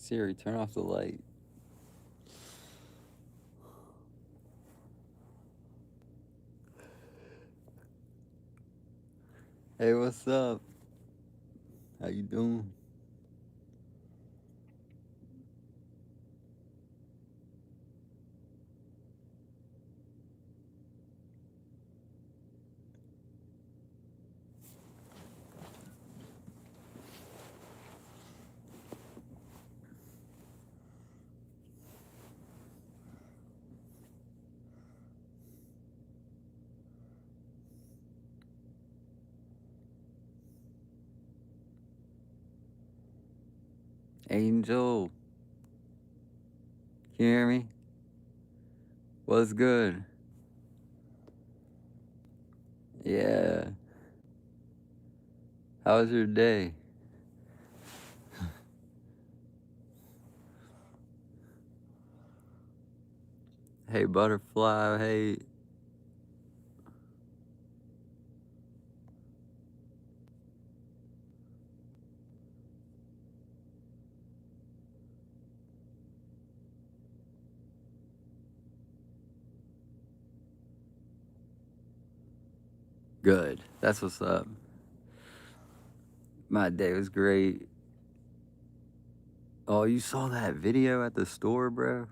Siri, turn off the light. Hey, what's up? How you doing? Angel, can you hear me? What's good? Yeah. How was your day? Hey, butterfly. Hey. Good. That's what's up. My day was great. Oh, you saw that video at the store, bro?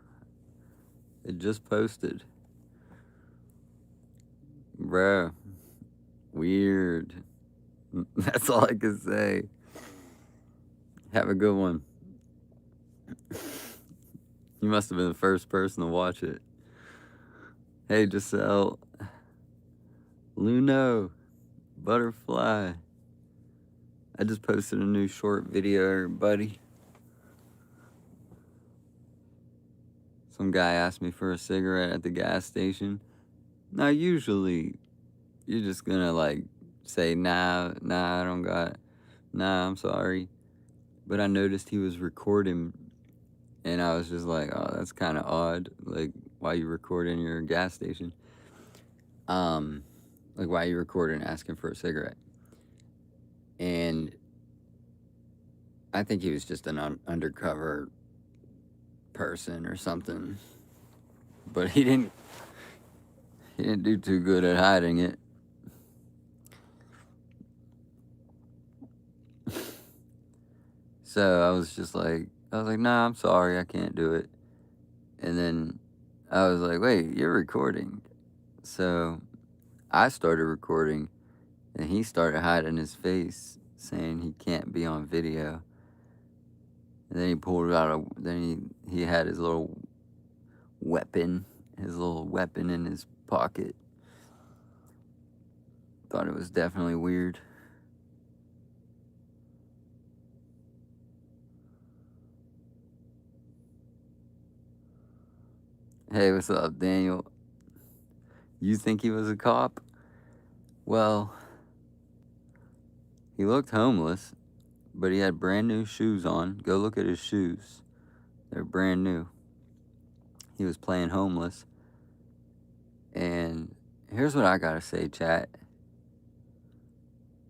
It just posted. Bro, weird. That's all I can say. Have a good one. You must have been the first person to watch it. Hey, Giselle. Luno. Butterfly. I just posted a new short video, everybody. Some guy asked me for a cigarette at the gas station. Now, usually, you're just gonna like say, nah, I don't got, nah, I'm sorry. But I noticed he was recording, and I was just like, oh, that's kind of odd. Like, why you recording your gas station? Like, why you recording asking for a cigarette? And I think he was just an undercover person or something. But he didn't do too good at hiding it. So I was like, nah, I'm sorry, I can't do it. And then I was like, wait, you're recording. So I started recording, and he started hiding his face, saying he can't be on video. And then he pulled out he had his little weapon in his pocket. Thought it was definitely weird. Hey, what's up, Daniel? You think he was a cop? Well, he looked homeless, but he had brand new shoes on. Go look at his shoes. They're brand new. He was playing homeless. And here's what I gotta say, chat.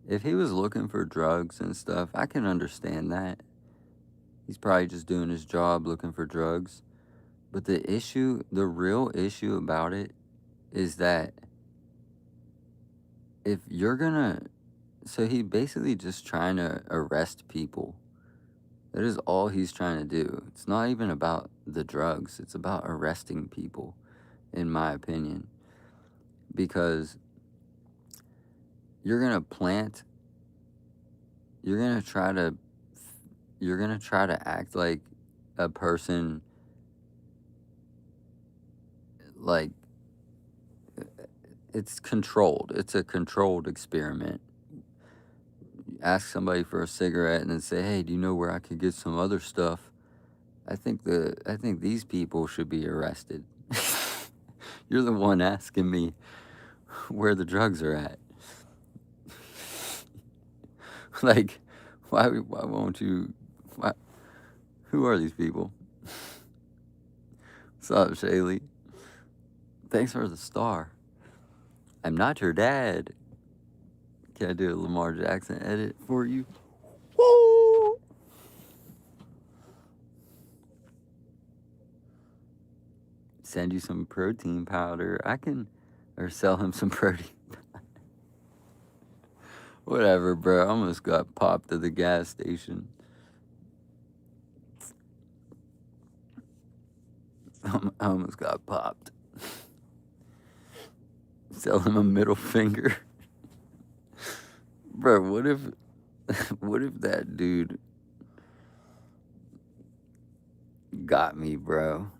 If he was looking for drugs and stuff, I can understand that. He's probably just doing his job looking for drugs. But the real issue about it is that if you're gonna, so he basically just trying to arrest people. That is all he's trying to do. It's not even about the drugs. It's about arresting people, in my opinion. Because you're gonna try to act like a person, like, it's controlled. It's a controlled experiment. Ask somebody for a cigarette and then say, hey, do you know where I could get some other stuff? I think these people should be arrested. You're the one asking me where the drugs are at. Like, why won't you? Who are these people? What's up, Shaylee? Thanks for the star. I'm not your dad. Can I do a Lamar Jackson edit for you? Woo! send you some protein powder. Or sell him some protein. Whatever, bro. I almost got popped at the gas station. I almost got popped. Sell him a middle finger. Bro, what if that dude got me, bro?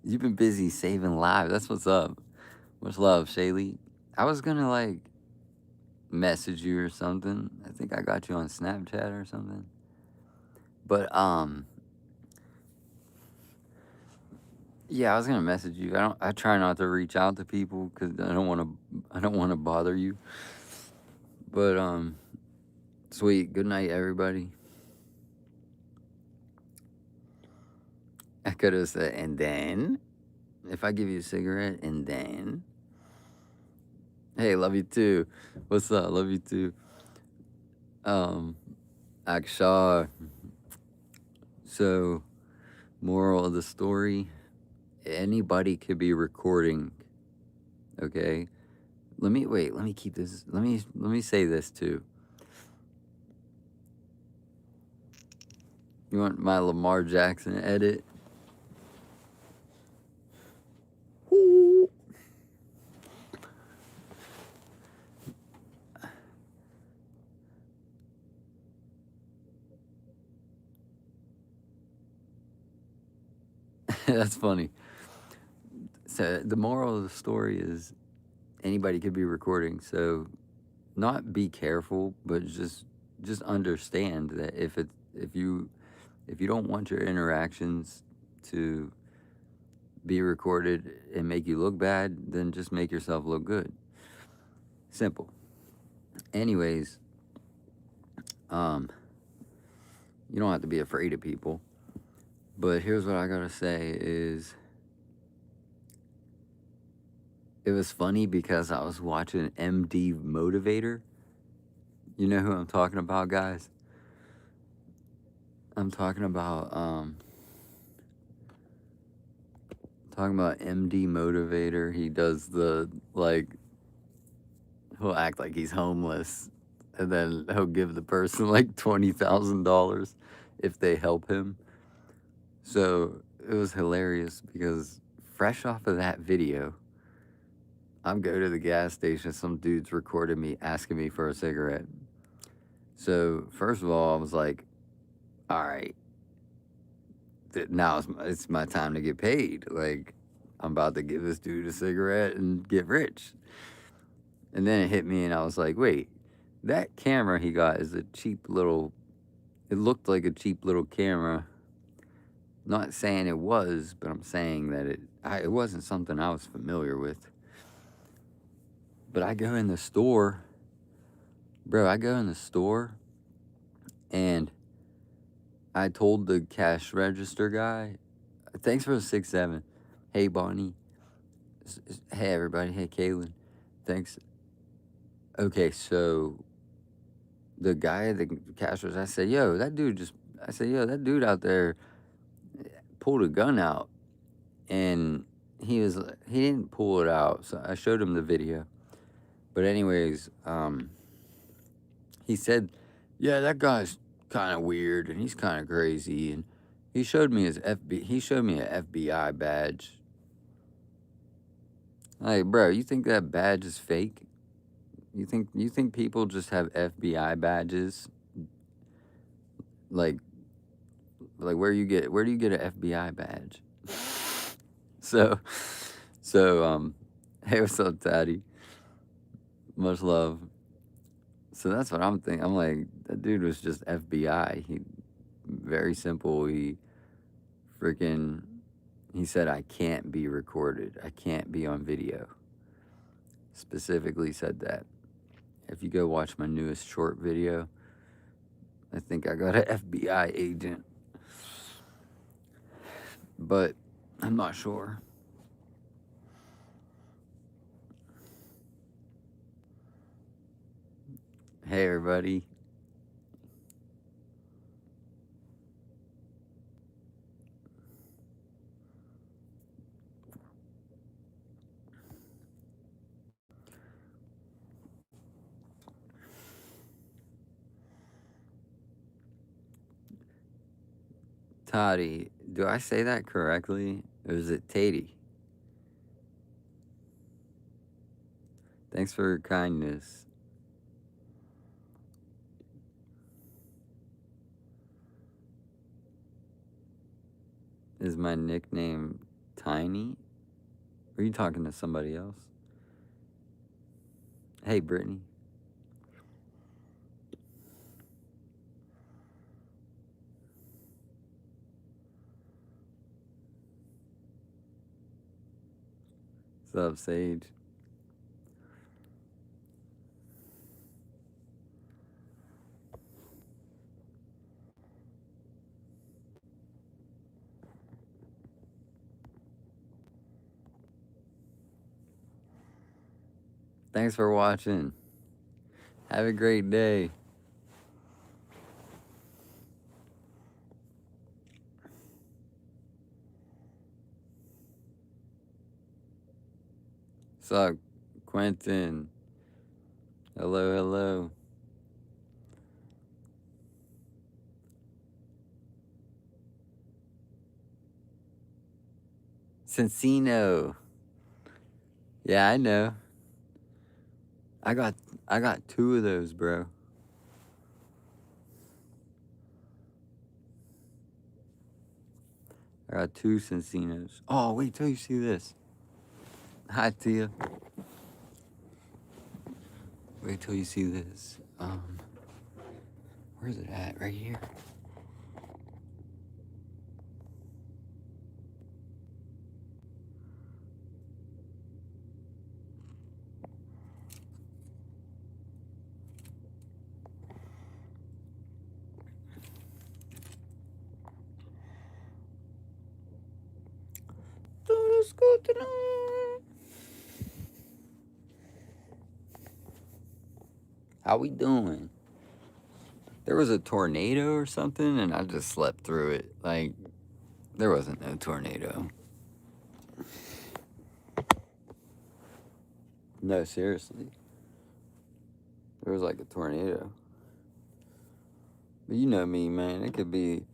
You've been busy saving lives. That's what's up. Much love, Shaylee. I was gonna like message you or something. I think I got you on Snapchat or something. But yeah, I was gonna message you. I try not to reach out to people because I don't want to bother you. But sweet. Good night, everybody. I could have said, and then if I give you a cigarette, and then hey, love you too. What's up? Love you too. Akshaw. So, moral of the story: anybody could be recording. Okay. Let me keep this. Let me say this too. You want my Lamar Jackson edit? That's funny. So the moral of the story is anybody could be recording. So not be careful, but just understand that if you don't want your interactions to be recorded and make you look bad, then just make yourself look good. Simple. Anyways, you don't have to be afraid of people. But here's what I gotta say is, it was funny because I was watching MD Motivator. You know who I'm talking about, guys? I'm talking about MD Motivator. He does the he'll act like he's homeless, and then he'll give the person like $20,000 if they help him. So it was hilarious because fresh off of that video, I'm going to the gas station. Some dude's recorded me asking me for a cigarette. So first of all, I was like, all right, now it's my time to get paid. Like, I'm about to give this dude a cigarette and get rich. And then it hit me, and I was like, wait, that camera he got is a cheap little, it looked like a cheap little camera. Not saying it was, but I'm saying that it wasn't something I was familiar with. But I go in the store, and I told the cash register guy, thanks for the 6-7. Hey, Bonnie. Hey, everybody. Hey, Kaylin. Thanks. Okay, so the guy at the cash register, I said, that dude out there pulled a gun out, and he didn't pull it out, so I showed him the video. But anyways, he said, yeah, that guy's kind of weird, and he's kind of crazy, and he showed me an FBI badge. Like, bro, you think that badge is fake? You think people just have FBI badges? Like where do you get an FBI badge? So hey, what's up, Daddy? Much love. So that's what I'm thinking. I'm like, that dude was just FBI. He very simple. He said, I can't be recorded. I can't be on video. Specifically said that. If you go watch my newest short video, I think I got an FBI agent. But I'm not sure. Hey, everybody. Toddy. Do I say that correctly? Or is it Tatey? Thanks for your kindness. Is my nickname Tiny? Are you talking to somebody else? Hey, Brittany. What's up, Sage? Thanks for watching. Have a great day. What's up, Quentin? Hello, hello. Cincino. Yeah, I know. I got 2 of those, bro. I got 2 Cincinos. Oh, wait till you see this. Hi, Tia. Wait till you see this. Where's it at? Right here. Let's go tonight. How we doing? There was a tornado or something, and I just slept through it. Like, there wasn't no tornado. No, seriously. There was like a tornado. But you know me, man. It could be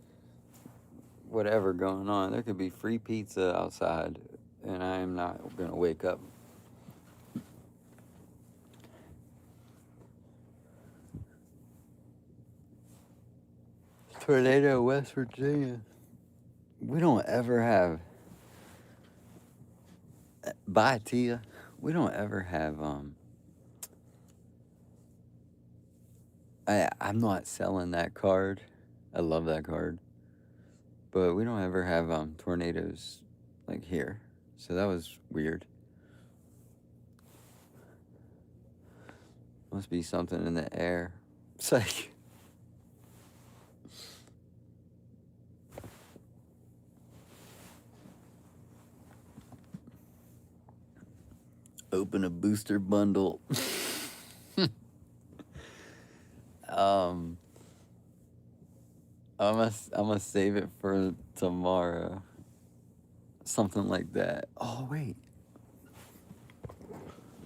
whatever going on. There could be free pizza outside, and I am not going to wake up. Tornado, West Virginia. We don't ever have. Bye, Tia. We don't ever have. I'm not selling that card. I love that card. But we don't ever have tornadoes like here. So that was weird. Must be something in the air. It's like. Open a booster bundle. I'm gonna save it for tomorrow. Something like that. Oh wait.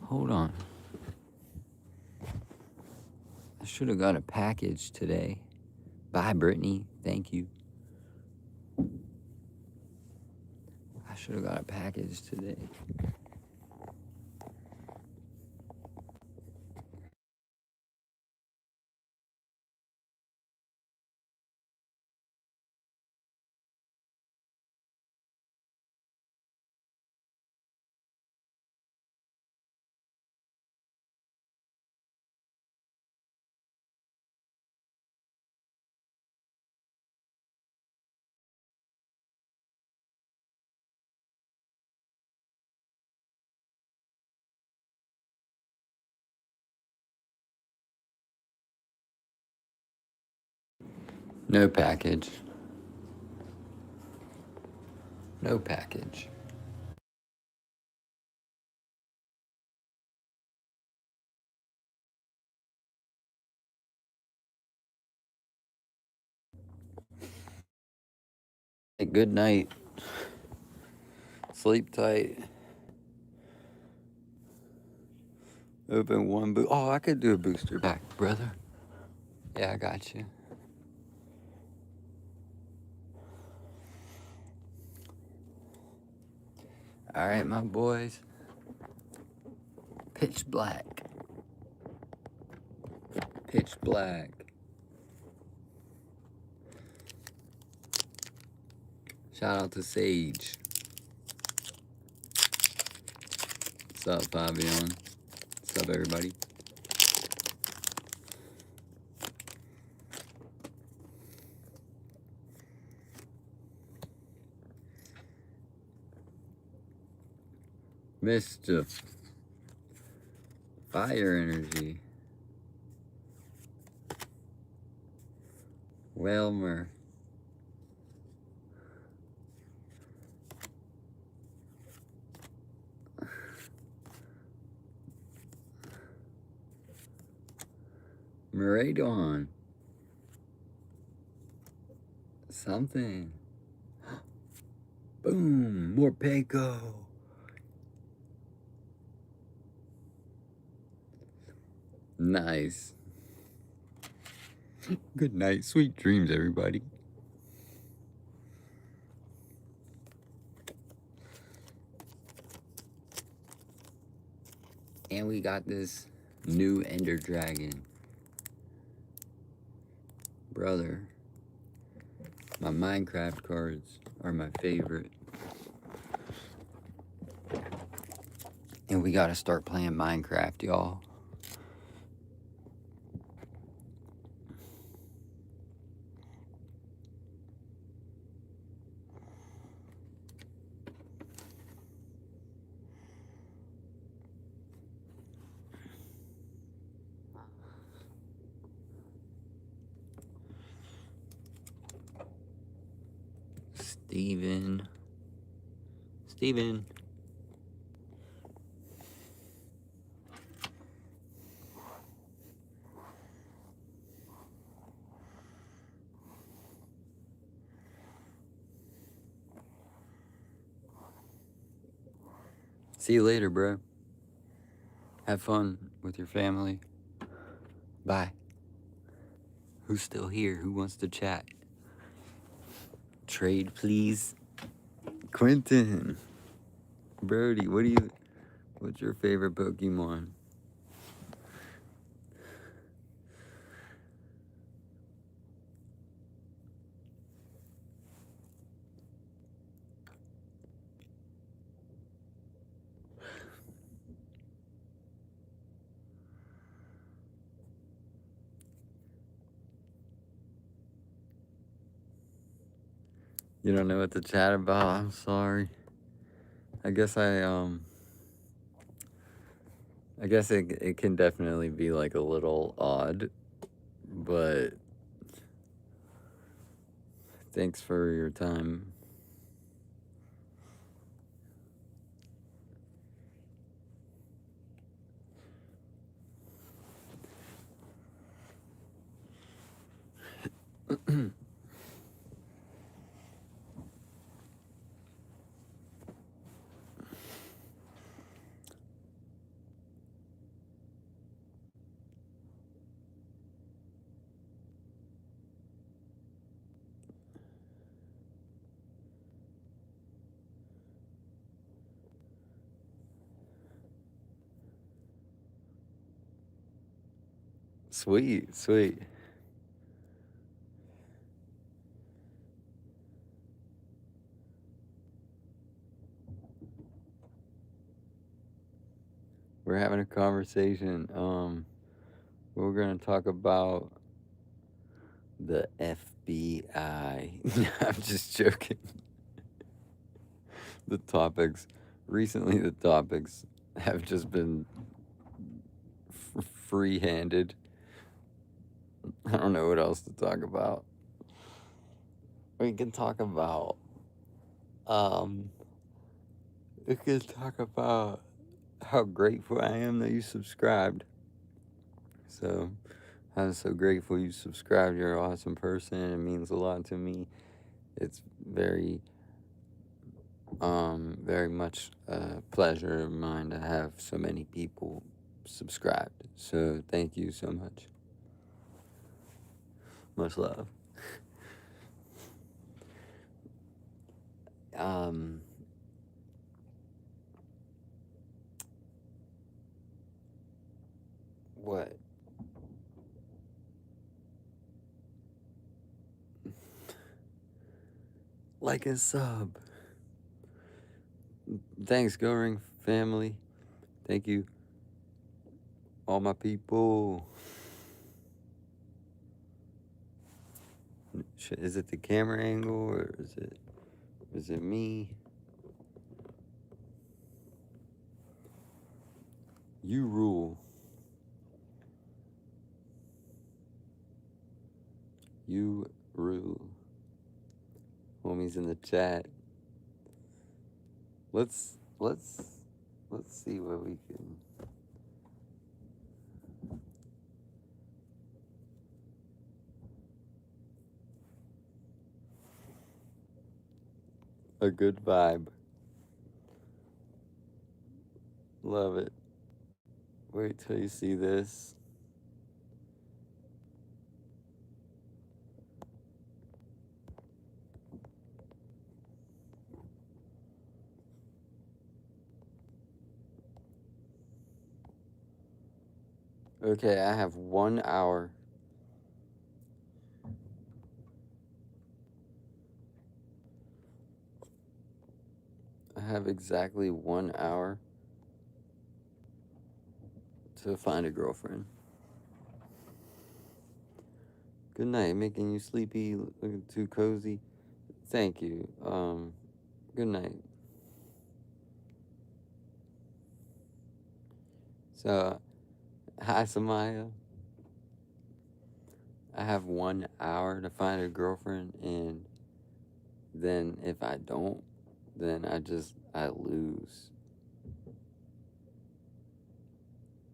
Hold on. I should have got a package today. Bye, Brittany. Thank you. I should have got a package today. No package. No package. Hey, good night. Sleep tight. Open one boot. Oh, I could do a booster pack, brother. Yeah, I got you. Alright, my boys. Pitch black. Pitch black. Shout out to Sage. What's up, Fabian? What's up, everybody? Mischief. Fire energy. Welmer. Maradon. Something. Boom. Morpeko. Nice. Good night. Sweet dreams, everybody. And we got this new Ender Dragon. Brother. My Minecraft cards are my favorite. And we gotta start playing Minecraft, y'all. Steven. See you later, bro. Have fun with your family. Bye. Who's still here? Who wants to chat? Trade, please. Quentin. Brody, what's your favorite Pokemon? You don't know what to chat about? I'm sorry. I guess it can definitely be like a little odd, but thanks for your time. Sweet. We're having a conversation. We're gonna talk about the FBI. I'm just joking. The topics have just been free-handed. I don't know what else to talk about. We can talk about how grateful I am that you subscribed. So I'm so grateful you subscribed. You're an awesome person. It means a lot to me. It's very much a pleasure of mine to have so many people subscribed. So thank you so much. Much love. What? Like and sub. Thanks, Goring family. Thank you, all my people. Is it the camera angle or is it me? You rule. You rule. Homies in the chat. Let's see what we can. A good vibe. Love it. Wait till you see this. Okay, I have 1 hour. I have exactly 1 hour to find a girlfriend. Good night. Making you sleepy, looking too cozy. Thank you. Good night. So, hi Samaya. I have 1 hour to find a girlfriend, and then if I don't, then I lose.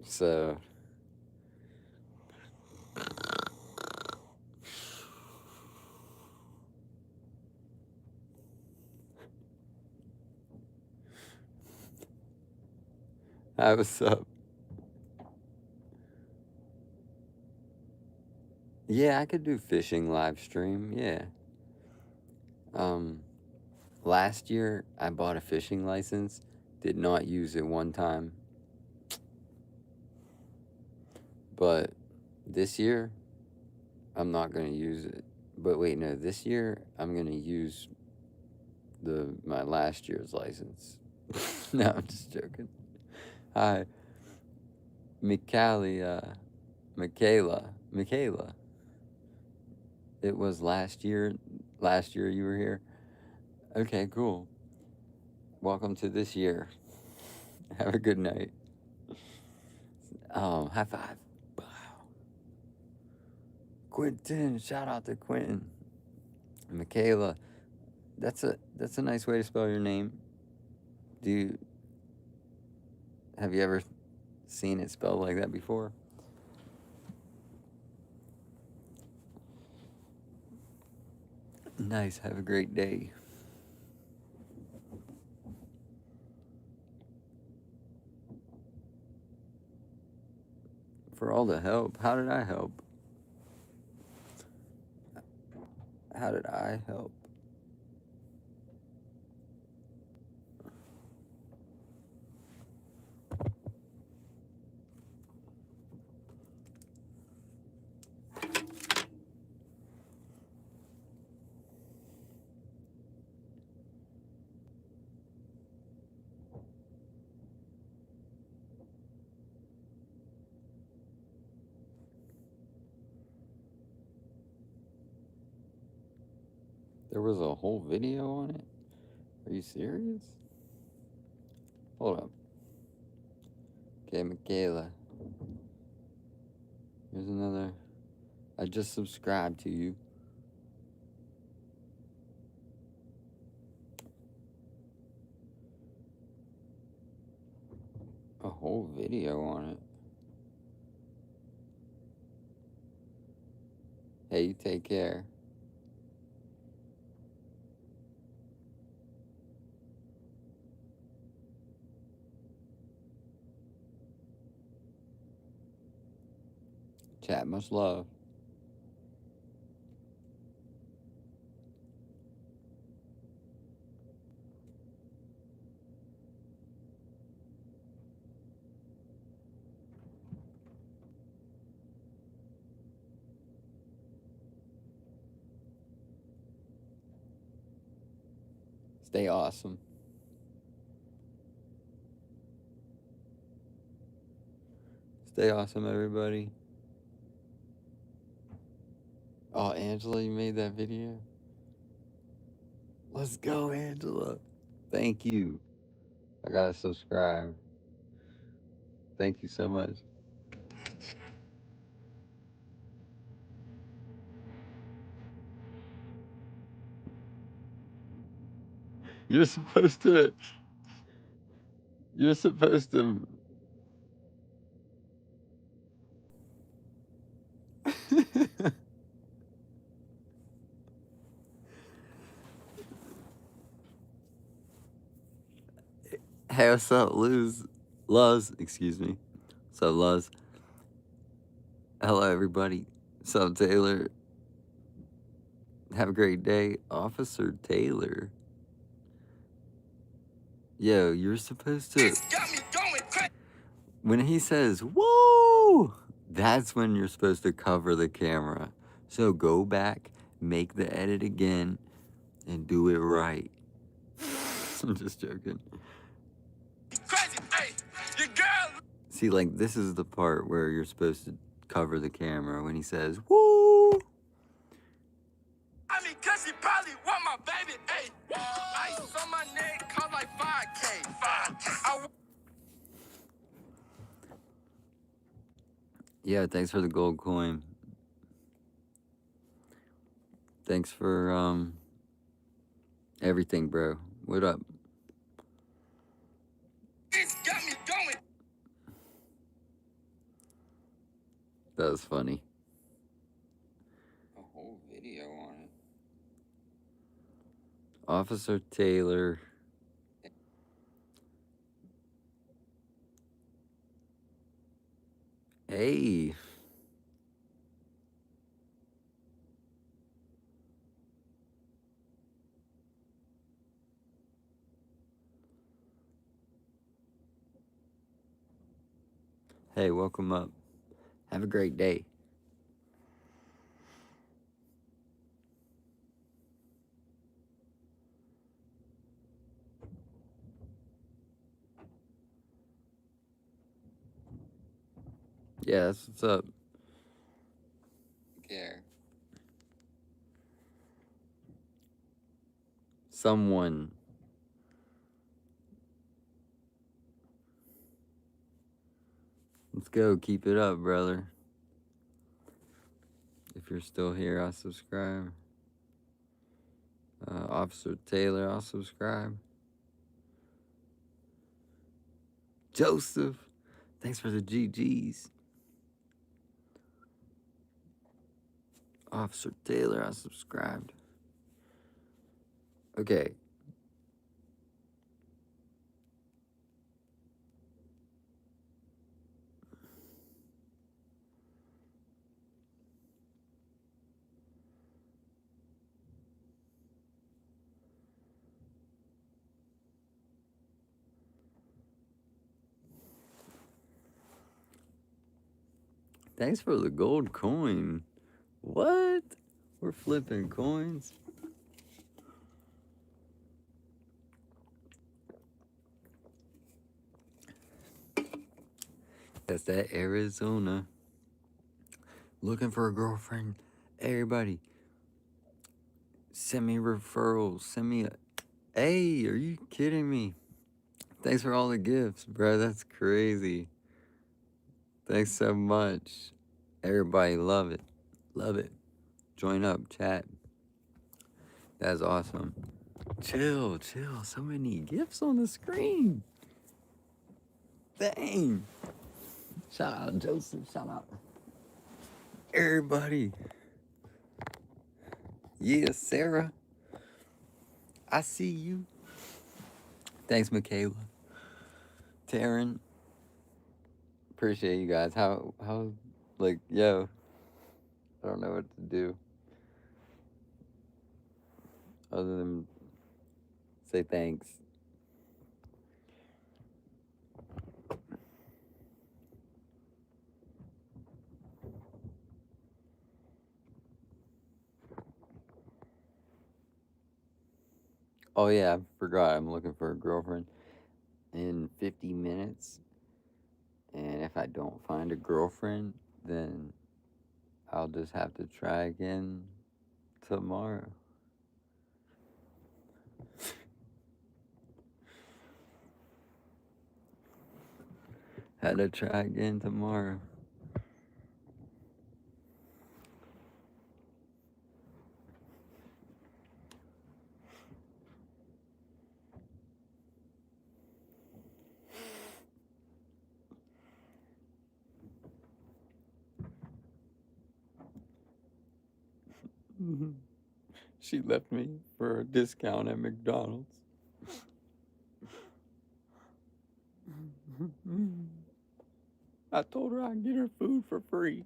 So hi, what's up? Yeah, I could do fishing live stream. Yeah. Last year I bought a fishing license, did not use it one time. But this year I'm not gonna use it. But wait, no, this year I'm gonna use my last year's license. No, I'm just joking. Hi, Michaela. It was last year. Last year you were here. Okay, cool. Welcome to this year. Have a good night. High five. Quentin, shout out to Quentin. Michaela, that's a nice way to spell your name. Have you ever seen it spelled like that before? Nice. Have a great day. For all the help. How did I help? How did I help? There was a whole video on it? Are you serious? Hold up. Okay, Michaela. Here's another. I just subscribed to you. A whole video on it. Hey, you take care. Chat, much love. Stay awesome. Stay awesome, everybody. Oh, Angela, you made that video? Let's go, Angela. Thank you. I gotta subscribe. Thank you so much. You're supposed to. You're supposed to. Hey, what's up, Luz? Luz, excuse me. What's up, Luz? Hello, everybody. What's up, Taylor? Have a great day, Officer Taylor. Yo, you're supposed to. When he says, whoa, that's when you're supposed to cover the camera. So go back, make the edit again, and do it right. I'm just joking. See, like, this is the part where you're supposed to cover the camera when he says, woo. I mean, cause he probably want my baby, hey. Ice on my neck, cost like 5K. 5K. Yeah, thanks for the gold coin. Thanks for, everything, bro. What up? It's got me going. That was funny. A whole video on it. Officer Taylor. Hey. Hey, welcome up. Have a great day. Yeah, that's what's up. Care. Someone. Let's go. Keep it up, brother. If you're still here, I'll subscribe. Officer Taylor, I'll subscribe. Joseph, thanks for the GGs. Officer Taylor, I subscribed. Okay. Thanks for the gold coin. What? We're flipping coins. That's that Arizona. Looking for a girlfriend. Everybody, send me referrals. Send me a. Hey, are you kidding me? Thanks for all the gifts, bro. That's crazy. Thanks so much. Everybody, love it. Love it. Join up, chat. That's awesome. Chill, chill. So many gifts on the screen. Dang. Shout out, Joseph. Shout out. Everybody. Yeah, Sarah. I see you. Thanks, Michaela. Taryn. Appreciate you guys. How, like, yo. I don't know what to do. Other than say thanks. Oh yeah, I forgot. I'm looking for a girlfriend in 50 minutes. And if I don't find a girlfriend, then I'll just have to try again tomorrow. Had to try again tomorrow. She left me for a discount at McDonald's. I told her I'd get her food for free.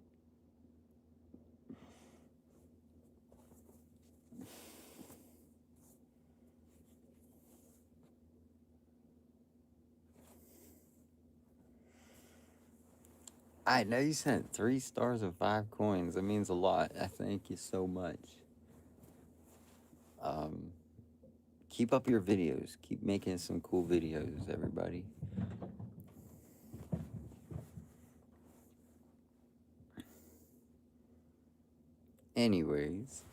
I know you sent 3 stars and 5 coins. That means a lot. I thank you so much. Um, keep up your videos. Keep making some cool videos, everybody. Anyways,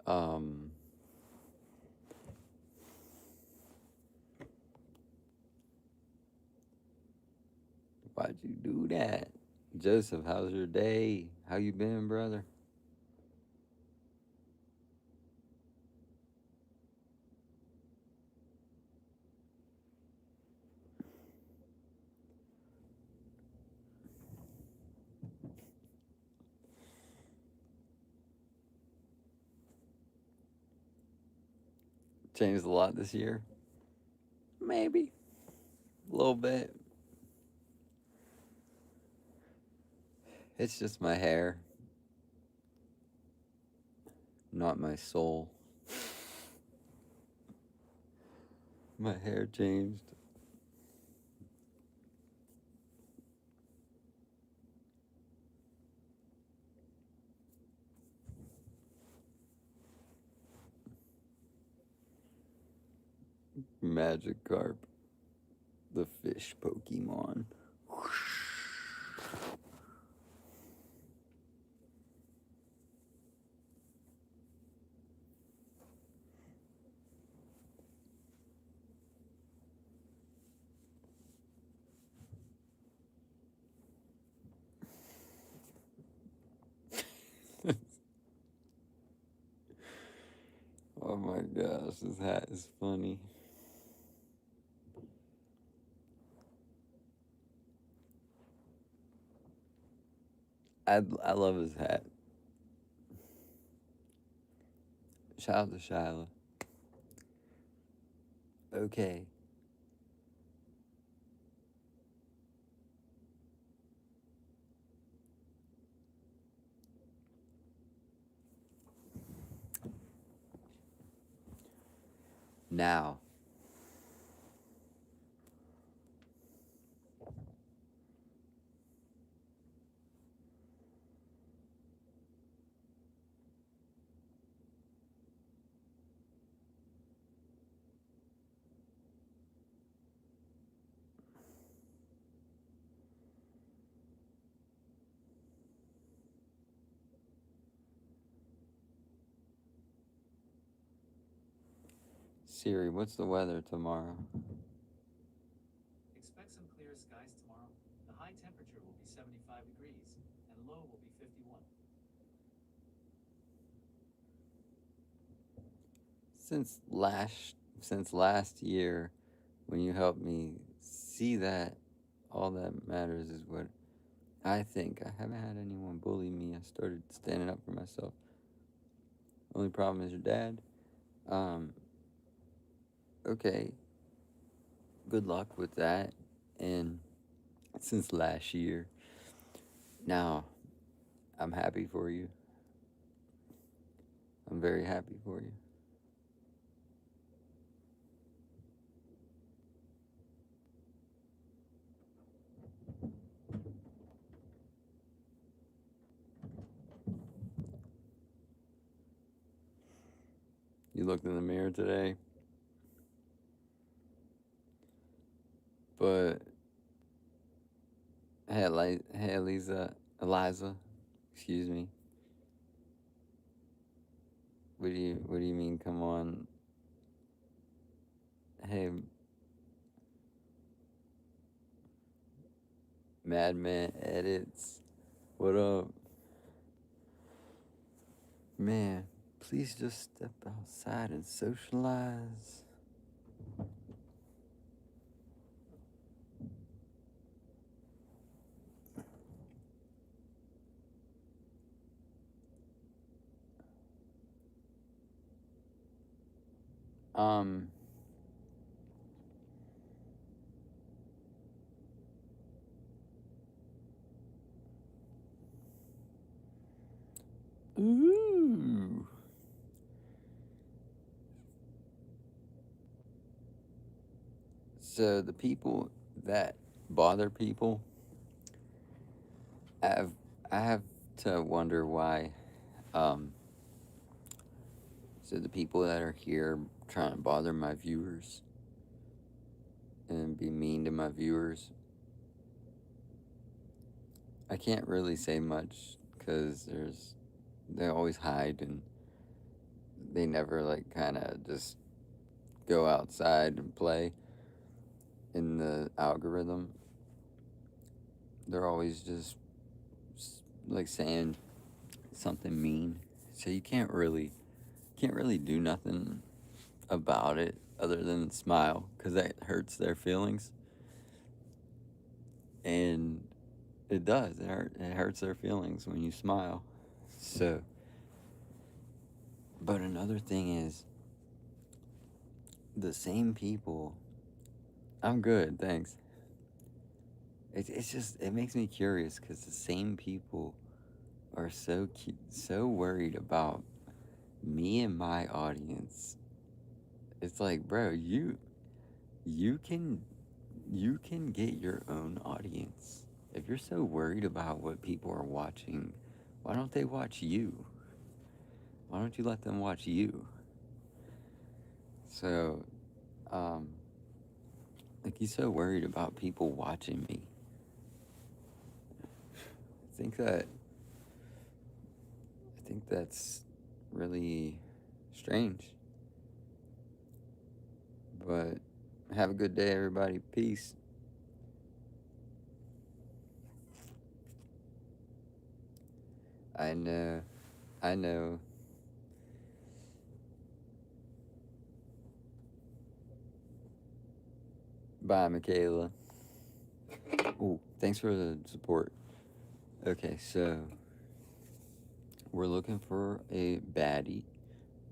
um, why'd you do that? Joseph, how's your day? How you been, brother? Changed a lot this year? Maybe. A little bit. It's just my hair, not my soul. My hair changed. Magikarp, the fish Pokemon. Oh my gosh, this hat is funny. I love his hat. Shout out to Shyla. Okay. Now, Siri, what's the weather tomorrow? Expect some clear skies tomorrow. The high temperature will be 75 degrees and low will be 51. Since last year, when you helped me see that, all that matters is what I think. I haven't had anyone bully me. I started standing up for myself. Only problem is your dad. Um, okay, good luck with that. And since last year, now I'm happy for you. I'm very happy for you. You looked in the mirror today. But hey, Eliza, excuse me. What do you mean? Come on. Hey, Madman Edits. What up, man? Please just step outside and socialize. Um. Ooh. So the people that bother people, I have I have to wonder why. Um. So the people that are here trying to bother my viewers and be mean to my viewers, I can't really say much because they always hide and they never like kind of just go outside and play in the algorithm. They're always just like saying something mean, so you can't really do nothing about it other than smile because that hurts their feelings, and it does. It hurts their feelings when you smile. So, but another thing is the same people. I'm good, thanks. It's just it makes me curious because the same people are so worried about me and my audience. It's like, bro, you can you can get your own audience. If you're so worried about what people are watching, why don't they watch you? Why don't you let them watch you? So, um, like he's so worried about people watching me. I think that's really strange. But have a good day, everybody. Peace. I know. I know. Bye, Michaela. Oh, thanks for the support. Okay, so we're looking for a baddie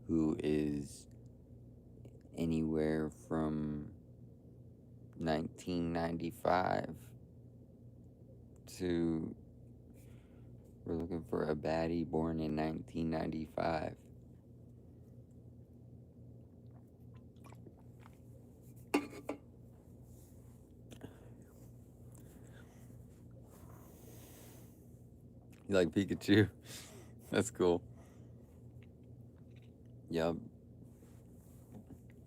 who is anywhere from 1995 to we're looking for a baddie born in 1995. You like Pikachu? That's cool. Yup.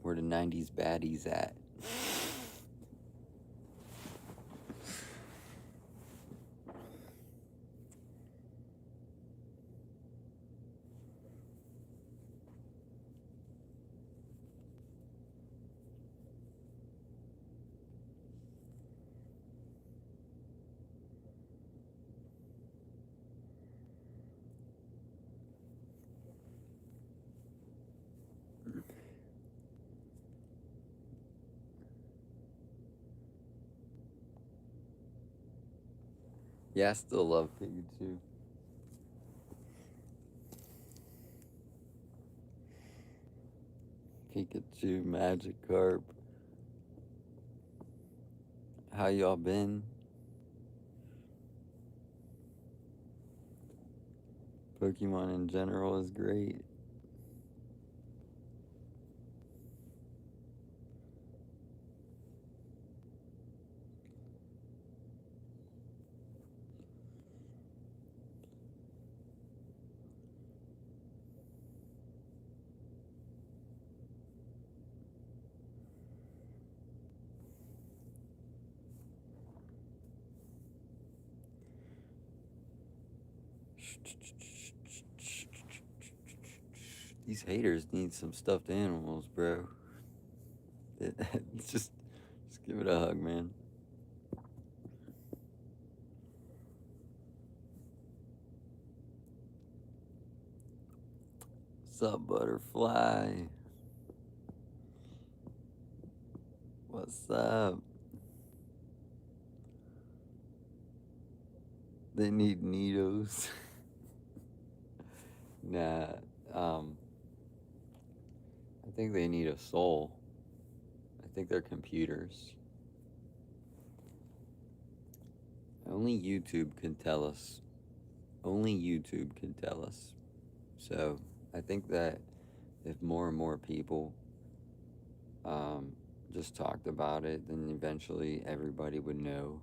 Where the 90s baddies at? Yeah, I still love Pikachu. Pikachu, Magikarp. How y'all been? Pokemon in general is great. These haters need some stuffed animals, bro. Just give it a hug, man. What's up, butterfly? What's up? They need needles. Nah, I think they need a soul. I think they're computers. Only YouTube can tell us. Only YouTube can tell us. So I think that if more and more people just talked about it, then eventually everybody would know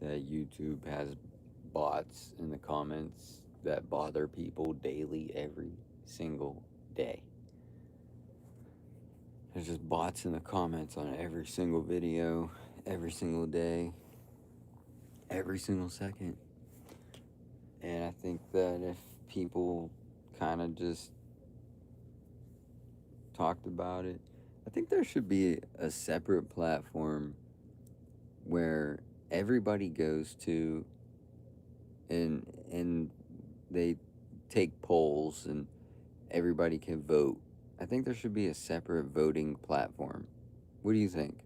that YouTube has bots in the comments that bother people daily, every single day. There's just bots in the comments on every single video, every single day, every single second. And I think that if people kind of just talked about it, I think there should be a separate platform where everybody goes to and they take polls and everybody can vote. I think there should be a separate voting platform. What do you think?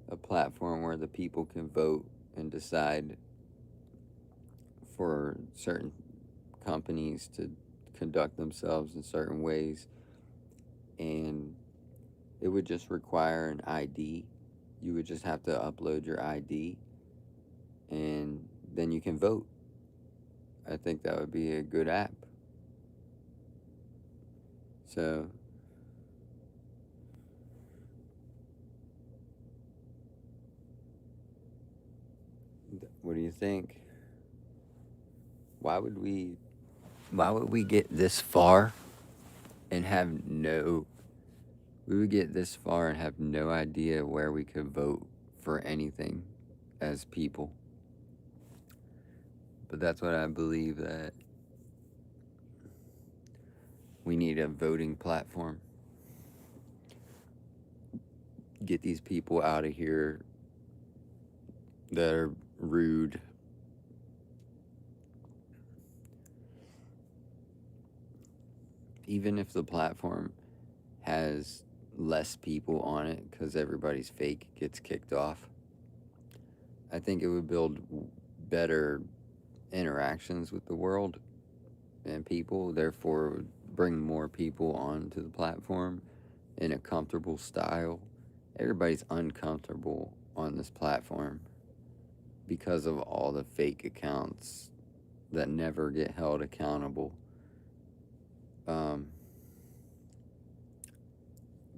A platform where the people can vote and decide for certain companies to conduct themselves in certain ways, and it would just require an ID. You would just have to upload your ID, and then you can vote. I think that would be a good app. So, what do you think? Why would we get this far and have no we would get this far and have no idea where we could vote for anything as people? But that's what I believe, that we need a voting platform. Get these people out of here that are rude. Even if the platform has less people on it because everybody's fake gets kicked off, I think it would build better interactions with the world and people, therefore would bring more people onto the platform in a comfortable style. Everybody's uncomfortable on this platform because of all the fake accounts that never get held accountable.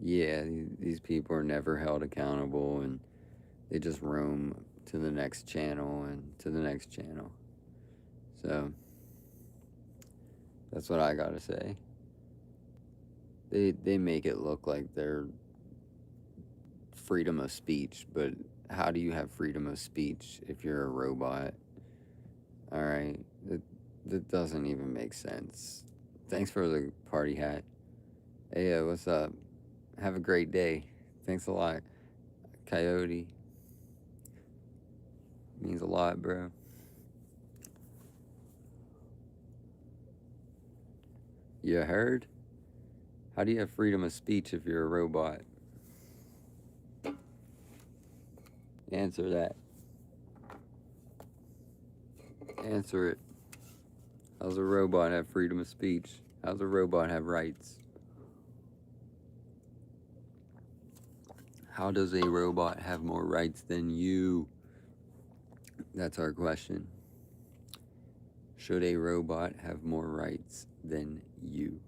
Yeah, these people are never held accountable, and they just roam to the next channel and to the next channel. So that's what I gotta say. They make it look like they're freedom of speech, but how do you have freedom of speech if you're a robot? All right, that doesn't even make sense. Thanks for the party hat. Hey, what's up? Have a great day. Thanks a lot, Coyote. Means a lot, bro. You heard? How do you have freedom of speech if you're a robot? Answer that. Answer it. How's a robot have freedom of speech? How's a robot have rights? How does a robot have more rights than you? That's our question. Should a robot have more rights than you?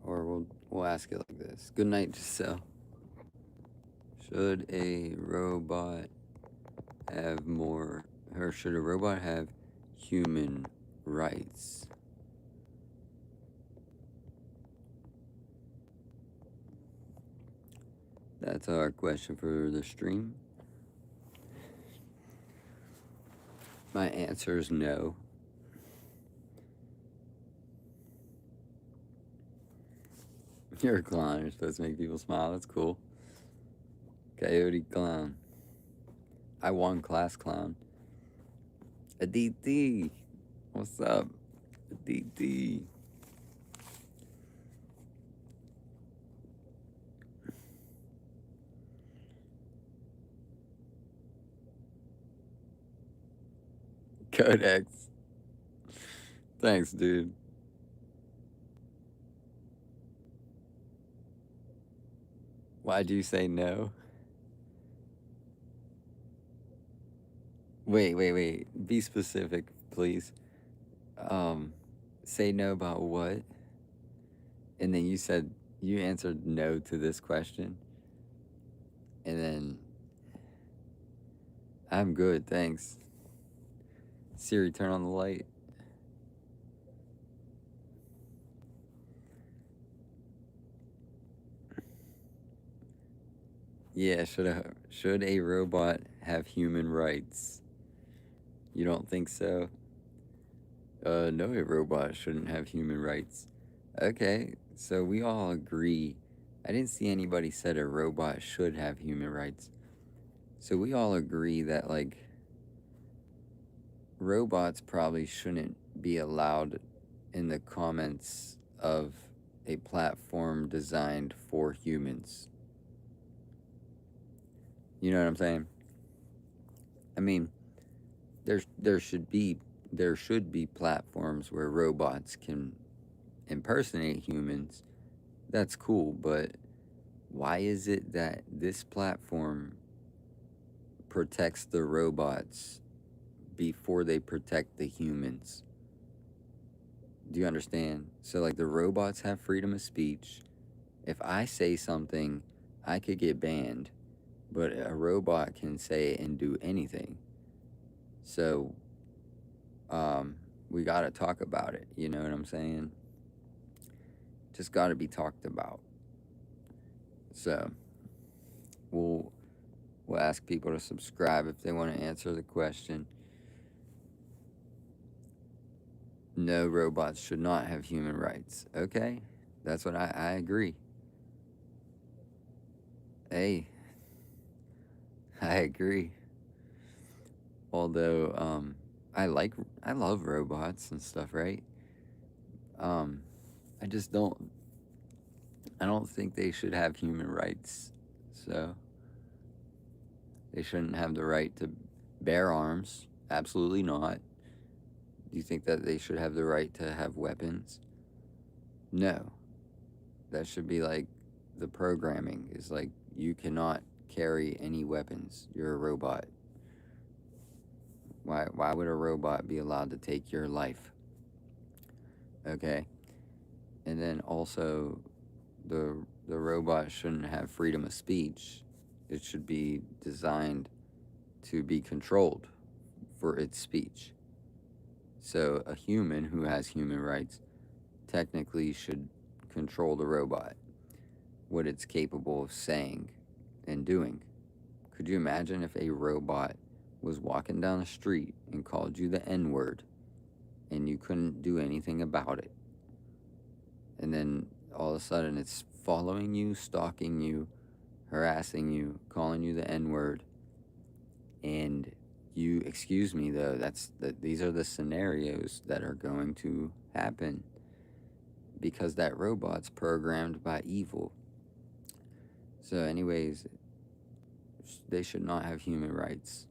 Or we'll ask it like this. Good night, Giselle. Should a robot have more, or should a robot have human rights? That's our question for the stream. My answer is no. You're a clown. You're supposed to make people smile. That's cool. Coyote clown. I won class clown. Aditi. What's up? Aditi. Codex. Thanks, dude. Why'd you say no? Wait. Be specific, please. Um, say no about what? And then you said you answered no to this question. And then I'm good, thanks. Siri, turn on the light. Yeah, should a robot have human rights? You don't think so? No, a robot shouldn't have human rights. Okay, so we all agree. I didn't see anybody said a robot should have human rights. So we all agree that, like, robots probably shouldn't be allowed in the comments of a platform designed for humans. You know what I'm saying? I mean, there should be platforms where robots can impersonate humans. That's cool, but why is it that this platform protects the robots before they protect the humans? Do you understand? So, like, the robots have freedom of speech. If I say something, I could get banned, but a robot can say and do anything. So, we got to talk about it. You know what I'm saying? Just got to be talked about. So, we'll ask people to subscribe if they want to answer the question. No, robots should not have human rights. Okay, that's what I agree. Hey, I agree. Although, I love robots and stuff, right? I just don't. I don't think they should have human rights. So they shouldn't have the right to bear arms. Absolutely not. Do you think that they should have the right to have weapons? No. That should be like the programming is like you cannot carry any weapons. You're a robot. Why would a robot be allowed to take your life? Okay. And then also the robot shouldn't have freedom of speech. It should be designed to be controlled for its speech. So a human who has human rights technically should control the robot, what it's capable of saying and doing. Could you imagine if a robot was walking down the street and called you the N word and you couldn't do anything about it? And then all of a sudden it's following you, stalking you, harassing you, calling you the N word. And you, excuse me though, these are the scenarios that are going to happen because that robot's programmed by evil. So, anyways, they should not have human rights.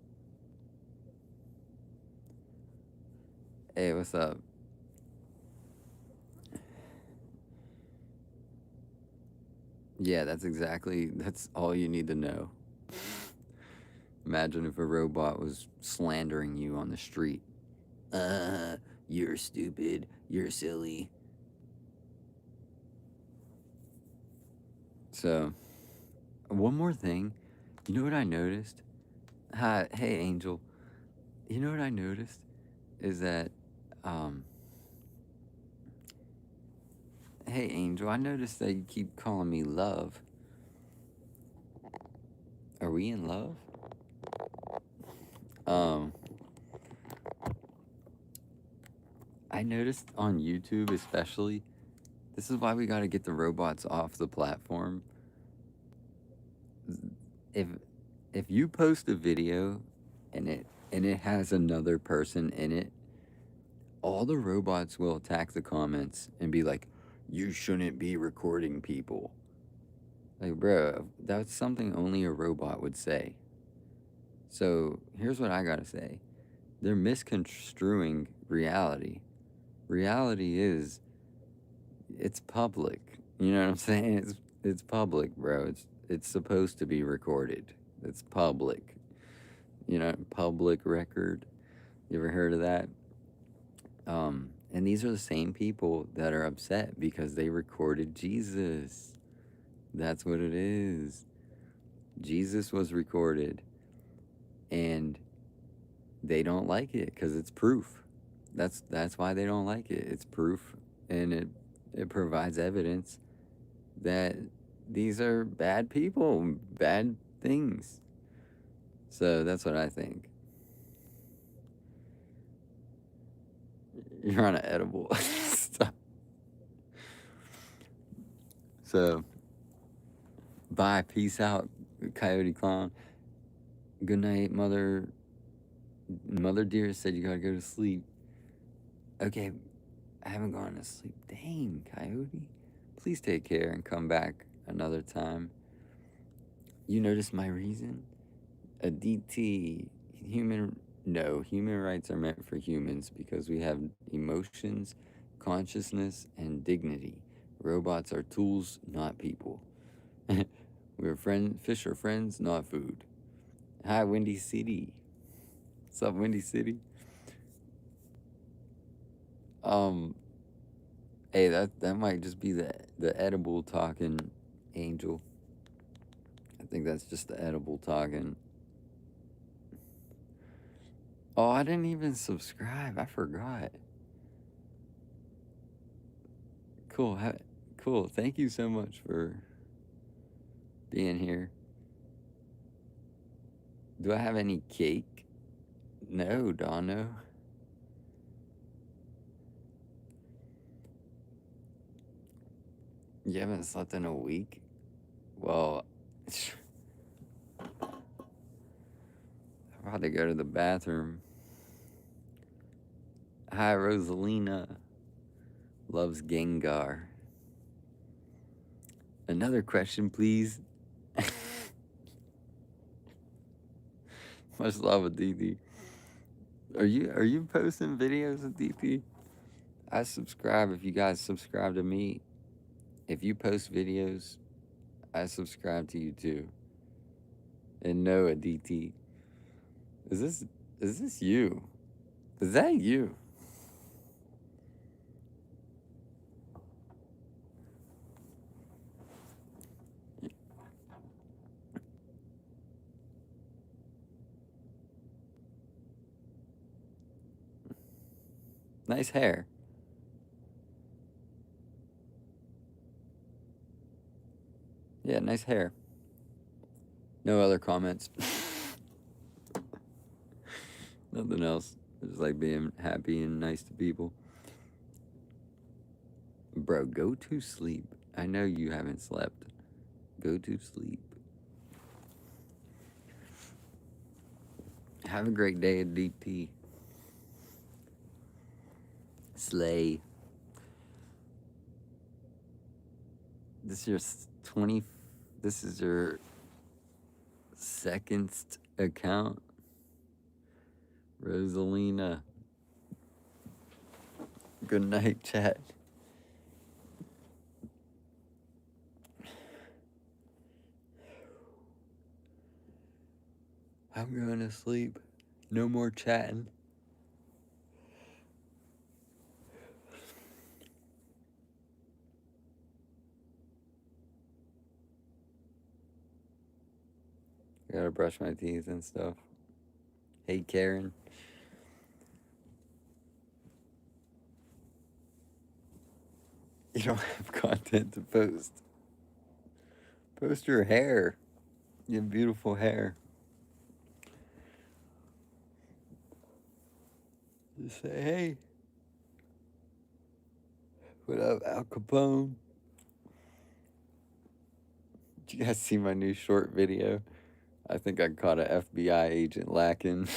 Hey, what's up? Yeah, that's all you need to know. Imagine if a robot was slandering you on the street. You're stupid. You're silly. So, one more thing. You know what I noticed? Hi, hey, Angel. You know what I noticed? Is that, hey, Angel, I noticed that you keep calling me love. Are we in love? Um, I noticed on YouTube, especially, this is why we got to get the robots off the platform. If if you post a video and it has another person in it, all the robots will attack the comments and be like, "You shouldn't be recording people." Like, bro, that's something only a robot would say. So here's what I gotta say: they're misconstruing reality. Reality is it's public. You know what I'm saying? It's public, bro. It's supposed to be recorded. It's public. You know, public record. You ever heard of that? And these are the same people that are upset because they recorded Jesus. That's what it is. Jesus was recorded, and they don't like it because it's proof. That's why they don't like it. It's proof, and it provides evidence that these are bad people, bad things. So that's what I think. You're on an edible. Stop. So, bye. Peace out, Coyote Clown. Good night, Mother. Mother Dear said you gotta go to sleep. Okay, I haven't gone to sleep. Dang, Coyote. Please take care and come back another time. You noticed my reason? A DT. Human rights are meant for humans because we have emotions, consciousness, and dignity. Robots are tools, not people. Fish are friends, not food. Hi, Windy City. What's up, Windy City? Hey, that might just be the edible talking angel. I think that's just the edible talking. Oh, I didn't even subscribe. I forgot. Cool. Cool. Thank you so much for being here. Do I have any cake? No, Dono. You haven't slept in a week? Well, I'm about to go to the bathroom. Hi, Rosalina. Loves Gengar. Another question, please. Much love with DP. Are you posting videos with DP? I subscribe if you guys subscribe to me. If you post videos, I subscribe to you too. And Noah DT. Is this you? Is that you? Nice hair. Yeah, nice hair. No other comments. Nothing else. Just like being happy and nice to people. Bro, go to sleep. I know you haven't slept. Go to sleep. Have a great day at DT. Slay. This is your 20. This is your second account. Rosalina. Good night, chat. I'm going to sleep. No more chatting. I gotta brush my teeth and stuff. Hey, Karen. You don't have content to post. Post your hair. Your beautiful hair. Just say, hey, what up, Al Capone? Did you guys see my new short video? I think I caught an FBI agent lacking.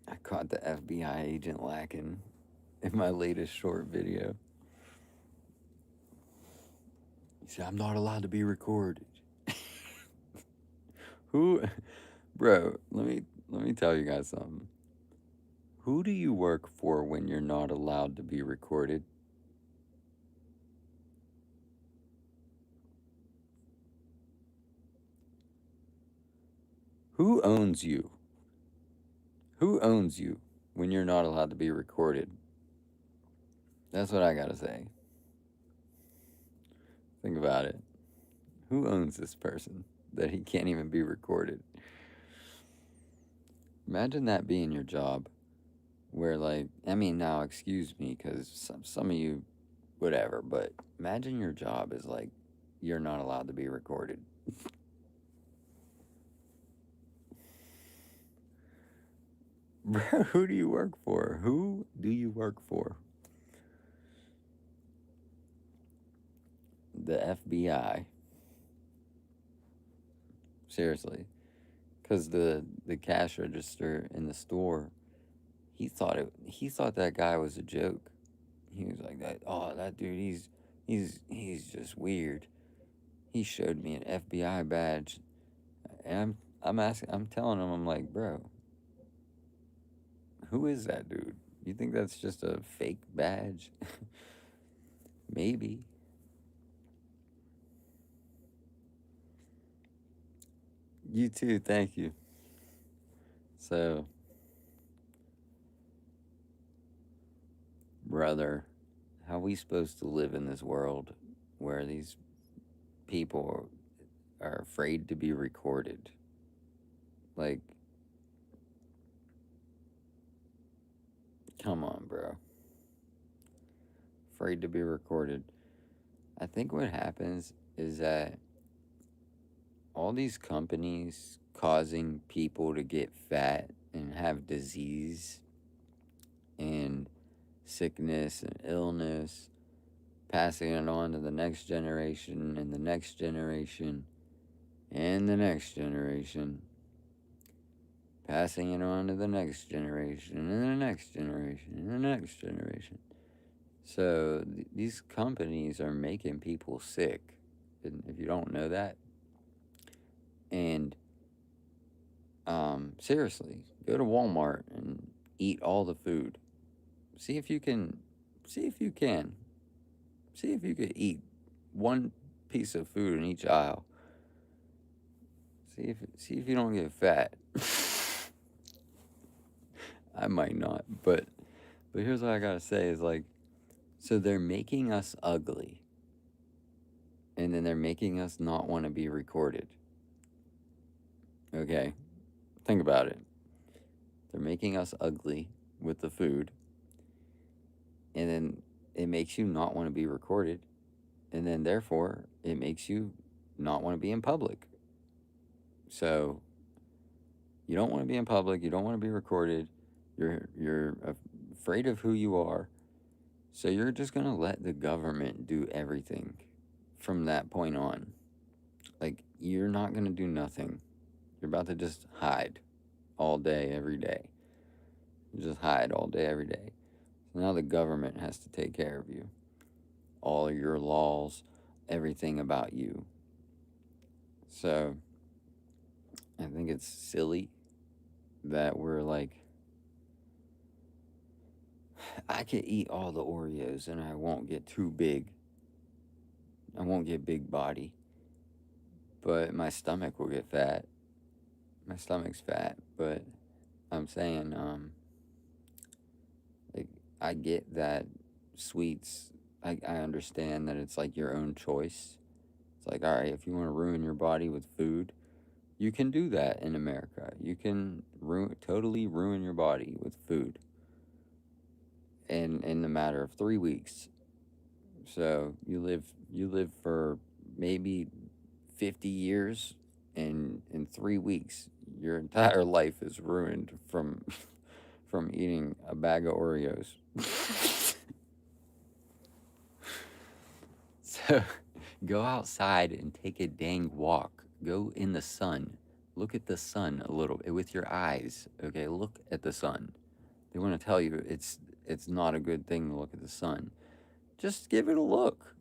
I caught the FBI agent lacking in my latest short video. He said, I'm not allowed to be recorded. Who, bro, let me tell you guys something. Who do you work for when you're not allowed to be recorded? Who owns you? Who owns you when you're not allowed to be recorded? That's what I gotta say. Think about it. Who owns this person that he can't even be recorded? Imagine that being your job. Where, like, I mean, now, excuse me, because some of you, whatever, but imagine your job is like, you're not allowed to be recorded. Bro, who do you work for? Who do you work for? The FBI. Seriously. Because the cash register in the store, he thought that guy was a joke. He was like, that dude, he's just weird. He showed me an FBI badge, and I'm telling him, I'm like, bro, who is that dude? You think that's just a fake badge? Maybe. You too, thank you. So, brother, how we supposed to live in this world where these people are afraid to be recorded? Like, come on, bro. Afraid to be recorded. I think what happens is that all these companies causing people to get fat and have disease and sickness and illness, passing it on to the next generation and the next generation and the next generation, passing it on to the next generation and the next generation and the next generation. So these companies are making people sick, and if you don't know that, and seriously, go to Walmart and eat all the food. See if you can. See if you can. See if you could eat one piece of food in each aisle. See if you don't get fat. I might not, but here's what I gotta say is like, so they're making us ugly, and then they're making us not want to be recorded. Okay, think about it. They're making us ugly with the food, and then it makes you not want to be recorded, and then therefore it makes you not want to be in public. So you don't want to be in public, you don't want to be recorded, you're afraid of who you are, so you're just going to let the government do everything from that point on. Like, you're not going to do nothing. You're about to just hide all day every day. You just hide all day every day. So now the government has to take care of you. All your laws, everything about you. So I think it's silly that we're like, I could eat all the Oreos and I won't get too big. I won't get big body. But my stomach will get fat. My stomach's fat, but I'm saying, like, I get that sweets, I understand that it's like your own choice. It's like, all right, if you want to ruin your body with food, you can do that in America. You can totally ruin your body with food. in the matter of 3 weeks. So you live for maybe 50 years, and in 3 weeks your entire life is ruined from from eating a bag of Oreos. So go outside and take a dang walk. Go in the sun. Look at the sun a little bit with your eyes. Okay, look at the sun. They want to tell you it's not a good thing to look at the sun. Just give it a look.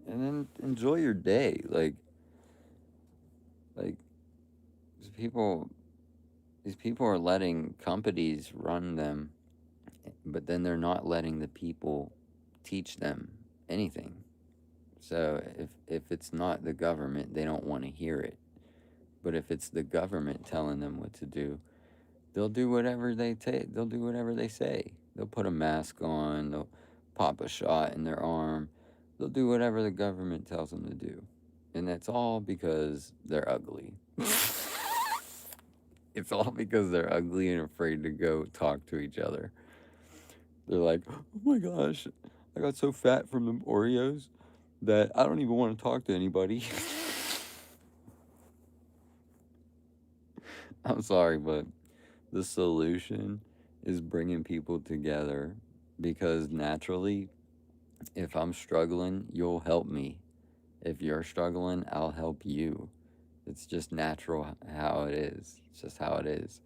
And then enjoy your day. Like people these people are letting companies run them, but then they're not letting the people teach them anything. So if it's not the government, they don't want to hear it. But if it's the government telling them what to do, they'll do whatever they take. They'll do whatever they say. They'll put a mask on. They'll pop a shot in their arm. They'll do whatever the government tells them to do, and that's all because they're ugly. It's all because they're ugly and afraid to go talk to each other. They're like, oh my gosh, I got so fat from the Oreos that I don't even want to talk to anybody. I'm sorry, but the solution is bringing people together, because naturally, if I'm struggling, you'll help me. If you're struggling, I'll help you. It's just natural how it is. It's just how it is.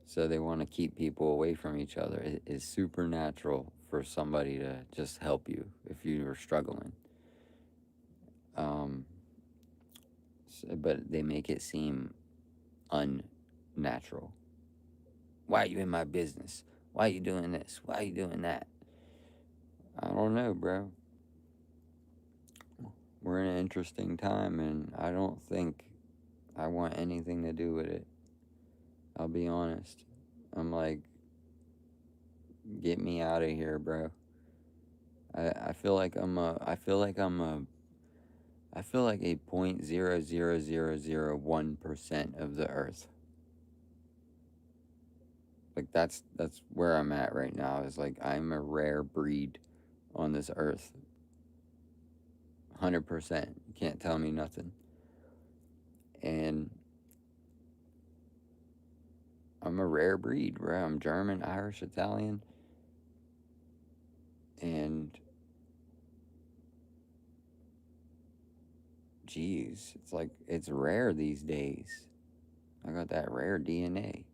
So they want to keep people away from each other. It is supernatural for somebody to just help you if you are struggling. But they make it seem unnatural. Why are you in my business? Why are you doing this? Why are you doing that? I don't know, bro. We're in an interesting time, and I don't think I want anything to do with it. I'll be honest. I'm like, get me out of here, bro. I feel like I feel like I feel like a 0.00001% of the earth. Like that's where I'm at right now. Is like I'm a rare breed on this earth. 100%. You can't tell me nothing. And I'm a rare breed, bro. I'm German, Irish, Italian, and geez, it's like it's rare these days. I got that rare DNA.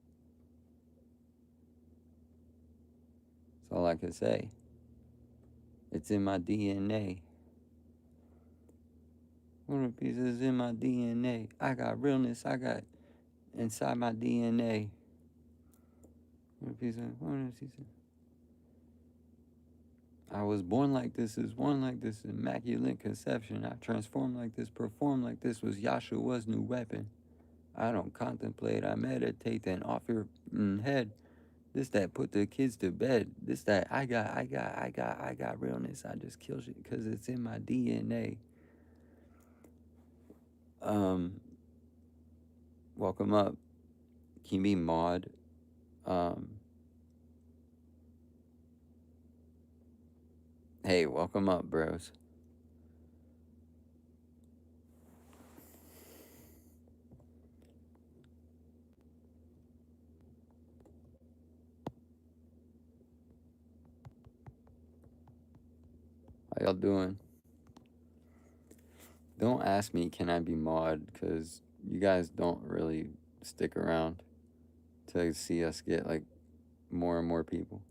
That's all I can say. It's in my DNA. One of the pieces in my DNA. I got realness. I got inside my DNA. One of the pieces. I was born like this, is born like this, immaculate conception. I transformed like this, performed like this, was Yahshua's new weapon. I don't contemplate, I meditate, then off your head. This that put the kids to bed. This that I got realness. I just kill shit because it's in my DNA. Welcome up. Can you be mod? Hey, welcome up, bros. How y'all doing? Don't ask me, can I be mod? Because you guys don't really stick around to see us get like more and more people.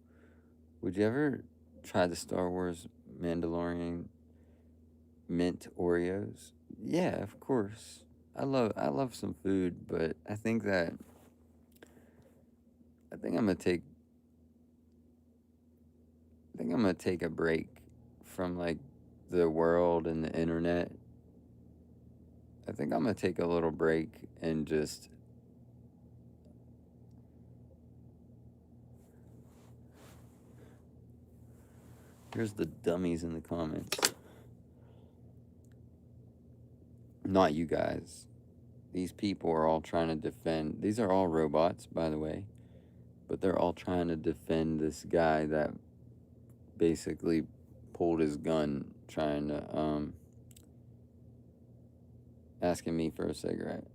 Would you ever try the Star Wars Mandalorian mint Oreos? Yeah, of course. I love some food, but I think I'm gonna take a break from like the world and the internet. I think I'm gonna take a little break and just here's the dummies in the comments. Not you guys. These people are all trying to defend. These are all robots, by the way. but they're all trying to defend this guy that basically pulled his gun trying to asking me for a cigarette.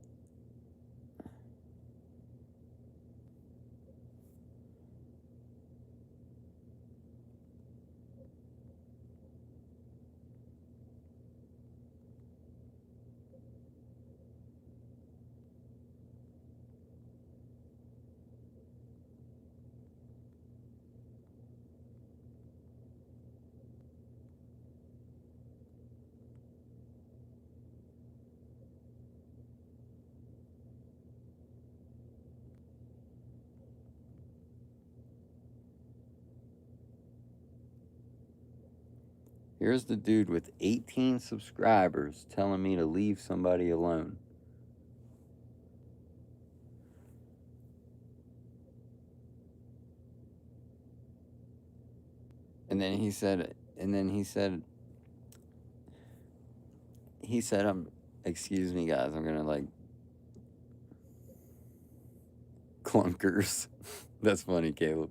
Here's the dude with 18 subscribers telling me to leave somebody alone. And then he said, excuse me guys, I'm gonna like clunkers. That's funny, Caleb.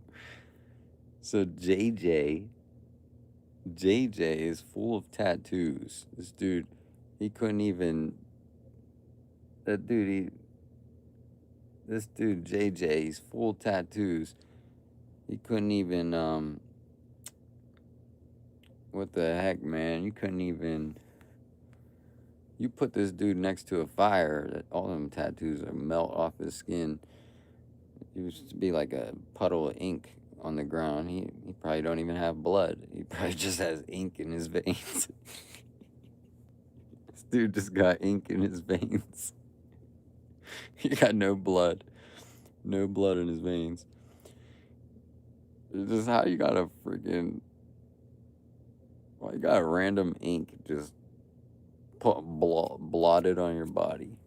So JJ is full of tattoos. This dude, he couldn't even. That dude, this dude JJ, he's full of tattoos. He couldn't even. What the heck, man? You couldn't even. You put this dude next to a fire, that all them tattoos would melt off his skin. He used to be like a puddle of ink on the ground. He probably don't even have blood. He probably just has ink in his veins. This dude just got ink in his veins. He got no blood. No blood in his veins. It's just how you got a freaking... Well, you got a random ink just blotted on your body.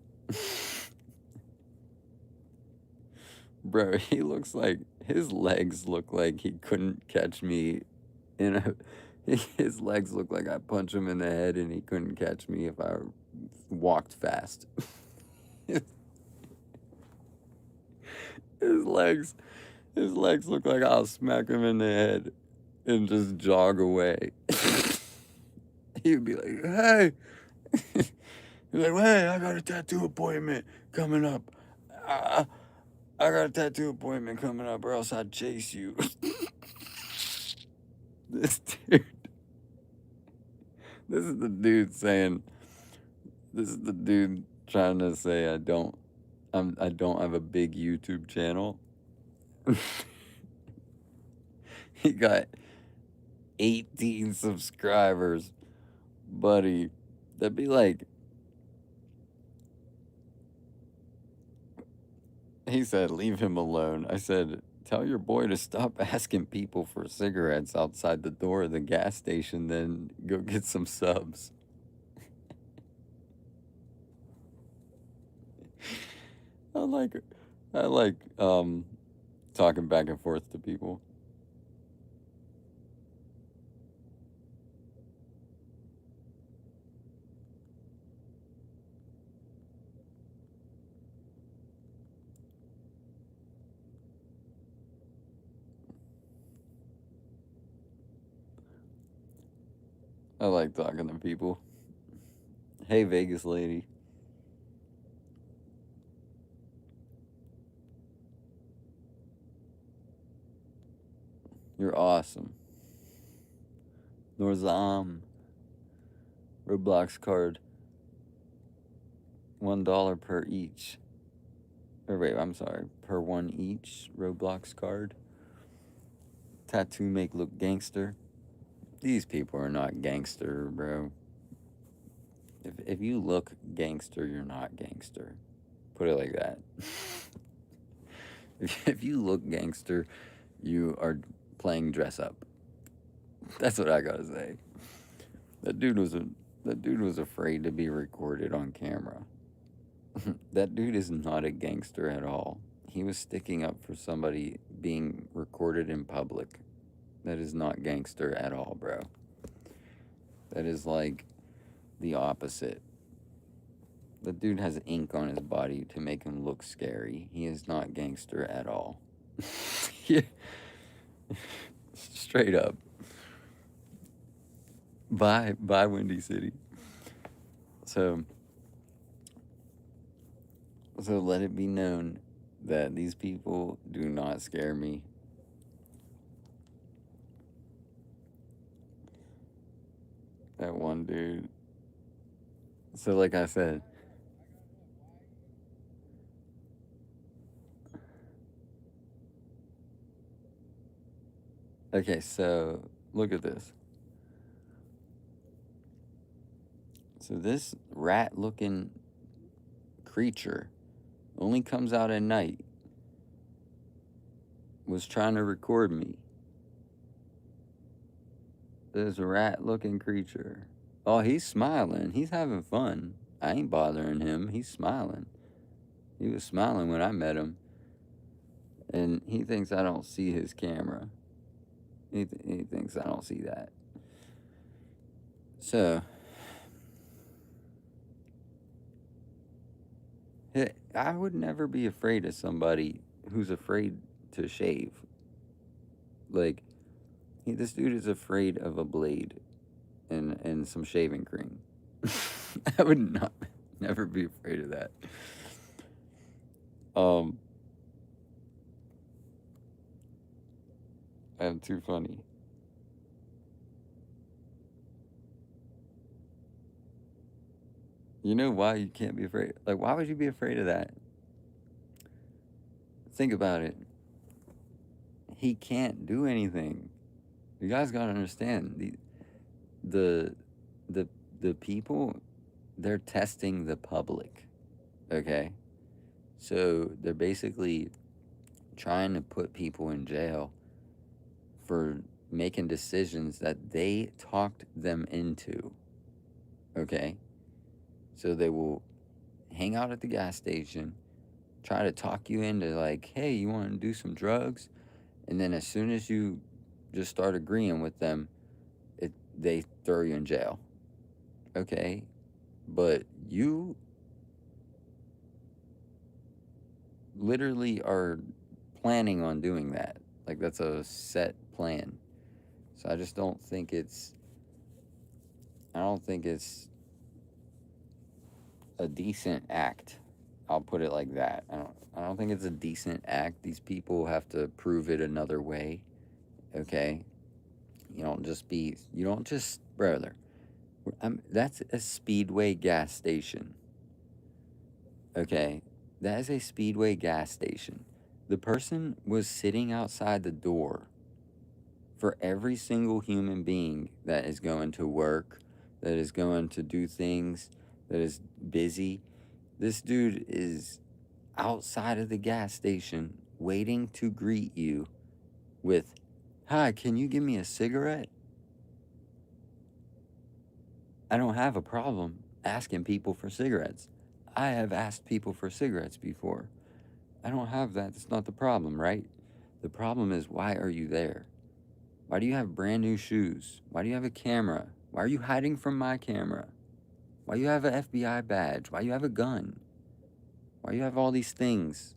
Bro, he looks like... His legs look like he couldn't catch me in a... His legs look like I punch him in the head and he couldn't catch me if I walked fast. His legs look like I'll smack him in the head and just jog away. He'd be like, hey. He'd be like, hey, I got a tattoo appointment coming up. I got a tattoo appointment coming up or else I'd chase you. This dude. This is the dude saying, this is the dude trying to say I don't have a big YouTube channel. He got 18 subscribers. Buddy, that'd be like... He said, leave him alone. I said, tell your boy to stop asking people for cigarettes outside the door of the gas station, then go get some subs. I like talking back and forth to people. I like talking to people. Hey, Vegas lady. You're awesome. Norzam. Roblox card. $1 per each. Or wait, I'm sorry. Per one each Roblox card. Tattoo make look gangster. These people are not gangster, bro. If you look gangster, you're not gangster. Put it like that. If you look gangster, you are playing dress up. That's what I gotta say. That dude was afraid to be recorded on camera. That dude is not a gangster at all. He was sticking up for somebody being recorded in public. That is not gangster at all, bro. That is like the opposite. The dude has ink on his body to make him look scary. He is not gangster at all. Yeah. Straight up. Bye, Windy City. So, so let it be known that these people do not scare me. That one dude. So, like I said, okay, so look at this. So, this rat looking creature only comes out at night, was trying to record me. This rat looking creature. Oh, he's smiling. He's having fun. I ain't bothering him. He's smiling. He was smiling when I met him. And he thinks I don't see his camera. He thinks I don't see that. So, I would never be afraid of somebody who's afraid to shave. Like, this dude is afraid of a blade and some shaving cream. I would never be afraid of that. I'm too funny. You know why you can't be afraid? Like, why would you be afraid of that? Think about it. He can't do anything. You guys gotta understand the the the people, they're testing the public. Okay, so they're basically trying to put people in jail for making decisions that they talked them into. Okay, so they will hang out at the gas station, try to talk you into, like, hey, you want to do some drugs, and then as soon as you just start agreeing with them, they throw you in jail. Okay, but you literally are planning on doing that. Like, that's a set plan. So I just don't think it's a decent act. I'll put it like that. I don't think it's a decent act. These people have to prove it another way. Okay? You don't just, brother. That's a Speedway gas station. Okay? That is a Speedway gas station. The person was sitting outside the door for every single human being that is going to work, that is going to do things, that is busy. This dude is outside of the gas station waiting to greet you with, "Hi, can you give me a cigarette?" I don't have a problem asking people for cigarettes. I have asked people for cigarettes before. I don't have that. That's not the problem, right? The problem is, why are you there? Why do you have brand new shoes? Why do you have a camera? Why are you hiding from my camera? Why do you have an FBI badge? Why do you have a gun? Why do you have all these things?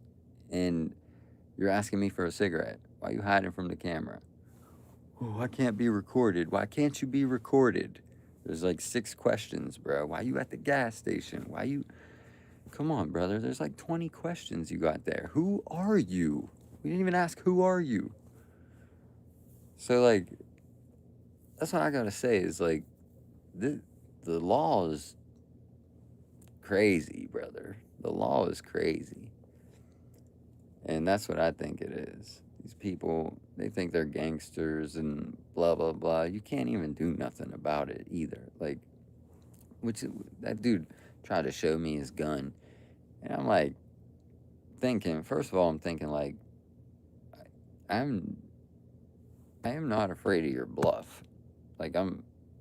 And you're asking me for a cigarette. Why are you hiding from the camera? Oh, I can't be recorded. Why can't you be recorded? There's like 6 questions, bro. Why you at the gas station? Why you... Come on, brother. There's like 20 questions you got there. Who are you? We didn't even ask, who are you? So, like, that's what I gotta say is, like, the law is crazy, brother. The law is crazy. And that's what I think it is. These people, they think they're gangsters and blah, blah, blah. You can't even do nothing about it either. Like, that dude tried to show me his gun. And I'm like, first of all, I'm thinking, like, I'm, I am not afraid of your bluff. Like,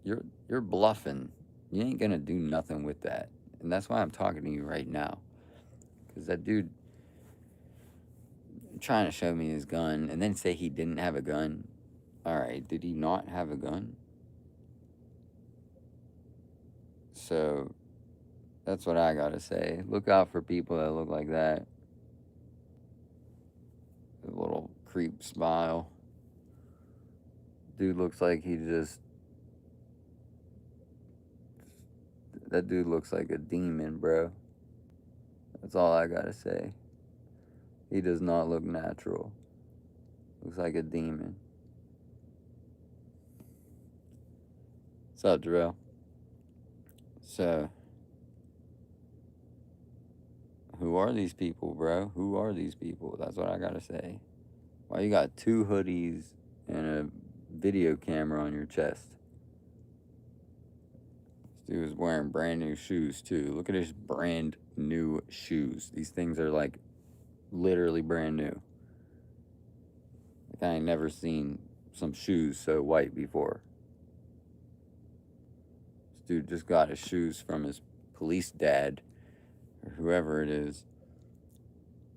you're bluffing. You ain't gonna do nothing with that. And that's why I'm talking to you right now. Because that dude trying to show me his gun and then say he didn't have a gun. All right, did he not have a gun? So that's what I gotta say. Look out for people that look like that. The little creep smile. Dude looks like he just. That dude looks like a demon, bro. That's all I gotta say. He does not look natural. Looks like a demon. What's up, Darrell? So, who are these people, bro? Who are these people? That's what I gotta say. Why you got 2 hoodies and a video camera on your chest? This dude is wearing brand new shoes, too. Look at his brand new shoes. These things are like literally brand new. Like I ain't never seen some shoes so white before. This dude just got his shoes from his police dad or whoever it is.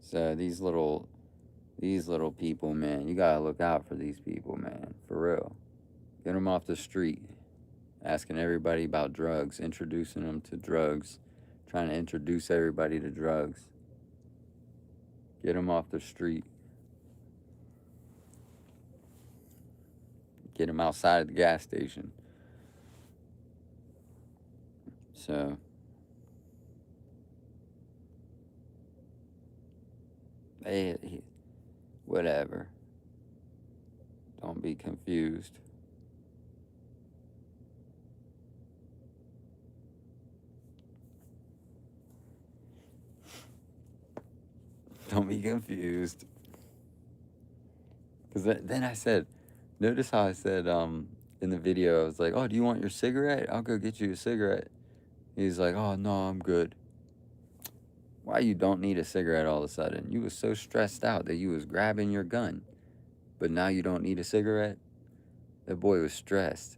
So these little people, man, you gotta look out for these people, man, for real. Get them off the street, asking everybody about drugs, introducing them to drugs, trying to introduce everybody to drugs. Get them off the street. Get them outside of the gas station. So, whatever. Don't be confused. Don't be confused. Because then I said, notice how I said in the video, I was like, oh, do you want your cigarette? I'll go get you a cigarette. He's like, oh, no, I'm good. Why you don't need a cigarette all of a sudden? You was so stressed out that you was grabbing your gun. But now you don't need a cigarette? That boy was stressed.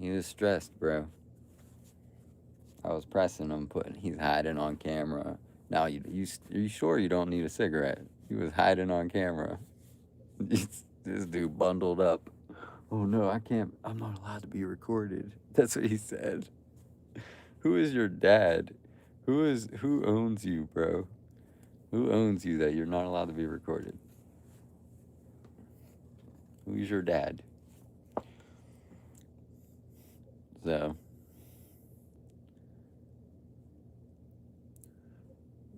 He was stressed, bro. I was pressing him, he's hiding on camera. Now, are you sure you don't need a cigarette? He was hiding on camera. This dude bundled up. Oh no, I can't. I'm not allowed to be recorded. That's what he said. Who is your dad? Who owns you, bro? Who owns you that you're not allowed to be recorded? Who's your dad? So,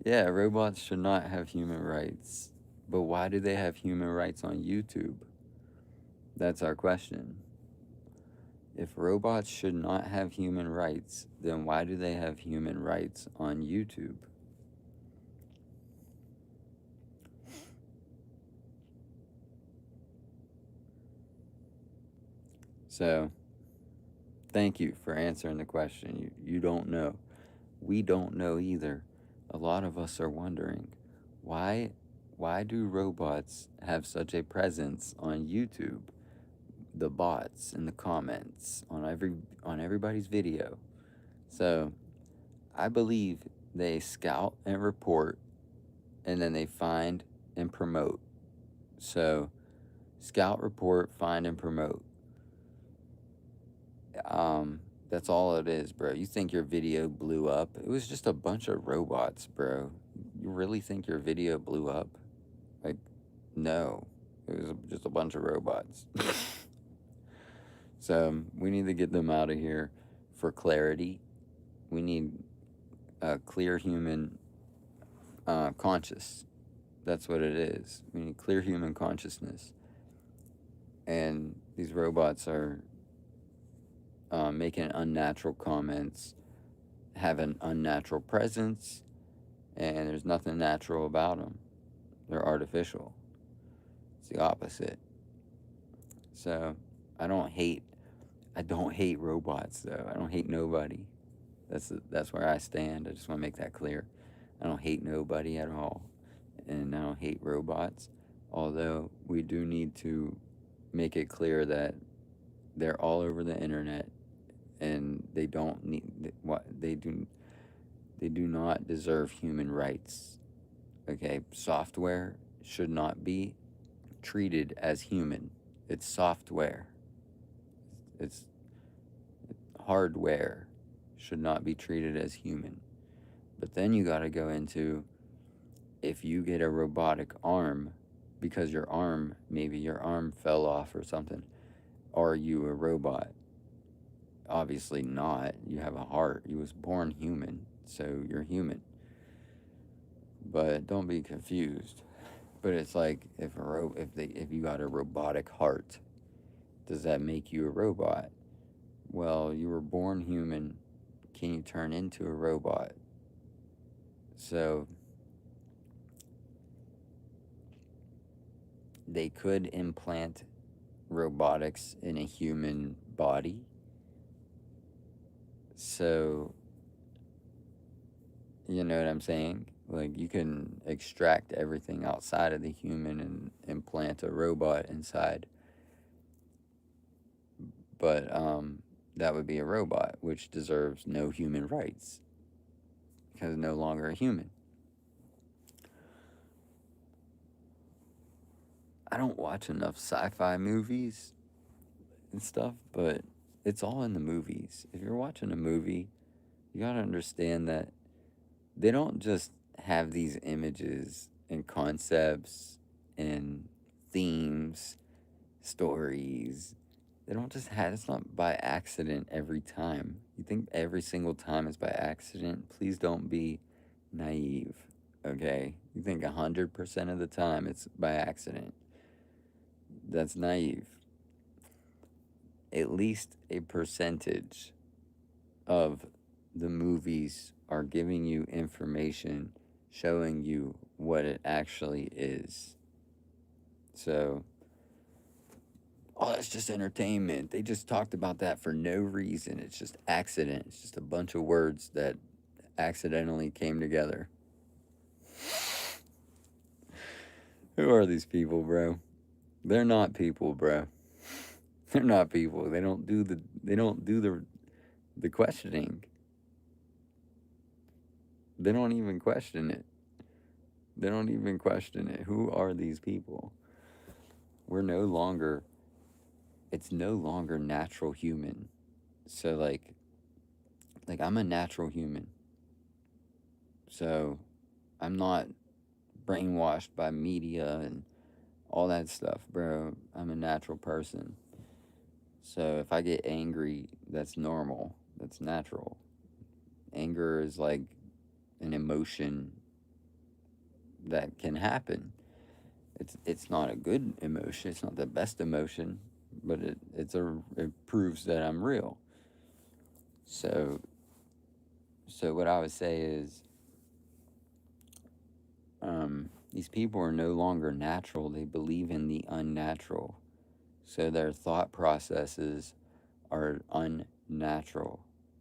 yeah, robots should not have human rights. But why do they have human rights on YouTube? That's our question. If robots should not have human rights, then why do they have human rights on YouTube? So, thank you for answering the question. You don't know. We don't know either. A lot of us are wondering, why do robots have such a presence on YouTube? The bots and the comments on everybody's video. So, I believe they scout and report, and then they find and promote. So, scout, report, find, and promote. That's all it is, bro. You think your video blew up? It was just a bunch of robots, bro. You really think your video blew up? Like, no. It was just a bunch of robots. So, we need to get them out of here for clarity. We need a clear human conscious. That's what it is. We need clear human consciousness. And these robots are making unnatural comments, have an unnatural presence, and there's nothing natural about them. They're artificial. It's the opposite. So I don't hate robots though. I don't hate nobody. That's where I stand. I just want to make that clear. I don't hate nobody at all, and I don't hate robots. Although we do need to make it clear that they're all over the internet, and they don't need what they do. They do not deserve human rights. Okay, software should not be treated as human. It's software. It's hardware should not be treated as human. But then you got to go into if you get a robotic arm because maybe your arm fell off or something, are you a robot? Obviously not. You have a heart. You was born human, so you're human. But don't be confused. But it's like if you got a robotic heart, does that make you a robot? Well, you were born human. Can you turn into a robot? So they could implant robotics in a human body. So, you know what I'm saying? Like, you can extract everything outside of the human and implant a robot inside. But that would be a robot, which deserves no human rights because no longer a human. I don't watch enough sci-fi movies and stuff, but it's all in the movies. If you're watching a movie, you gotta understand that they don't just have these images and concepts and themes, stories. They don't just have, it's not by accident every time. You think every single time is by accident? Please don't be naive, okay? You think 100% of the time it's by accident. That's naive. At least a percentage of the movies are giving you information, showing you what it actually is. So, oh, that's just entertainment. They just talked about that for no reason. It's just accident. It's just a bunch of words that accidentally came together. Who are these people, bro? They're not people, bro. They're not people. They don't do the questioning. They don't even question it. They don't even question it. Who are these people? We're no longer, it's no longer natural human. So like I'm a natural human. So I'm not brainwashed by media and all that stuff, bro. I'm a natural person. So if I get angry, that's normal. That's natural. Anger is like an emotion that can happen. It's not a good emotion. It's not the best emotion, but it proves that I'm real. So what I would say is, these people are no longer natural. They believe in the unnatural. So their thought processes are unnatural.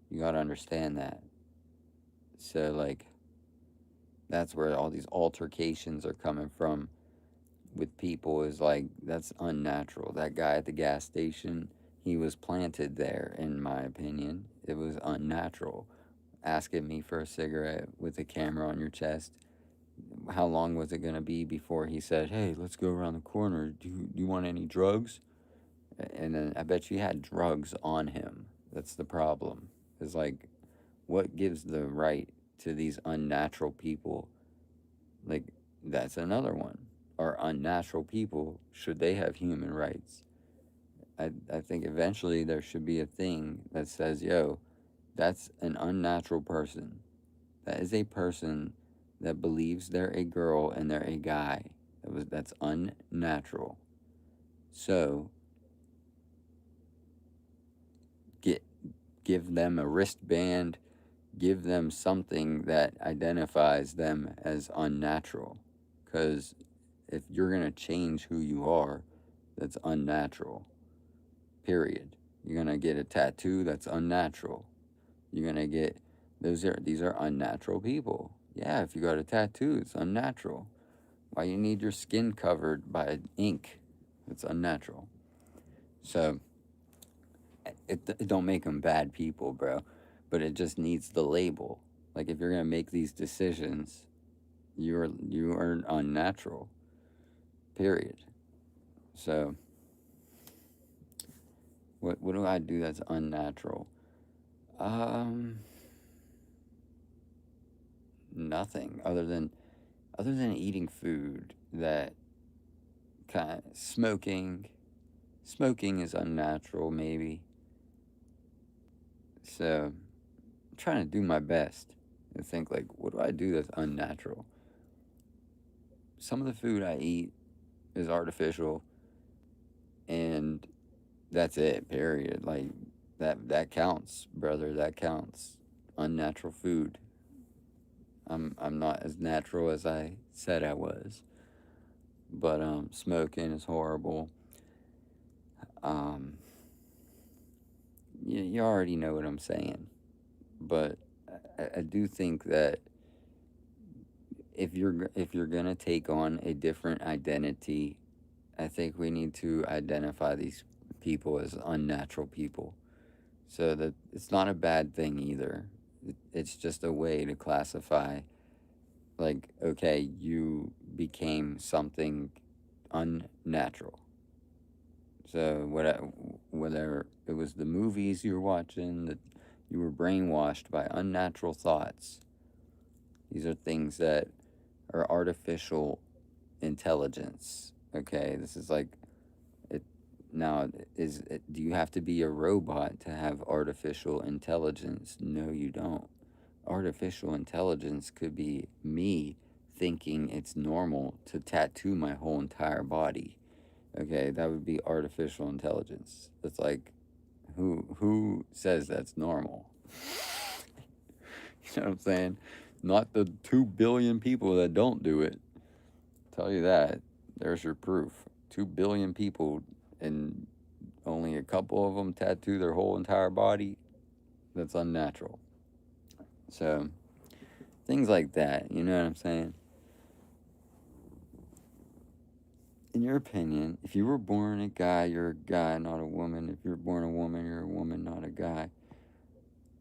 You got to understand that. So, like, that's where all these altercations are coming from with people, is like, that's unnatural. That guy at the gas station, he was planted there, in my opinion. It was unnatural. Asking me for a cigarette with a camera on your chest. How long was it going to be before he said, hey, let's go around the corner? Do you want any drugs? And then I bet you had drugs on him. That's the problem. It's like, what gives the right to these unnatural people? Like, that's another one. Are unnatural people, should they have human rights? I think eventually there should be a thing that says, yo, that's an unnatural person. That is a person that believes they're a girl and they're a guy. That's unnatural. So get give them a wristband, give them something that identifies them as unnatural. Because if you're going to change who you are, that's unnatural. Period. You're going to get a tattoo, that's unnatural. You're going to get these are unnatural people. Yeah, if you got a tattoo, it's unnatural. Why you need your skin covered by ink? It's unnatural. So it don't make them bad people, bro, but it just needs the label. Like, if you're gonna make these decisions, you are unnatural. Period. So what do I do that's unnatural? Um, Nothing other than other than eating food that kind of smoking is unnatural, maybe. So I'm trying to do my best and think like, what do I do that's unnatural? Some of the food I eat is artificial, and that's it. Period. Like that counts, brother. That counts. Unnatural food. I'm not as natural as I said I was. But smoking is horrible. Um, you already know what I'm saying. But I do think that if you're gonna take on a different identity, I think we need to identify these people as unnatural people. So that it's not a bad thing either. It's just a way to classify, like, okay, you became something unnatural. So whether it was the movies you were watching, that you were brainwashed by unnatural thoughts, these are things that are artificial intelligence. Okay, this is like it now. Do you have to be a robot to have artificial intelligence? No, you don't. Artificial intelligence could be me thinking it's normal to tattoo my whole entire body. Okay, that would be artificial intelligence. That's like, who says that's normal? You know what I'm saying? Not the 2 billion people that don't do it. Tell you that. There's your proof. 2 billion people, and only a couple of them tattoo their whole entire body. That's unnatural. So things like that. You know what I'm saying? In your opinion, if you were born a guy, you're a guy, not a woman. If you're born a woman, you're a woman, not a guy.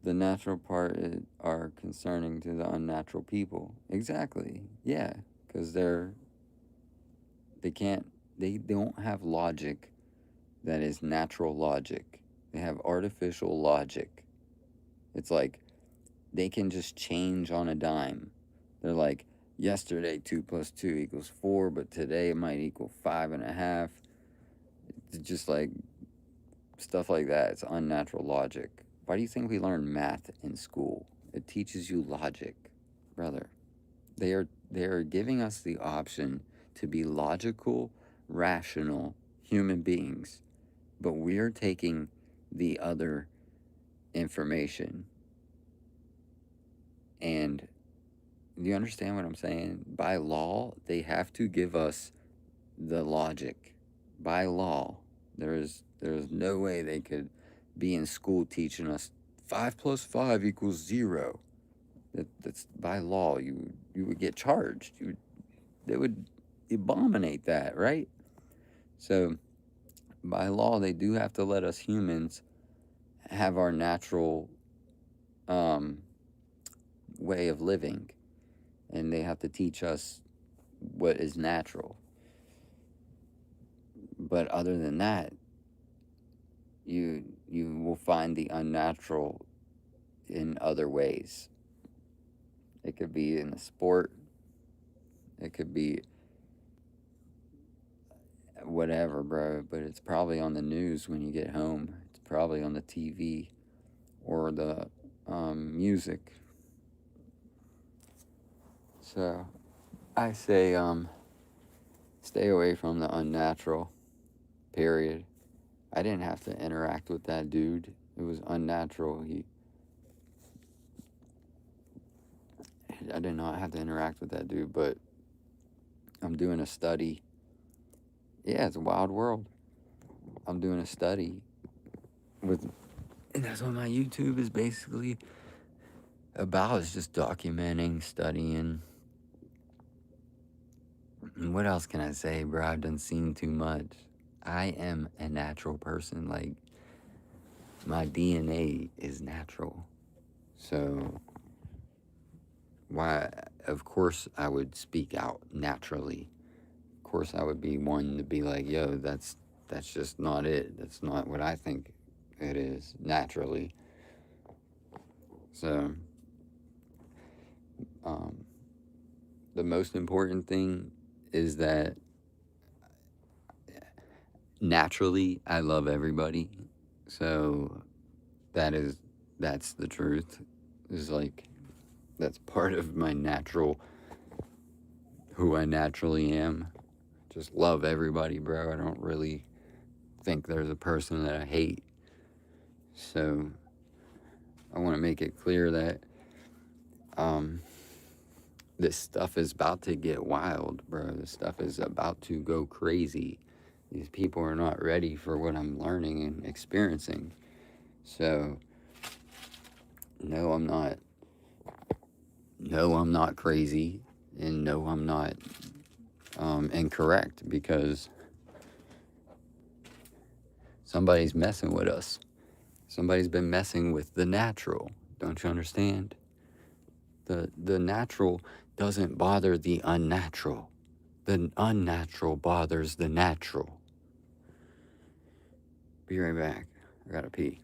The natural part are concerning to the unnatural people. Exactly. Yeah, because they don't have logic that is natural logic. They have artificial logic. It's like they can just change on a dime. They're like, yesterday 2 plus 2 equals 4, but today it might equal 5.5. It's just like stuff like that. It's unnatural logic. Why do you think we learn math in school? It teaches you logic, brother. They are giving us the option to be logical, rational human beings, but we're taking the other information. And do you understand what I'm saying? By law, they have to give us the logic. By law, there's no way they could be in school teaching us 5 plus 5 equals 0. That's by law. You would get charged. They would abominate that, right? So by law, they do have to let us humans have our natural way of living, and they have to teach us what is natural. But other than that, you will find the unnatural in other ways. It could be in a sport. It could be whatever, bro. But it's probably on the news when you get home. It's probably on the TV or the music. So I say stay away from the unnatural. Period. I didn't have to interact with that dude. It was unnatural. I did not have to interact with that dude, but I'm doing a study. Yeah, it's a wild world. I'm doing a study and that's what my YouTube is basically about, is just documenting, studying. And what else can I say, bro? I've done seen too much. I am a natural person. Like, my DNA is natural. So why, of course I would speak out naturally. Of course I would be one to be like, yo, that's just not it. That's not what I think it is naturally. So the most important thing is that naturally I love everybody. So that's the truth. Is like that's part of my natural who I naturally am. Just love everybody, bro. I don't really think there's a person that I hate. So I want to make it clear that um this stuff is about to get wild, bro. This stuff is about to go crazy. These people are not ready for what I'm learning and experiencing. So, no, I'm not. No, I'm not crazy. And no, I'm not incorrect because somebody's messing with us. Somebody's been messing with the natural. Don't you understand? The natural doesn't bother the unnatural. The unnatural bothers the natural. Be right back. I gotta pee.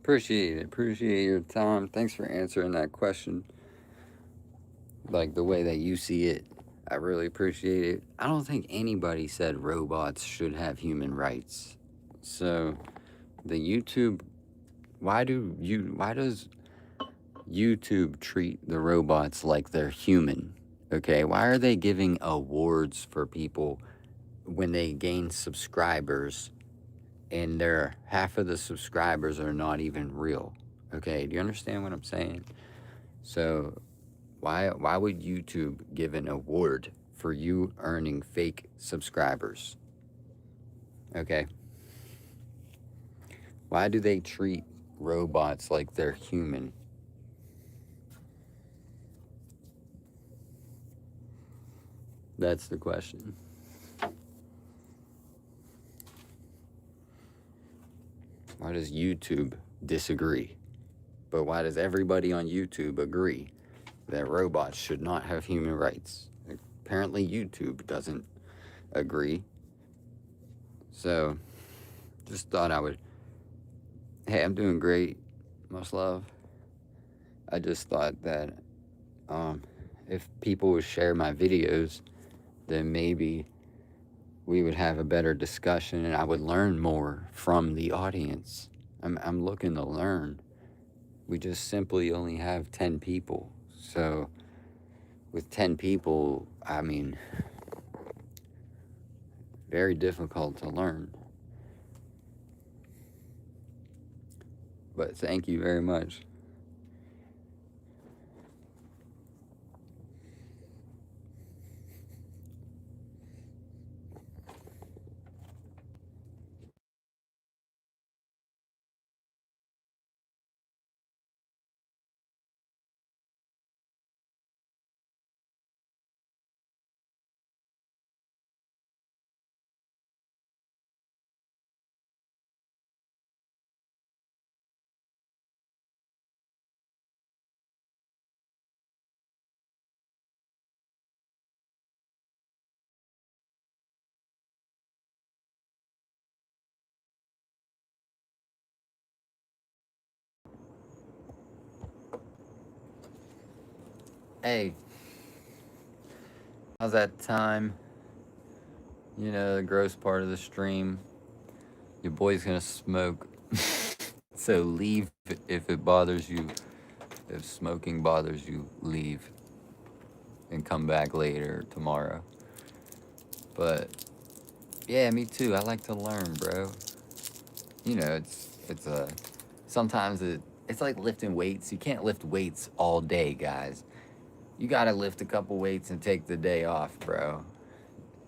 Appreciate it. Appreciate your time. Thanks for answering that question like the way that you see it. I really appreciate it. I don't think anybody said robots should have human rights. So, the YouTube why does YouTube treat the robots like they're human? Okay? Why are they giving awards for people when they gain subscribers and their half of the subscribers are not even real? Okay, do you understand what I'm saying? So why would YouTube give an award for you earning fake subscribers? Okay. Why do they treat robots like they're human? That's the question. Why does YouTube disagree? But why does everybody on YouTube agree that robots should not have human rights? Apparently, YouTube doesn't agree. So, just thought I would. Hey, I'm doing great. Much love. I just thought that if people would share my videos, then maybe we would have a better discussion and I would learn more from the audience. I'm looking to learn. We just simply only have 10 people. So, with 10 people, I mean, very difficult to learn. But thank you very much. Hey, how's that time? You know, the gross part of the stream. Your boy's gonna smoke. So leave if it bothers you. If smoking bothers you, leave and come back later tomorrow. But yeah, me too. I like to learn, bro. You know, it's a sometimes it's like lifting weights. You can't lift weights all day, guys. You got to lift a couple weights and take the day off, bro.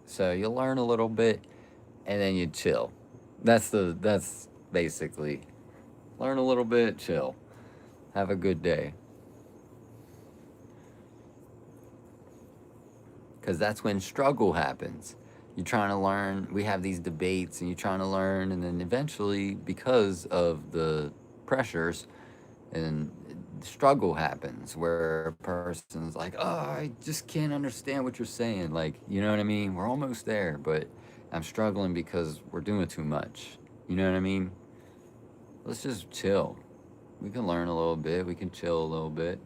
So you learn a little bit and then you chill. That's basically learn a little bit, chill. Have a good day. Cuz that's when struggle happens. You're trying to learn, we have these debates and you're trying to learn and then eventually because of the pressures and struggle happens where a person's like, "Oh, I just can't understand what you're saying." Like, you know what I mean? We're almost there, but I'm struggling because we're doing too much. You know what I mean? Let's just chill. We can learn a little bit. We can chill a little bit.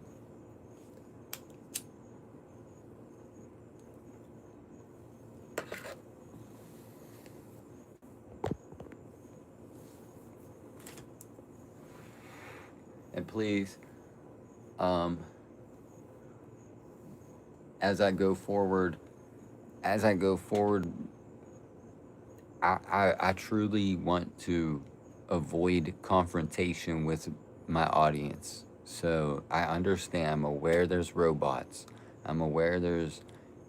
And please, um, as I go forward, as I go forward, I truly want to avoid confrontation with my audience. So I understand, I'm aware there's robots. I'm aware there's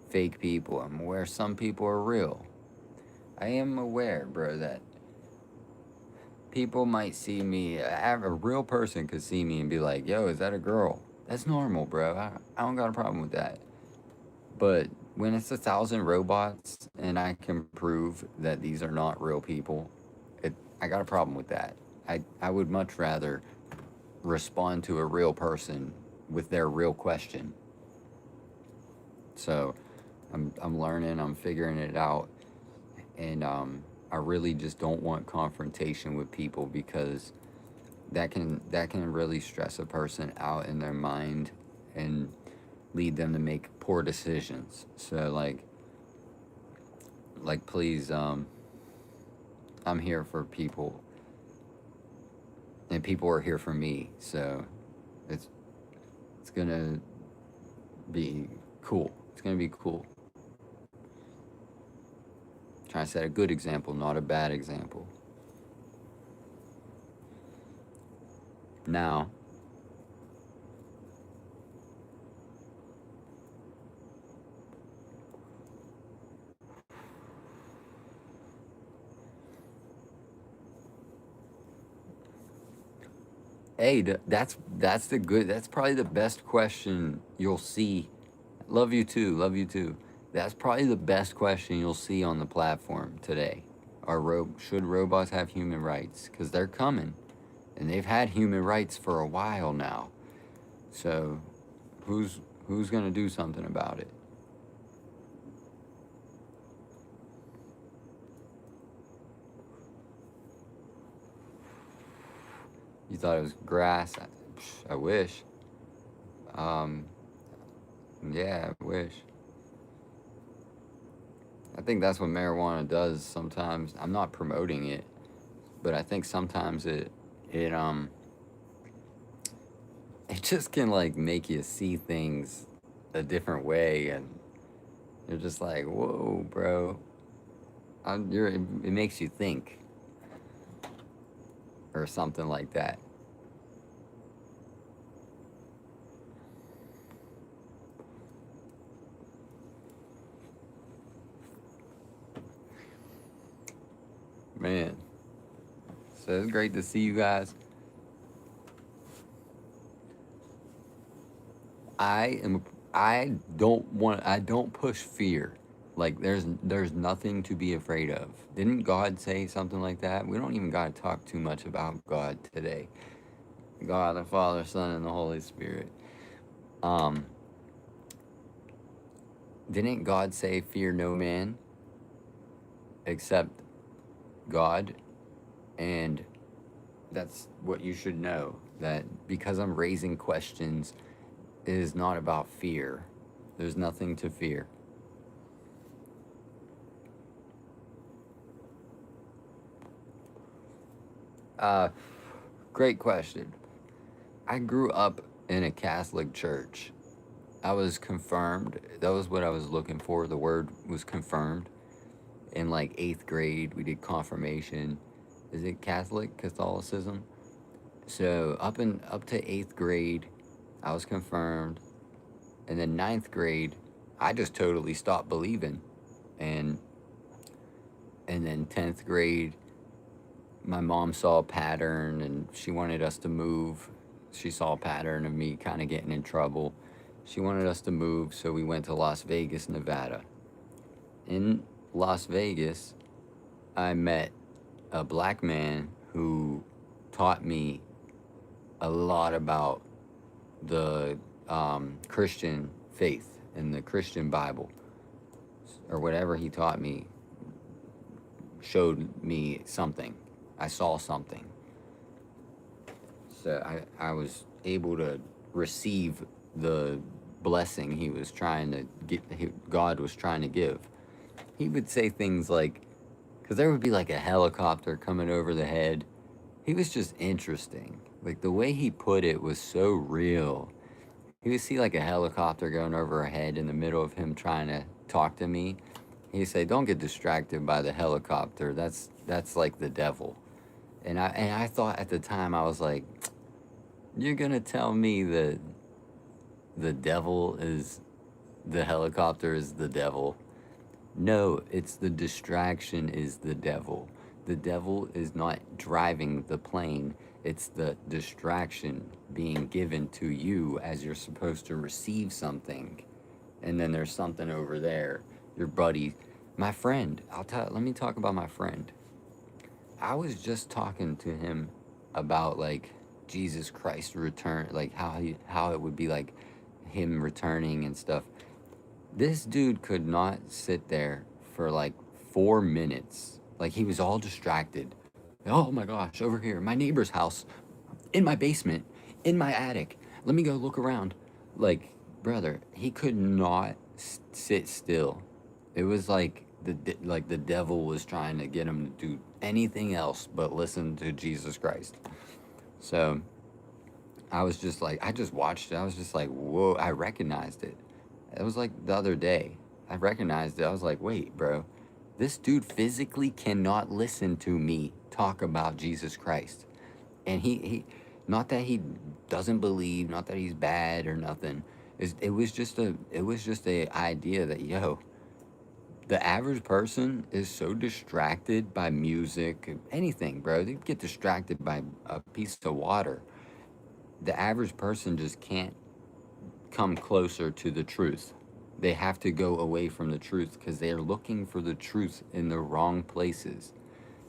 fake people. I'm aware some people are real. I am aware, bro, that people might see me, a real person could see me and be like, yo, is that a girl? That's normal, bro. I don't got a problem with that. But when it's 1,000 robots and I can prove that these are not real people, I got a problem with that. I would much rather respond to a real person with their real question. So I'm learning, I'm figuring it out, and I really just don't want confrontation with people because that can really stress a person out in their mind and lead them to make poor decisions. So please, I'm here for people and people are here for me. So it's it's gonna be cool. It's gonna be cool. Trying to set a good example, not a bad example. Now, hey, that's the good. That's probably the best question you'll see. Love you too. Love you too. That's probably the best question you'll see on the platform today. Should robots have human rights? Because they're coming, and they've had human rights for a while now. So, who's who's gonna do something about it? You thought it was grass? I wish. Um, yeah, I wish. I think that's what marijuana does sometimes. I'm not promoting it, but I think sometimes it it just can like make you see things a different way and you're just like, "Whoa, bro." It makes you think or something like that. Man. So it's great to see you guys. I am I don't push fear. Like there's nothing to be afraid of. Didn't God say something like that? We don't even got to talk too much about God today. God the Father, Son, and the Holy Spirit. Um didn't God say fear no man except God? And that's what you should know, that because I'm raising questions, it is not about fear. There's nothing to fear. Uh Great question. I grew up in a Catholic church. I was confirmed. That was what I was looking for. The word was confirmed. In like 8th grade, we did confirmation. Is it Catholicism? So up to 8th grade, I was confirmed, and then 9th grade, I just totally stopped believing, and then 10th grade, my mom saw a pattern and she wanted us to move. She saw a pattern of me kind of getting in trouble. She wanted us to move, so we went to Las Vegas, Nevada. In Las Vegas, I met a black man who taught me a lot about the Christian faith and the Christian Bible, or whatever he taught me, showed me something. I saw something. So I was able to receive the blessing he was trying to get, God was trying to give. He would say things like, because there would be like a helicopter coming over the head. He was just interesting. Like the way he put it was so real. He would see like a helicopter going over our head in the middle of him trying to talk to me. He'd say, "Don't get distracted by the helicopter. That's like the devil." And I thought at the time, I was like, "You're gonna tell me that the devil is the helicopter is the devil?" No, it's the distraction is the devil. The devil is not driving the plane. It's the distraction being given to you as you're supposed to receive something. And then there's something over there. Your buddy, my friend, let me talk about my friend. I was just talking to him about like Jesus Christ return, like how it would be like him returning and stuff. This dude could not sit there for like 4 minutes. Like he was all distracted. Oh my gosh, over here, my neighbor's house, in my basement, in my attic. Let me go look around. Like, brother, he could not sit still. It was like the devil was trying to get him to do anything else but listen to Jesus Christ. So I was just like, I just watched it. I was just like, whoa, I recognized it. It was like the other day. I recognized it. I was like, wait, bro, this dude physically cannot listen to me talk about Jesus Christ. And he not that he doesn't believe, not that he's bad or nothing. It was just a idea that, yo, the average person is so distracted by music, anything, bro. They get distracted by a piece of water. The average person just can't come closer to the truth. They have to go away from the truth because they are looking for the truth in the wrong places.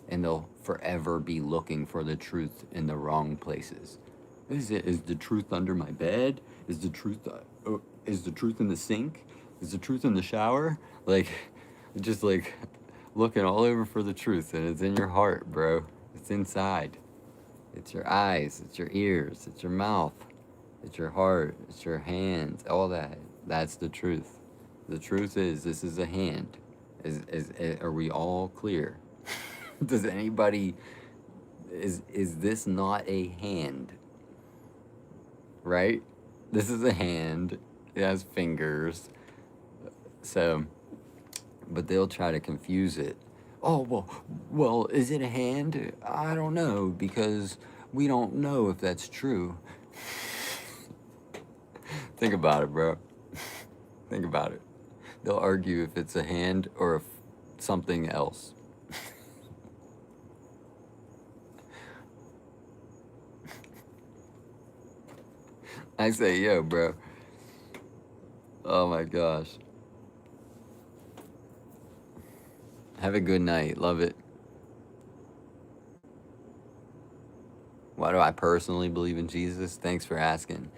And they'll forever be looking for the truth in the wrong places. Is the truth under my bed? Is the truth in the sink? Is the truth in the shower? Like, just like looking all over for the truth, and it's in your heart, bro. It's inside. It's your eyes, it's your ears, it's your mouth, it's your heart, it's your hands, all that. That's the truth. The truth is, this is a hand. Are we all clear? Does anybody, is this not a hand? Right? This is a hand. It has fingers. So, but they'll try to confuse it. Oh, well, is it a hand? I don't know, because we don't know if that's true. Think about it, bro. Think about it. They'll argue if it's a hand or if something else. I say, yo, bro. Oh my gosh. Have a good night. Love it. Why do I personally believe in Jesus? Thanks for asking.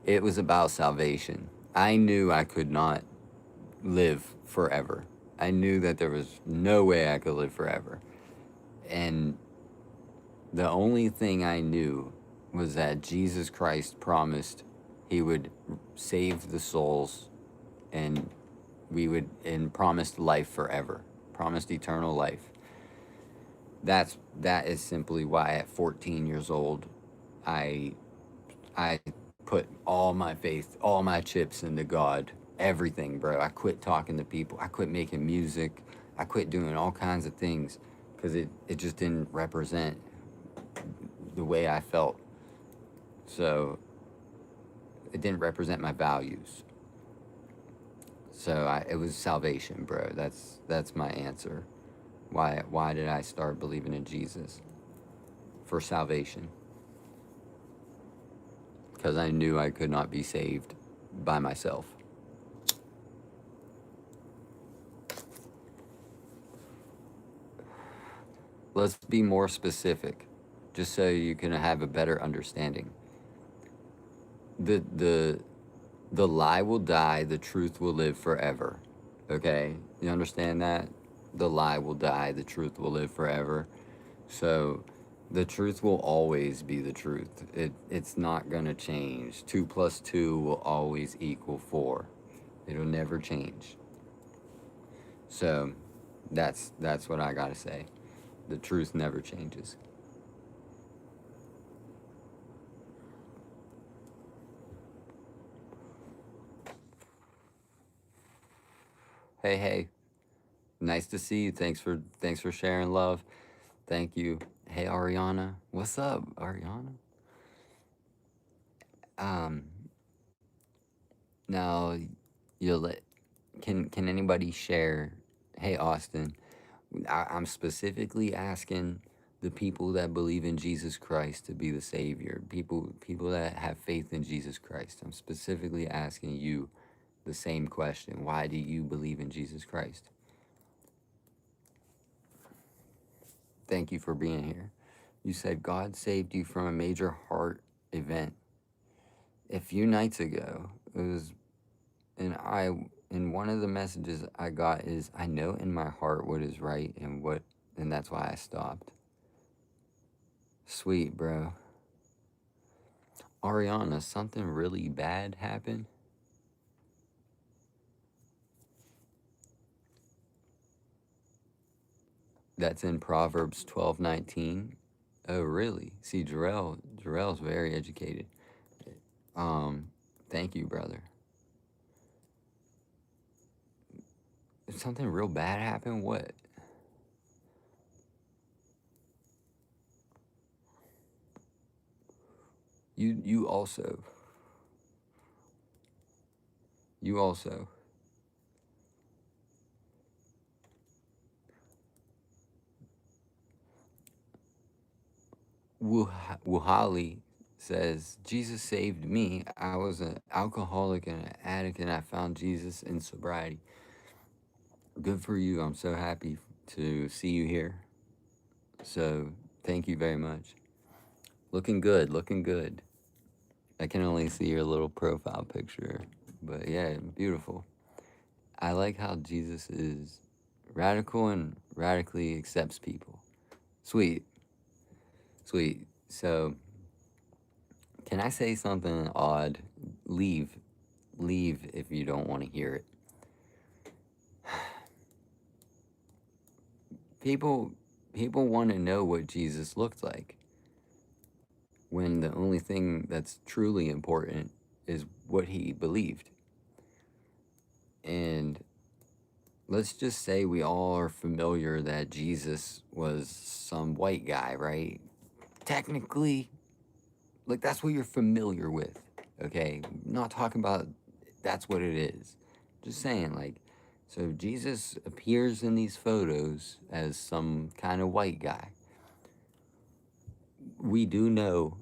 It was about salvation. I knew I could not live forever. I knew that there was no way I could live forever. And the only thing I knew was that Jesus Christ promised he would save the souls, and and promised life forever, promised eternal life. That is simply why at 14 years old I I put all my faith, all my chips into God. Everything, bro. I quit talking to people. I quit making music. I quit doing all kinds of things because it just didn't represent the way I felt. So it didn't represent my values. So it was salvation, bro. That's my answer. Why did I start believing in Jesus? For salvation. Because I knew I could not be saved by myself. Let's be more specific, just so you can have a better understanding. The the the lie will die, the truth will live forever. Okay? You understand that? The lie will die, the truth will live forever. So the truth will always be the truth. It's not gonna change. 2 plus 2 will always equal 4. It'll never change. So that's what I gotta say. The truth never changes. Hey, hey. Nice to see you. Thanks for sharing love. Thank you. Hey Ariana. What's up, Ariana? Um now you'll let can anybody share, hey Austin, I'm specifically asking the people that believe in Jesus Christ to be the Savior, people that have faith in Jesus Christ. I'm specifically asking you the same question. Why do you believe in Jesus Christ? Thank you for being here. You said God saved you from a major heart event. A few nights ago, it was, and one of the messages I got is, I know in my heart what is right and that's why I stopped. Sweet, bro. Ariana, something really bad happened? That's in Proverbs 12:19. Oh, really? See, Jarrell's very educated. Um, Thank you, brother. Did something real bad happen? What? You also. You also. Wuhali says, Jesus saved me. I was an alcoholic and an addict, and I found Jesus in sobriety. Good for you. I'm so happy to see you here. So, thank you very much. Looking good, looking good. I can only see your little profile picture, but yeah, beautiful. I like how Jesus is radical and radically accepts people. Sweet, sweet. So, can I say something odd? Leave. Leave if you don't want to hear it. People people want to know what Jesus looked like when the only thing that's truly important is what he believed. And let's just say we all are familiar that Jesus was some white guy, right? Technically, like that's what you're familiar with, okay? I'm not talking about that's what it is. Just saying, like, so Jesus appears in these photos as some kind of white guy. We do know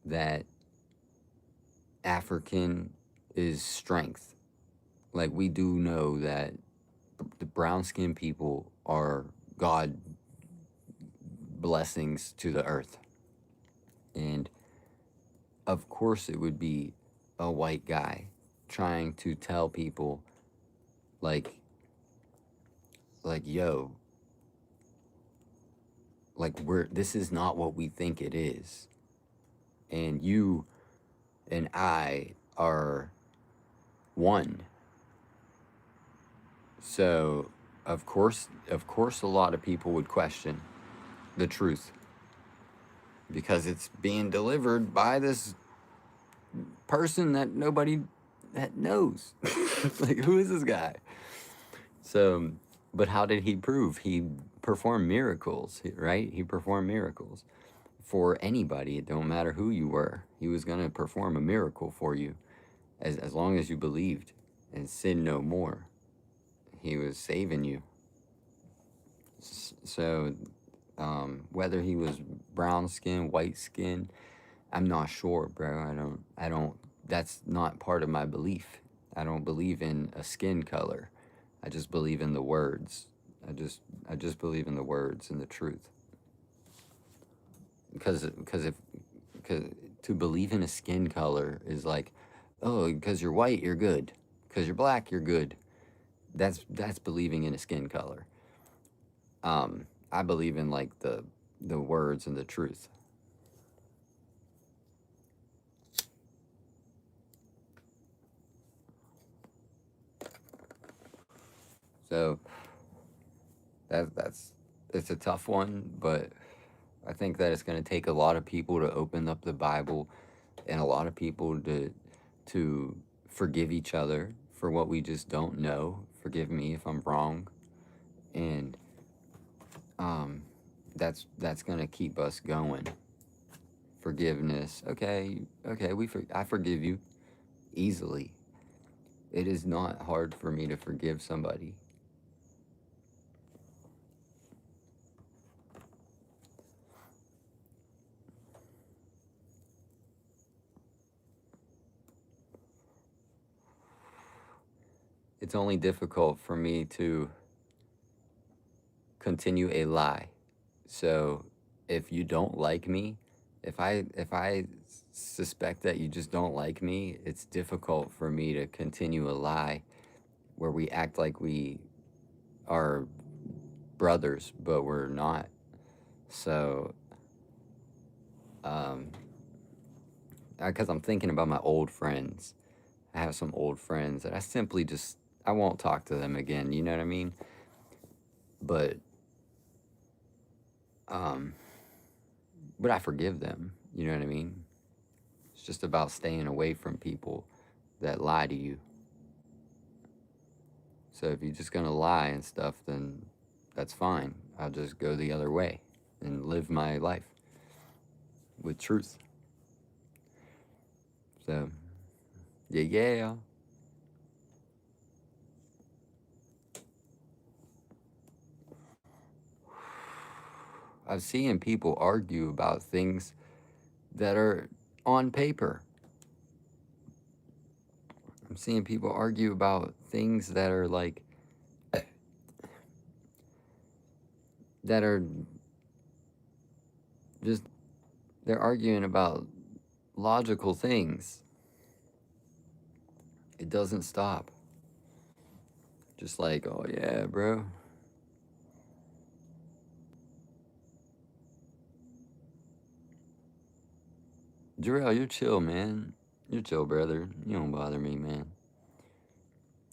that African is strength. Like, we do know that the brown skinned people are God blessings to the earth. And of course, it would be a white guy trying to tell people, like, yo, like, this is not what we think it is. And you and I are one. So, of course, a lot of people would question the truth. because it's being delivered by this person that nobody that knows. Like, who is this guy? So, but how did he prove? He performed miracles, right? He performed miracles for anybody. It don't matter who you were. He was going to perform a miracle for you as long as you believed and sin no more. He was saving you. So, whether he was brown skin, white skin, I'm not sure, bro. I don't, that's not part of my belief. I don't believe in a skin color. I just believe in the words. I just believe in the words and the truth. Because to believe in a skin color is like, oh, because you're white, you're good. Because you're black, you're good. That's believing in a skin color. I believe in like the words and the truth. So that's it's a tough one, but I think that it's going to take a lot of people to open up the Bible, and a lot of people to forgive each other for what we just don't know. Forgive me if I'm wrong, and that's going to keep us going. Forgiveness, okay, I forgive you easily. It is not hard for me to forgive somebody. It's only difficult for me to continue a lie. So if you don't like me, if I suspect that you just don't like me, it's difficult for me to continue a lie where we act like we are brothers, but we're not. So, because I'm thinking about my old friends. I have some old friends that I simply just, I won't talk to them again, you know what I mean? But, um, but I forgive them, you know what I mean? It's just about staying away from people that lie to you. So if you're just gonna lie and stuff, then that's fine. I'll just go the other way and live my life with truth. So, yeah. I'm seeing people argue about things that are on paper. I'm seeing people argue about things that are like, that are just, they're arguing about logical things. It doesn't stop. Just like, oh yeah, bro. Jarrell, you're chill, man. You're chill, brother. You don't bother me, man.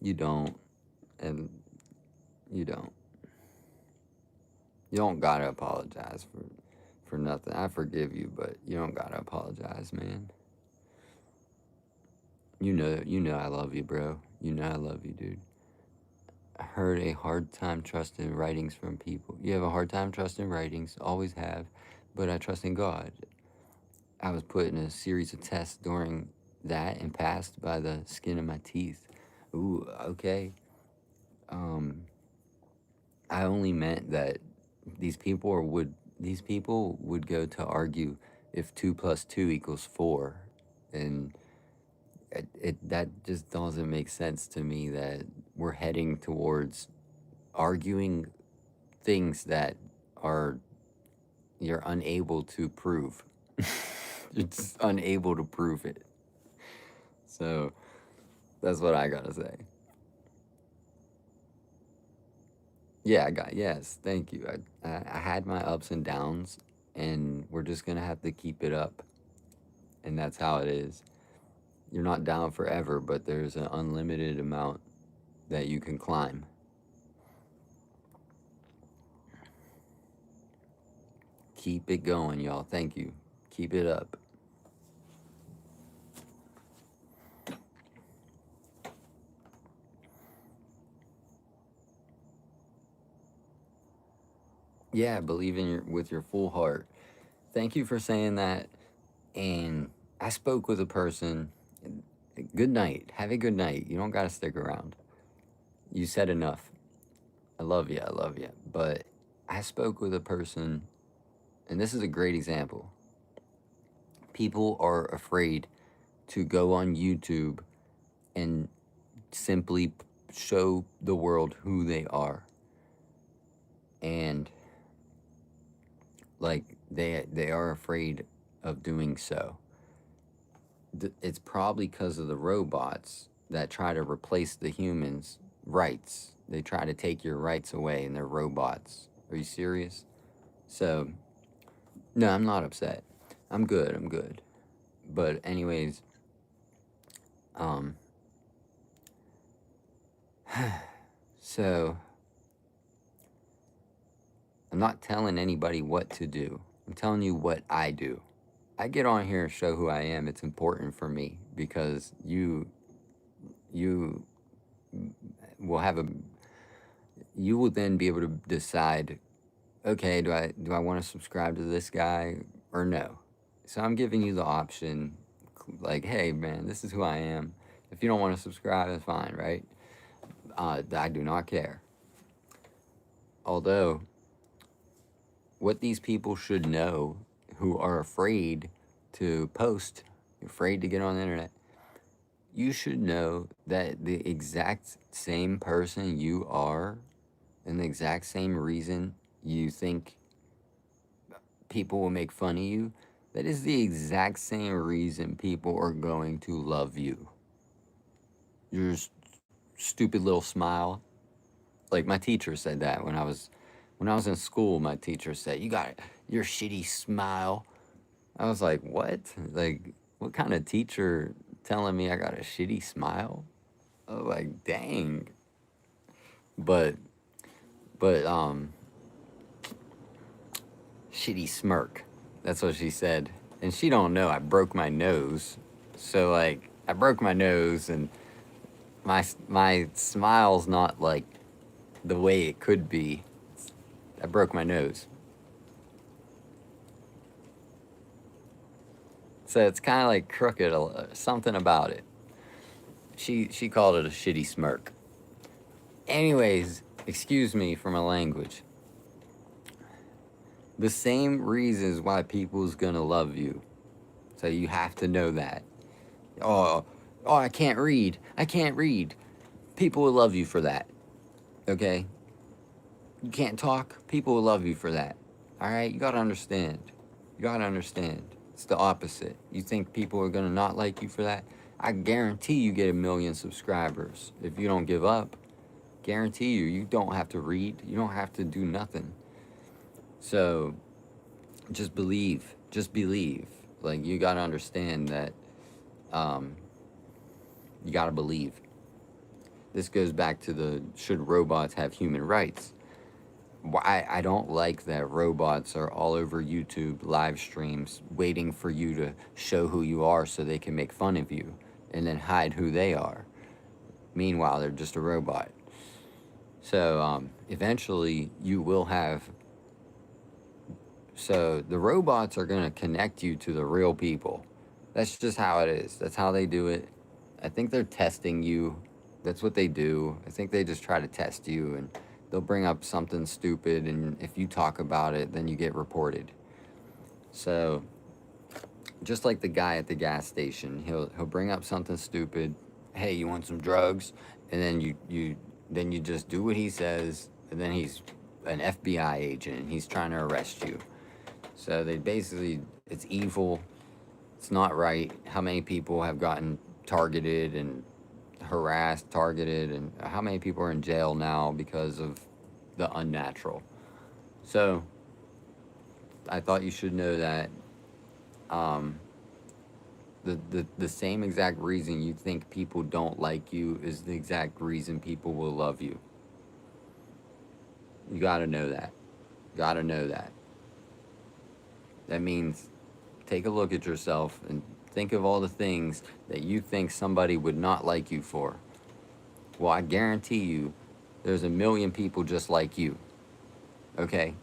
You don't. And you don't. You don't gotta apologize for nothing. I forgive you, but you don't gotta apologize, man. You know I love you, bro. You know I love you, dude. I heard a hard time trusting writings from people. You have a hard time trusting writings, always have, but I trust in God. I was put in a series of tests during that and passed by the skin of my teeth. Ooh, okay. I only meant that these people would go to argue if 2 + 2 = 4, and that just doesn't make sense to me. That we're heading towards arguing things that are you're unable to prove. You're just unable to prove it. So that's what I gotta say. Yeah, yes, thank you. I had my ups and downs, and we're just gonna have to keep it up, and that's how it is. You're not down forever, but there's an unlimited amount that you can climb. Keep it going, y'all. Thank you. Keep it up. Yeah, believe in with your full heart. Thank you for saying that. And I spoke with a person. Good night. Have a good night. You don't got to stick around. You said enough. I love you. I love you. But I spoke with a person, and this is a great example. People are afraid to go on YouTube and simply show the world who they are. And like they are afraid of doing so. It's probably because of the robots that try to replace the humans' rights. They try to take your rights away, and they're robots. Are you serious? So, no, I'm not upset. I'm good. I'm good. But anyways, um, so I'm not telling anybody what to do. I'm telling you what I do. I get on here and show who I am. It's important for me because you will have a you will then be able to decide, okay, do I want to subscribe to this guy or no? So I'm giving you the option, like, hey man, this is who I am. If you don't want to subscribe, that's fine, right? I do not care. Although, what these people should know who are afraid to post, afraid to get on the internet, you should know that the exact same person you are and the exact same reason you think people will make fun of you, that is the exact same reason people are going to love you. Your stupid little smile. Like my teacher said that when I was in school, my teacher said, "You got your shitty smile." I was like, "What? Like what kind of teacher telling me I got a shitty smile?" I was like, "Dang." But but shitty smirk. That's what she said. And she don't know I broke my nose. So like I broke my nose and my smile's not like the way it could be. I broke my nose. So it's kind of like crooked, something about it. She called it a shitty smirk. Anyways, excuse me for my language. The same reasons why people's gonna love you. So you have to know that. Oh, oh, I can't read. I can't read. People will love you for that. Okay? You can't talk. People will love you for that. All right? You gotta understand. You gotta understand. It's the opposite. You think people are gonna not like you for that? I guarantee you get 1 million subscribers if you don't give up. Guarantee you. You don't have to read. You don't have to do nothing. So just believe. Just believe. Like you gotta understand that. You gotta believe. This goes back to the should robots have human rights? I don't like that robots are all over YouTube live streams waiting for you to show who you are so they can make fun of you and then hide who they are. Meanwhile, they're just a robot. So eventually you will have. So the robots are going to connect you to the real people. That's just how it is. That's how they do it. I think they're testing you. That's what they do. I think they just try to test you and they'll bring up something stupid, and if you talk about it, then you get reported. So just like the guy at the gas station, he'll bring up something stupid. Hey, you want some drugs? And then you just do what he says, and then he's an FBI agent and he's trying to arrest you. So they basically, it's evil. It's not right. How many people have gotten targeted and harassed, targeted, and how many people are in jail now because of the unnatural? So I thought you should know that the same exact reason you think people don't like you is the exact reason people will love you. You gotta know that. Gotta know that. That means take a look at yourself and think of all the things that you think somebody would not like you for. Well, I guarantee you there's a million people just like you. Okay?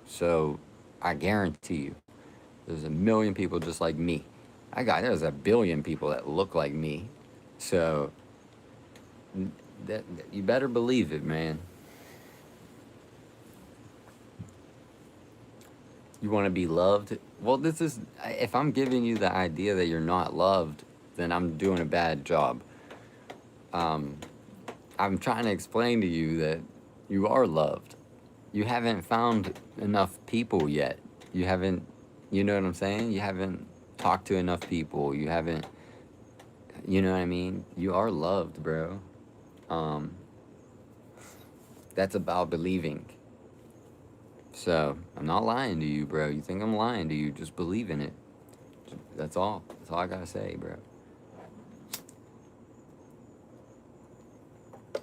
So I guarantee you there's a million people just like me. There's a billion people that look like me. So that you better believe it, man. You want to be loved? Well, this is, if I'm giving you the idea that you're not loved, then I'm doing a bad job. I'm trying to explain to you that you are loved. You haven't found enough people yet. You haven't, you know what I'm saying? You haven't talked to enough people. You haven't, you know what I mean? You are loved, bro. That's about believing. So, I'm not lying to you, bro. You think I'm lying to you, just believe in it. That's all. That's all I gotta say, bro.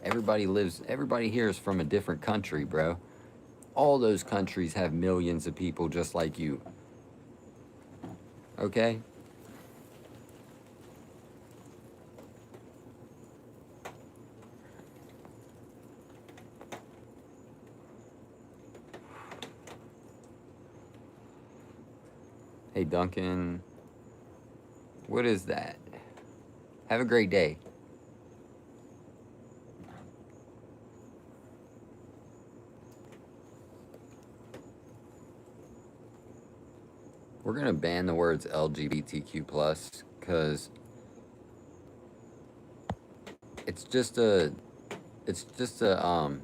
Everybody here is from a different country, bro. All those countries have millions of people just like you. Okay? Hey, Duncan. What is that? Have a great day. We're gonna ban the words LGBTQ plus because it's just a it's just a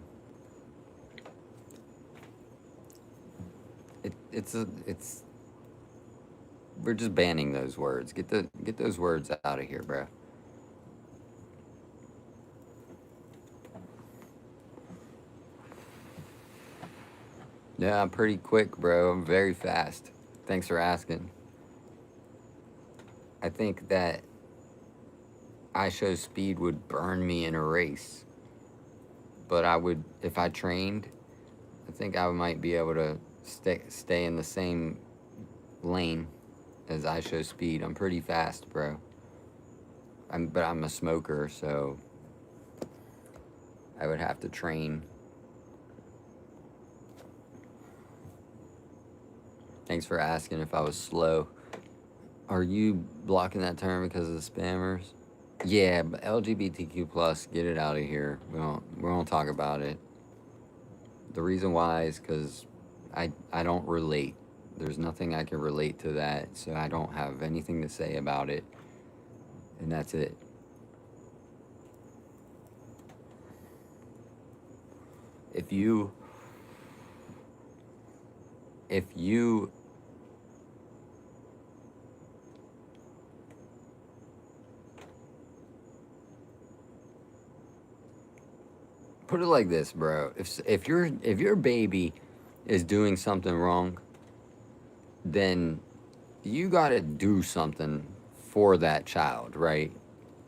it's we're just banning those words. Get those words out of here, bro. Yeah, I'm pretty quick, bro. I'm very fast. Thanks for asking. I think that I show speed would burn me in a race. But I would, if I trained, I think I might be able to stay in the same lane as I show speed. I'm pretty fast, bro. But I'm a smoker, so I would have to train. Thanks for asking if I was slow. Are you blocking that term because of the spammers? Yeah, but LGBTQ plus, get it out of here. We don't talk about it. The reason why is because I don't relate. There's nothing I can relate to that, so I don't have anything to say about it. And that's it. If you put it like this, bro. If your baby is doing something wrong, then you got to do something for that child, right?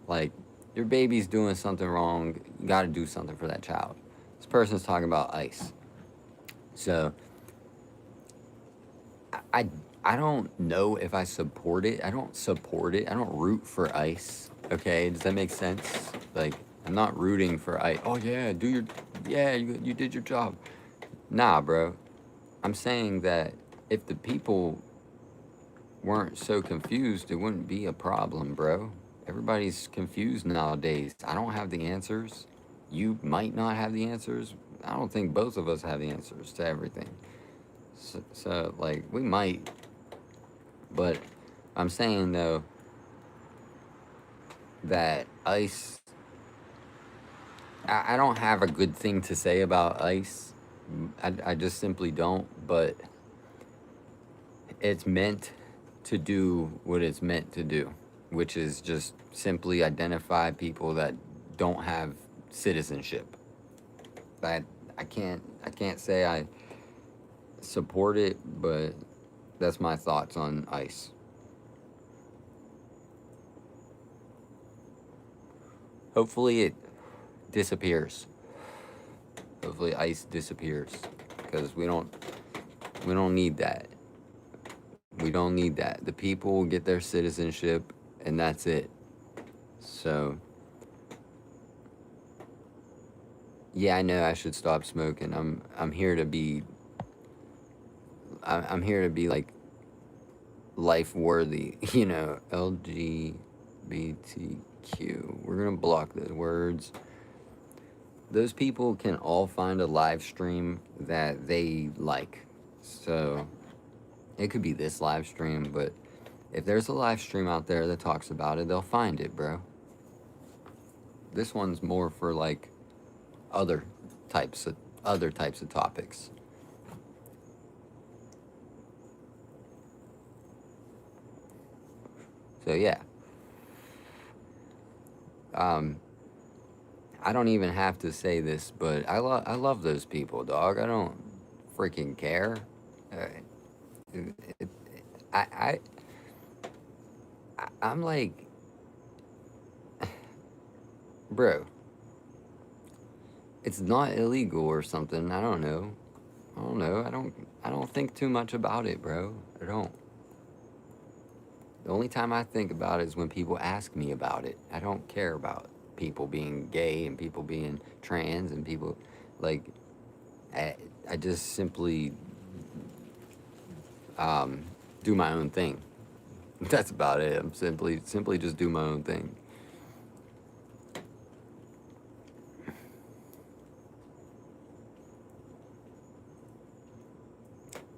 Like, your baby's doing something wrong, you got to do something for that child. This person's talking about ICE. So I don't know if I support it. I don't support it. I don't root for ICE. Okay, does that make sense? Like, I'm not rooting for ICE. Oh yeah, you did your job. Nah, bro. I'm saying that if the people weren't so confused, it wouldn't be a problem, bro. Everybody's confused nowadays. I don't have the answers. You might not have the answers. I don't think both of us have the answers to everything. So like, we might. But I'm saying, though, that ICE, I don't have a good thing to say about ICE. I just simply don't. But it's meant to do what it's meant to do, which is just simply identify people that don't have citizenship. I can't say I support it, but that's my thoughts on ICE. Hopefully it disappears. Hopefully ICE disappears, because we don't need that. We don't need that. The people will get their citizenship, and that's it. So, yeah, I know I should stop smoking. I'm here to be. I'm here to be like life worthy. You know, LGBTQ. We're gonna block those words. Those people can all find a live stream that they like. So it could be this live stream, but if there's a live stream out there that talks about it, they'll find it, bro. This one's more for like other types of topics. So yeah. Um I don't even have to say this, but I love those people, dog. I don't freaking care. Uh, it, it, I I'm like, bro, it's not illegal or something. I don't know. I don't know. I don't think too much about it, bro. I don't. The only time I think about it is when people ask me about it. I don't care about people being gay and people being trans and people like I just simply um, do my own thing. That's about it. I'm simply just do my own thing.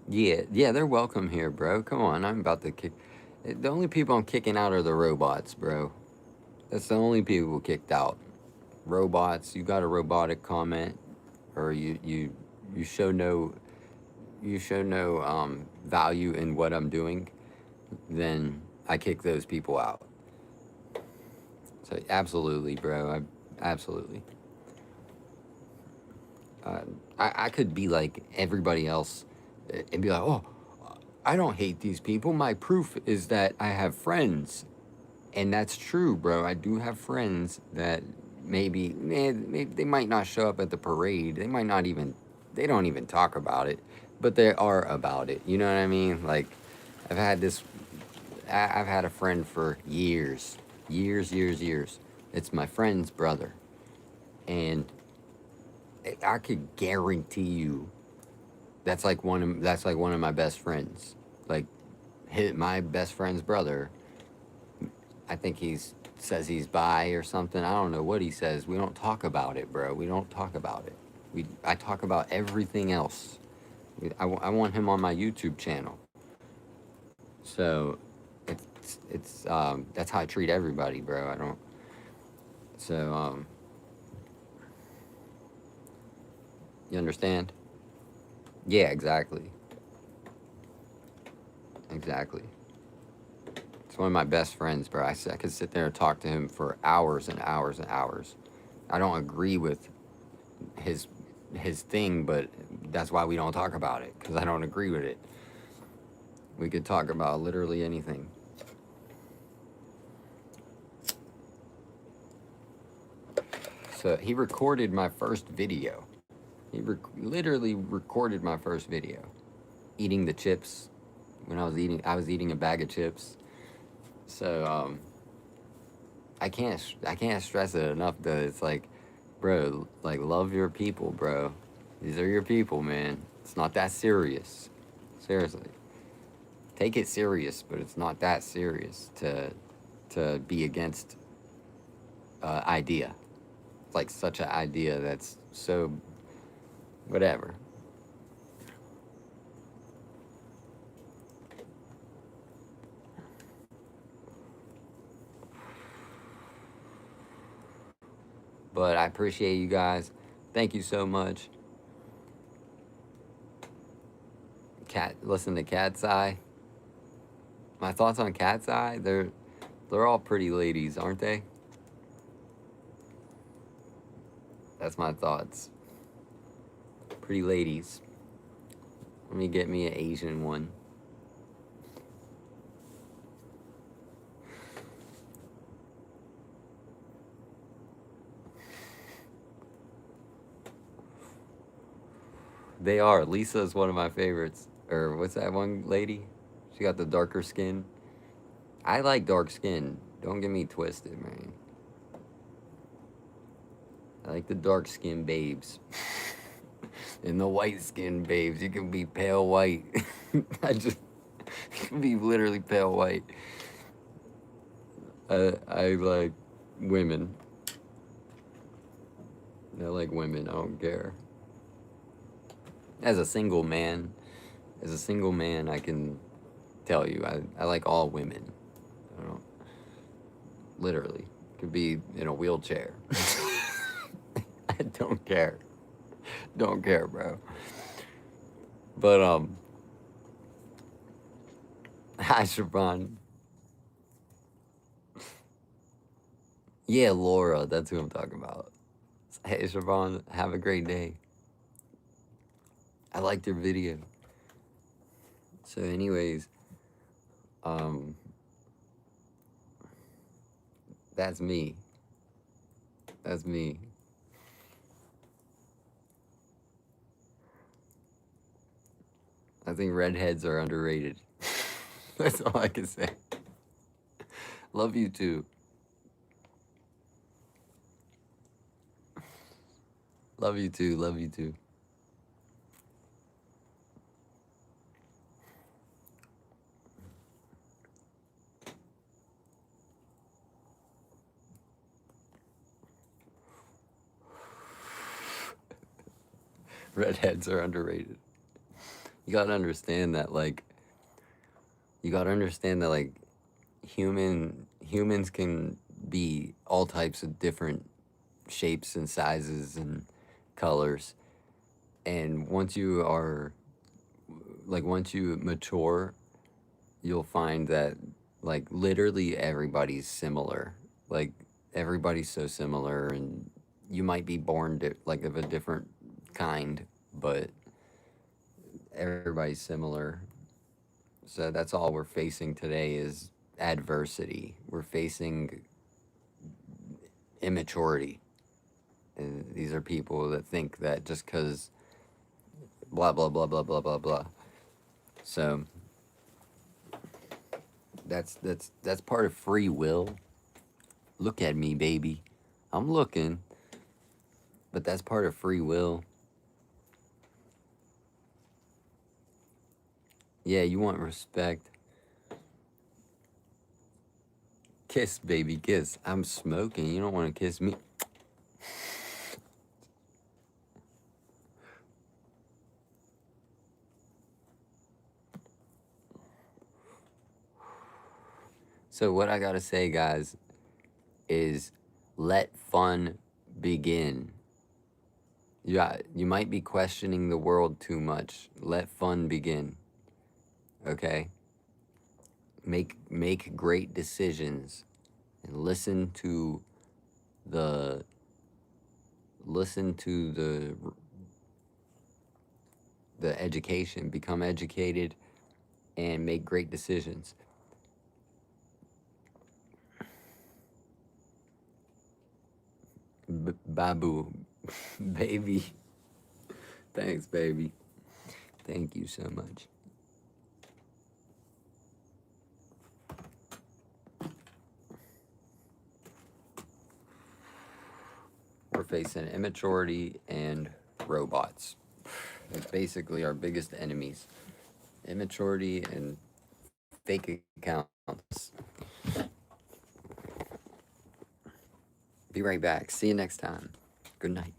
Yeah, yeah, they're welcome here, bro. Come on, I'm about to kick. The only people I'm kicking out are the robots, bro. That's the only people kicked out. Robots. You got a robotic comment, or you show no value in what I'm doing, then I kick those people out. So absolutely, bro. Absolutely. I could be like everybody else and be like, oh, I don't hate these people. My proof is that I have friends. And that's true, bro. I do have friends that maybe they might not show up at the parade. They might not even, they don't even talk about it, but they are about it. You know what I mean? Like, I've had this, I've had a friend for years, years. It's my friend's brother. And I could guarantee you that's like one of my best friends. Like, my best friend's brother, I think says he's bi or something. I don't know what he says. We don't talk about it, bro. We don't talk about it. I talk about everything else. I want him on my YouTube channel. So it's that's how I treat everybody, bro. I don't. So you understand? Yeah, exactly. Exactly. It's one of my best friends, bro. I could sit there and talk to him for hours and hours and hours. I don't agree with his thing, but that's why we don't talk about it, because I don't agree with it. We could talk about literally anything. So he recorded my first video. He literally recorded my first video, eating the chips. When I was eating a bag of chips. So I can't stress it enough that it's like, bro, like, love your people, bro. These are your people, man. It's not that serious. Seriously, take it serious, but it's not that serious to be against idea. It's like such an idea that's so whatever. But I appreciate you guys. Thank you so much. Listen to Cat's Eye. My thoughts on Cat's Eye, they're all pretty ladies, aren't they? That's my thoughts. Pretty ladies. Let me get me an Asian one. They are. Lisa is one of my favorites. Or what's that one lady? She got the darker skin. I like dark skin. Don't get me twisted, man. I like the dark skin babes. And the white skin babes. You can be pale white. You can be literally pale white. I like women. I like women. I don't care. As a single man, I can tell you, I like all women. I don't, literally. Could be in a wheelchair. I don't care. Don't care, bro. But, hi, Siobhan. Yeah, Laura, that's who I'm talking about. Hey, Siobhan, have a great day. I liked your video. So, anyways, um, that's me. That's me. I think redheads are underrated. That's all I can say. Love you too. Love you too. Love you too. Redheads are underrated. You gotta understand that, like, humans can be all types of different shapes and sizes and colors. And once you mature, you'll find that, like, literally everybody's similar. Like, everybody's so similar, and you might be born like of a different kind, but everybody's similar. So that's all we're facing today is adversity. We're facing immaturity. And these are people that think that just because blah blah blah blah blah blah blah. So that's part of free will. Look at me, baby. I'm looking, but that's part of free will. Yeah, you want respect. Kiss, baby, kiss. I'm smoking. You don't want to kiss me. So what I gotta say, guys, is let fun begin. Yeah, you might be questioning the world too much. Let fun begin. Okay? Make great decisions and the listen to the education, become educated and make great decisions. Babu, baby. Thanks, baby. Thank you so much. We're facing immaturity and robots. It's basically our biggest enemies. Immaturity and fake accounts. Be right back. See you next time. Good night.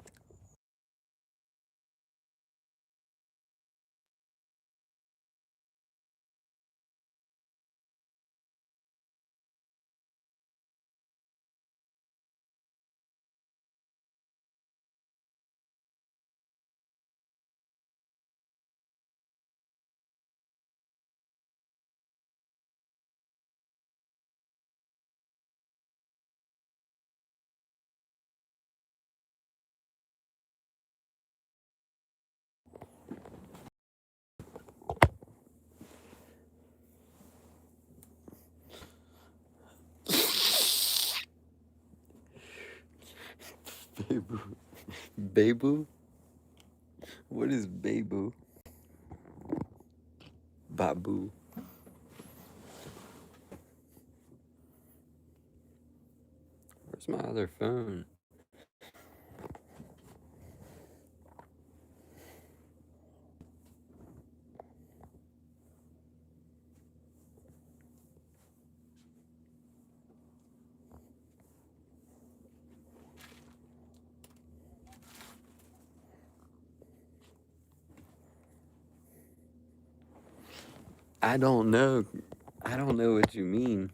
Babu. Babu? What is Babu? Babu. Where's my other phone? I don't know. I don't know what you mean.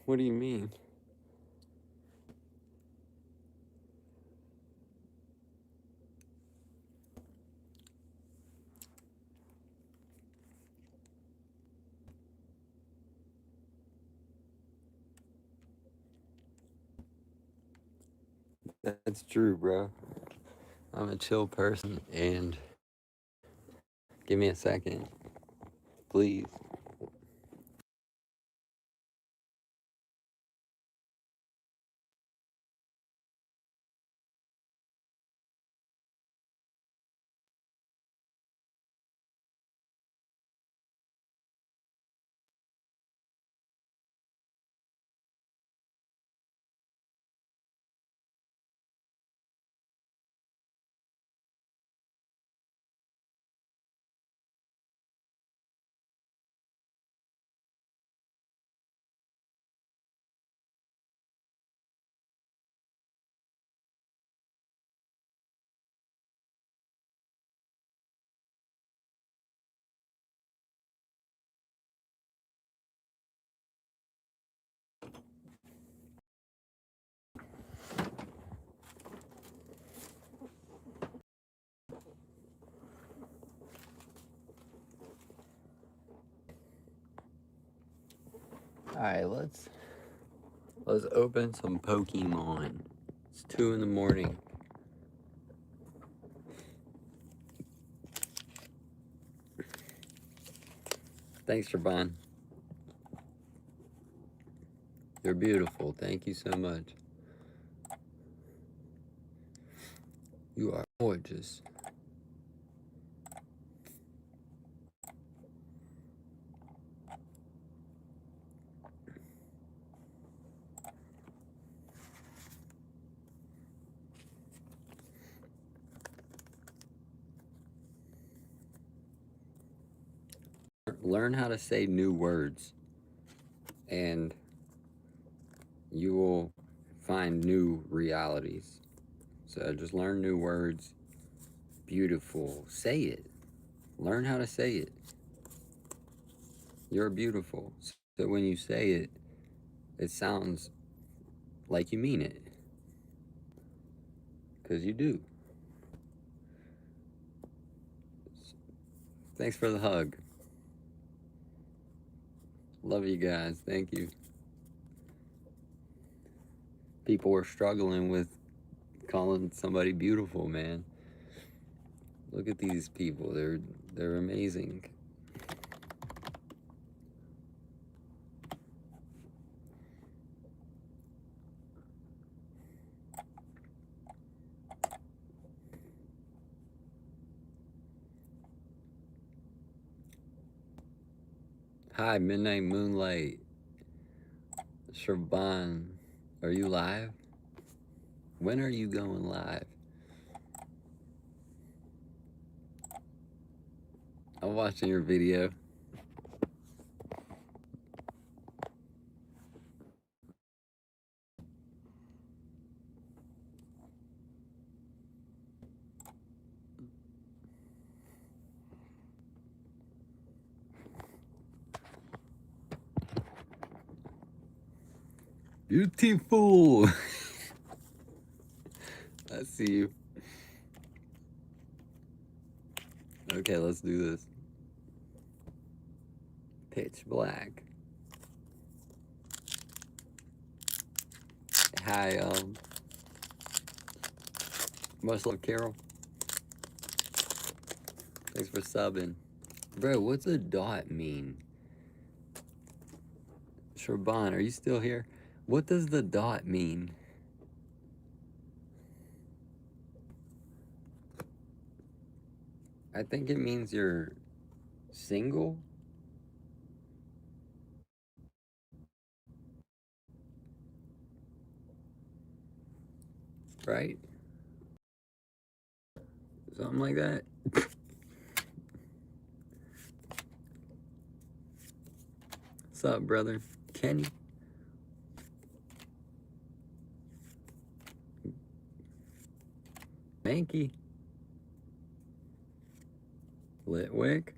What do you mean? That's true, bro. I'm a chill person, and give me a second, please. All right, let's open some Pokemon. It's 2 in the morning. Thanks, Shaban. You're beautiful. Thank you so much. You are gorgeous. Learn how to say new words, and you will find new realities. So just learn new words. Beautiful. Say it. Learn how to say it. You're beautiful. So when you say it, it sounds like you mean it. Because you do. Thanks for the hug. Love you guys. Thank you. People are struggling with calling somebody beautiful, man. Look at these people. They're amazing. Hi, Midnight Moonlight. Shaban, are you live? When are you going live? I'm watching your video. Beautiful. I see you. Okay, let's do this. Pitch black. Hi, much love, Carol. Thanks for subbing. Bro, what's a dot mean? Shaban, are you still here? What does the dot mean? I think it means you're single. right? Something like that. What's up, brother? Kenny? Mankey? Litwick?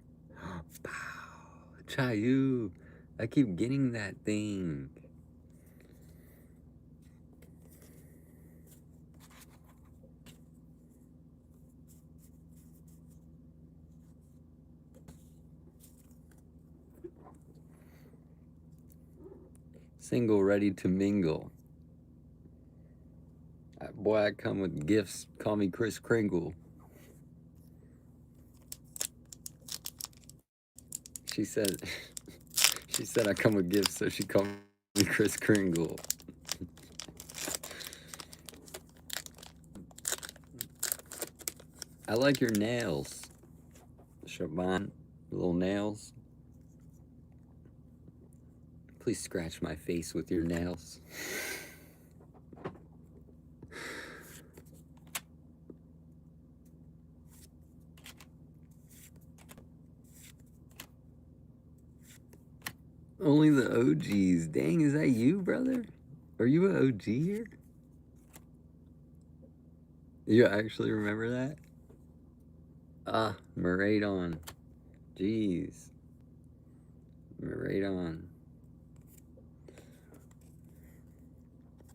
Pow! Chayu! I keep getting that thing. Single ready to mingle. Boy, I come with gifts. Call me Kris Kringle. She said she said I come with gifts, so she called me Kris Kringle. I like your nails, Siobhan. Little nails. Please scratch my face with your nails. Only the OGs. Dang, is that you, brother? Are you an OG here? You actually remember that? Ah, Maradon. Jeez. Maradon.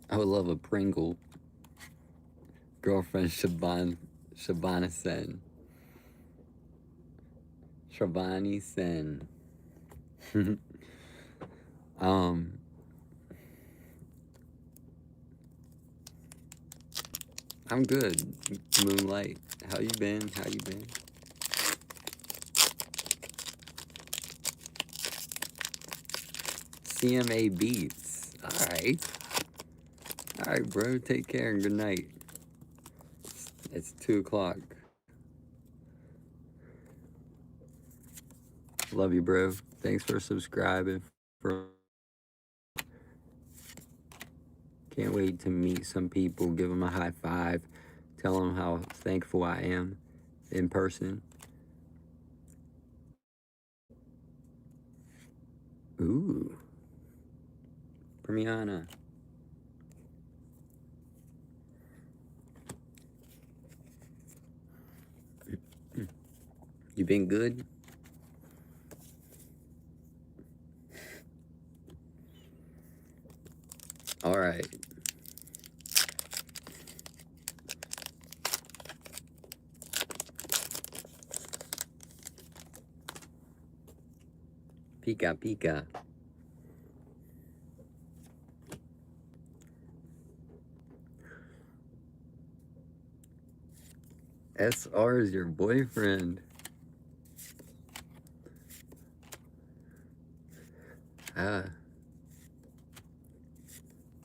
I would love a Pringle. Girlfriend Shabana Sen. Shabani Sen. I'm good. Moonlight. How you been? How you been? CMA Beats. Alright. Alright, bro. Take care and good night. It's 2 o'clock. Love you, bro. Thanks for subscribing. Can't wait to meet some people, give them a high five, tell them how thankful I am in person. Ooh. Premiana. You been good? All right. Pika Pika. SR is your boyfriend.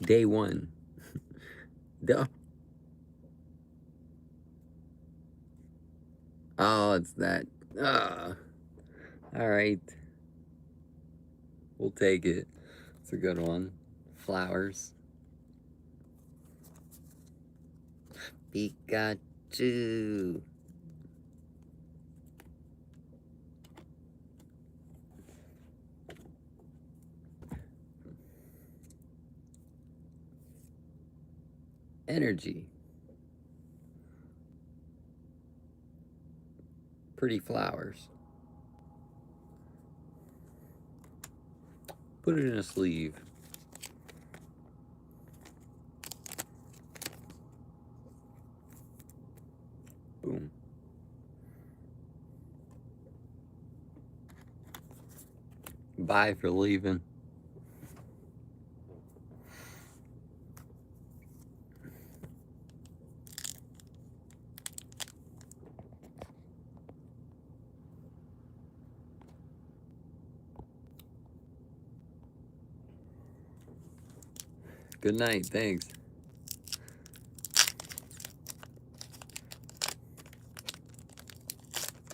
Day one. Duh. Oh, it's that. All right. We'll take it. It's a good one. Flowers. Pikachu. Energy. Pretty flowers. Put it in a sleeve. Boom. Bye for leaving. Good night. Thanks.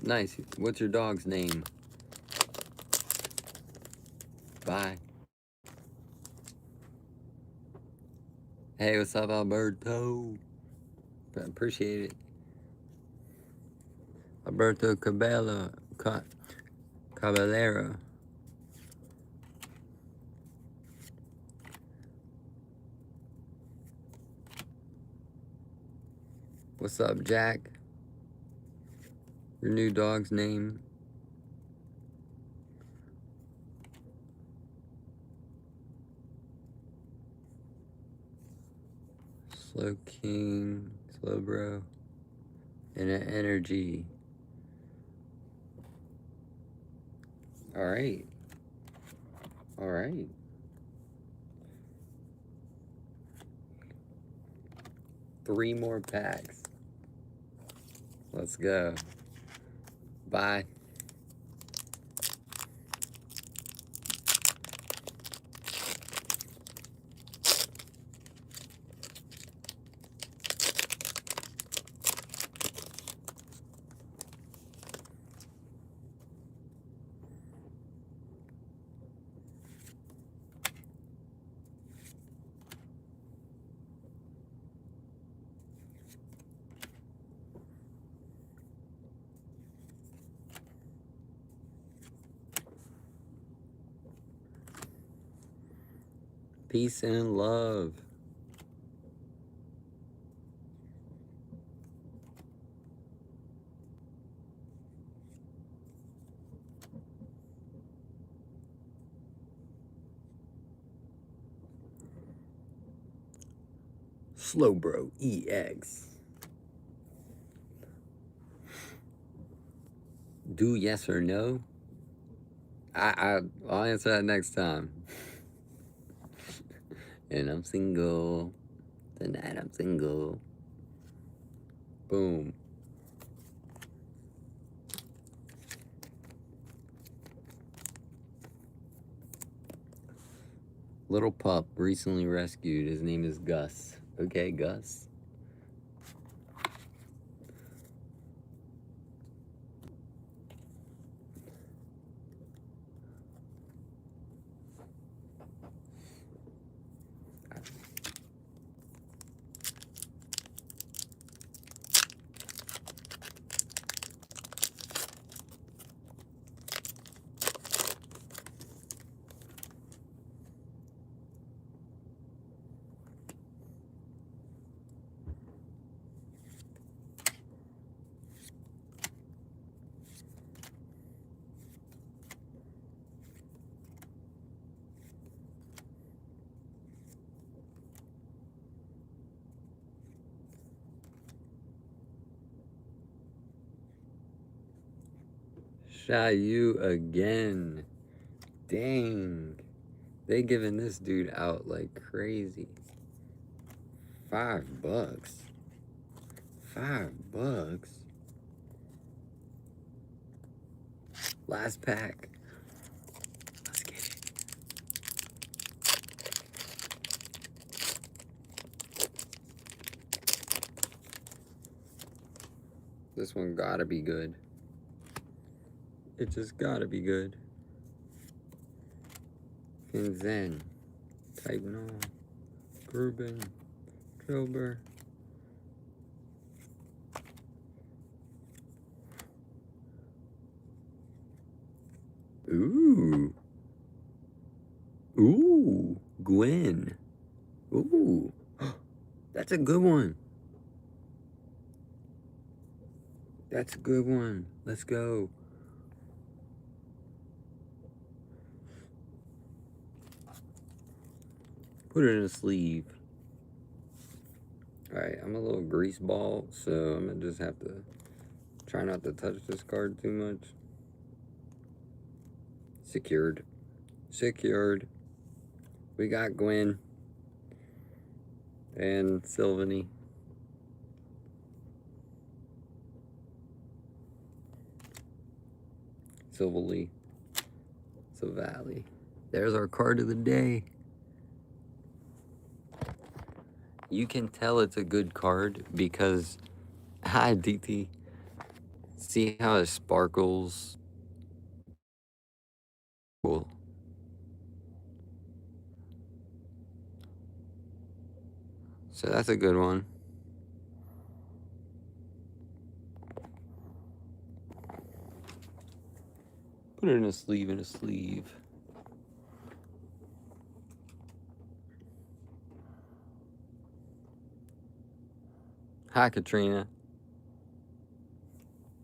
Nice. What's your dog's name? Bye. Hey, what's up, Alberto? Appreciate it. Alberto Caballero. What's up, Jack? Your new dog's name? Slow King, Slow Bro, and an energy. All right. All right. Three more packs. Let's go. Bye. Peace and love. Slow Bro EX. Do yes or no? I'll answer that next time. And I'm single. Tonight I'm single. Boom. Little pup recently rescued. His name is Gus. Okay, Gus. Shot you again. Dang. They giving this dude out like crazy. $5. $5. Last pack. Let's get it. This one gotta be good. It just gotta be good. Finzen, Type No, Gruben, Trilber. Ooh. Ooh. Gwen. Ooh. That's a good one. That's a good one. Let's go. Put it in a sleeve. Alright, I'm a little grease ball, so I'm gonna just have to try not to touch this card too much. Secured. Secured. We got Gwen. And Sylvany. Silvally. Silvally. There's our card of the day. You can tell it's a good card because, hi DT, see how it sparkles? Cool. So that's a good one. Put it in a sleeve, Hi, Katrina.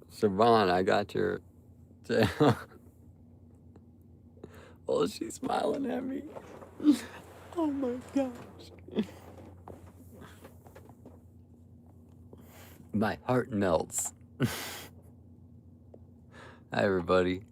Savon, I got your tail. Oh, she's smiling at me. Oh my gosh. My heart melts. Hi, everybody.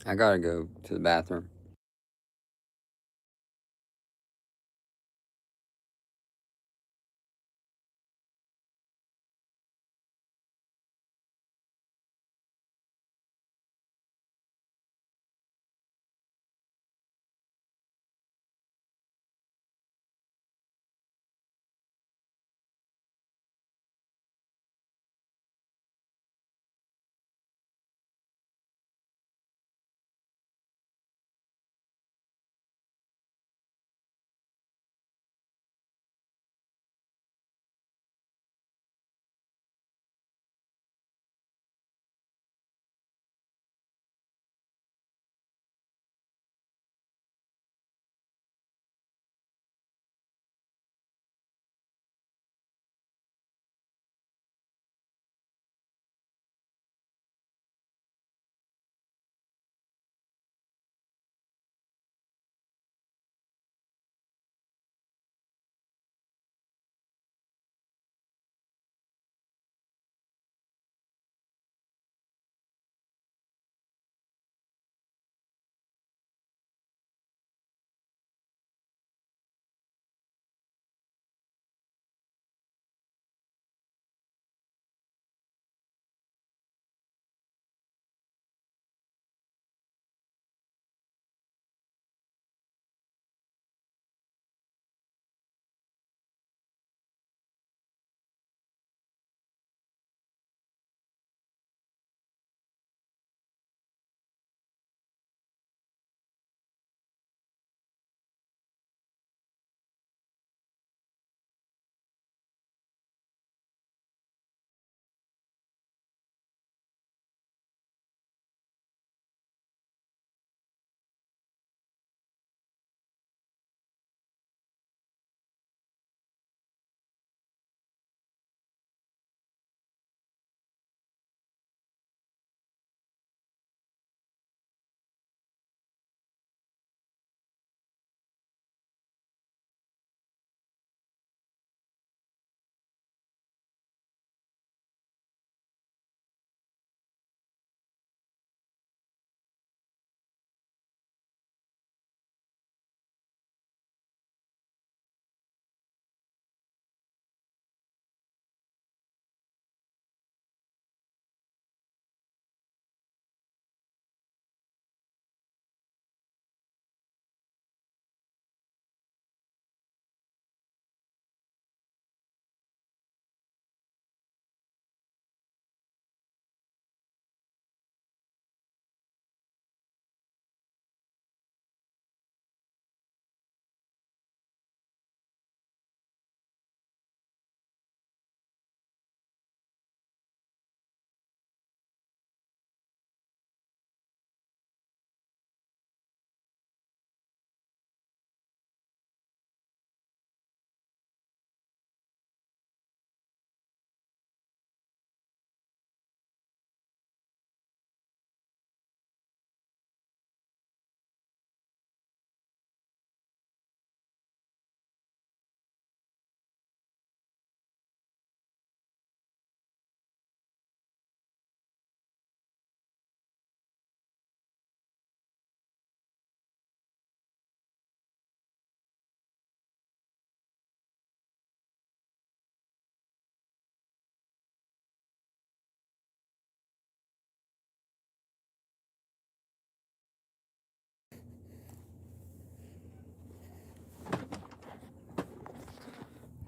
I gotta go to the bathroom.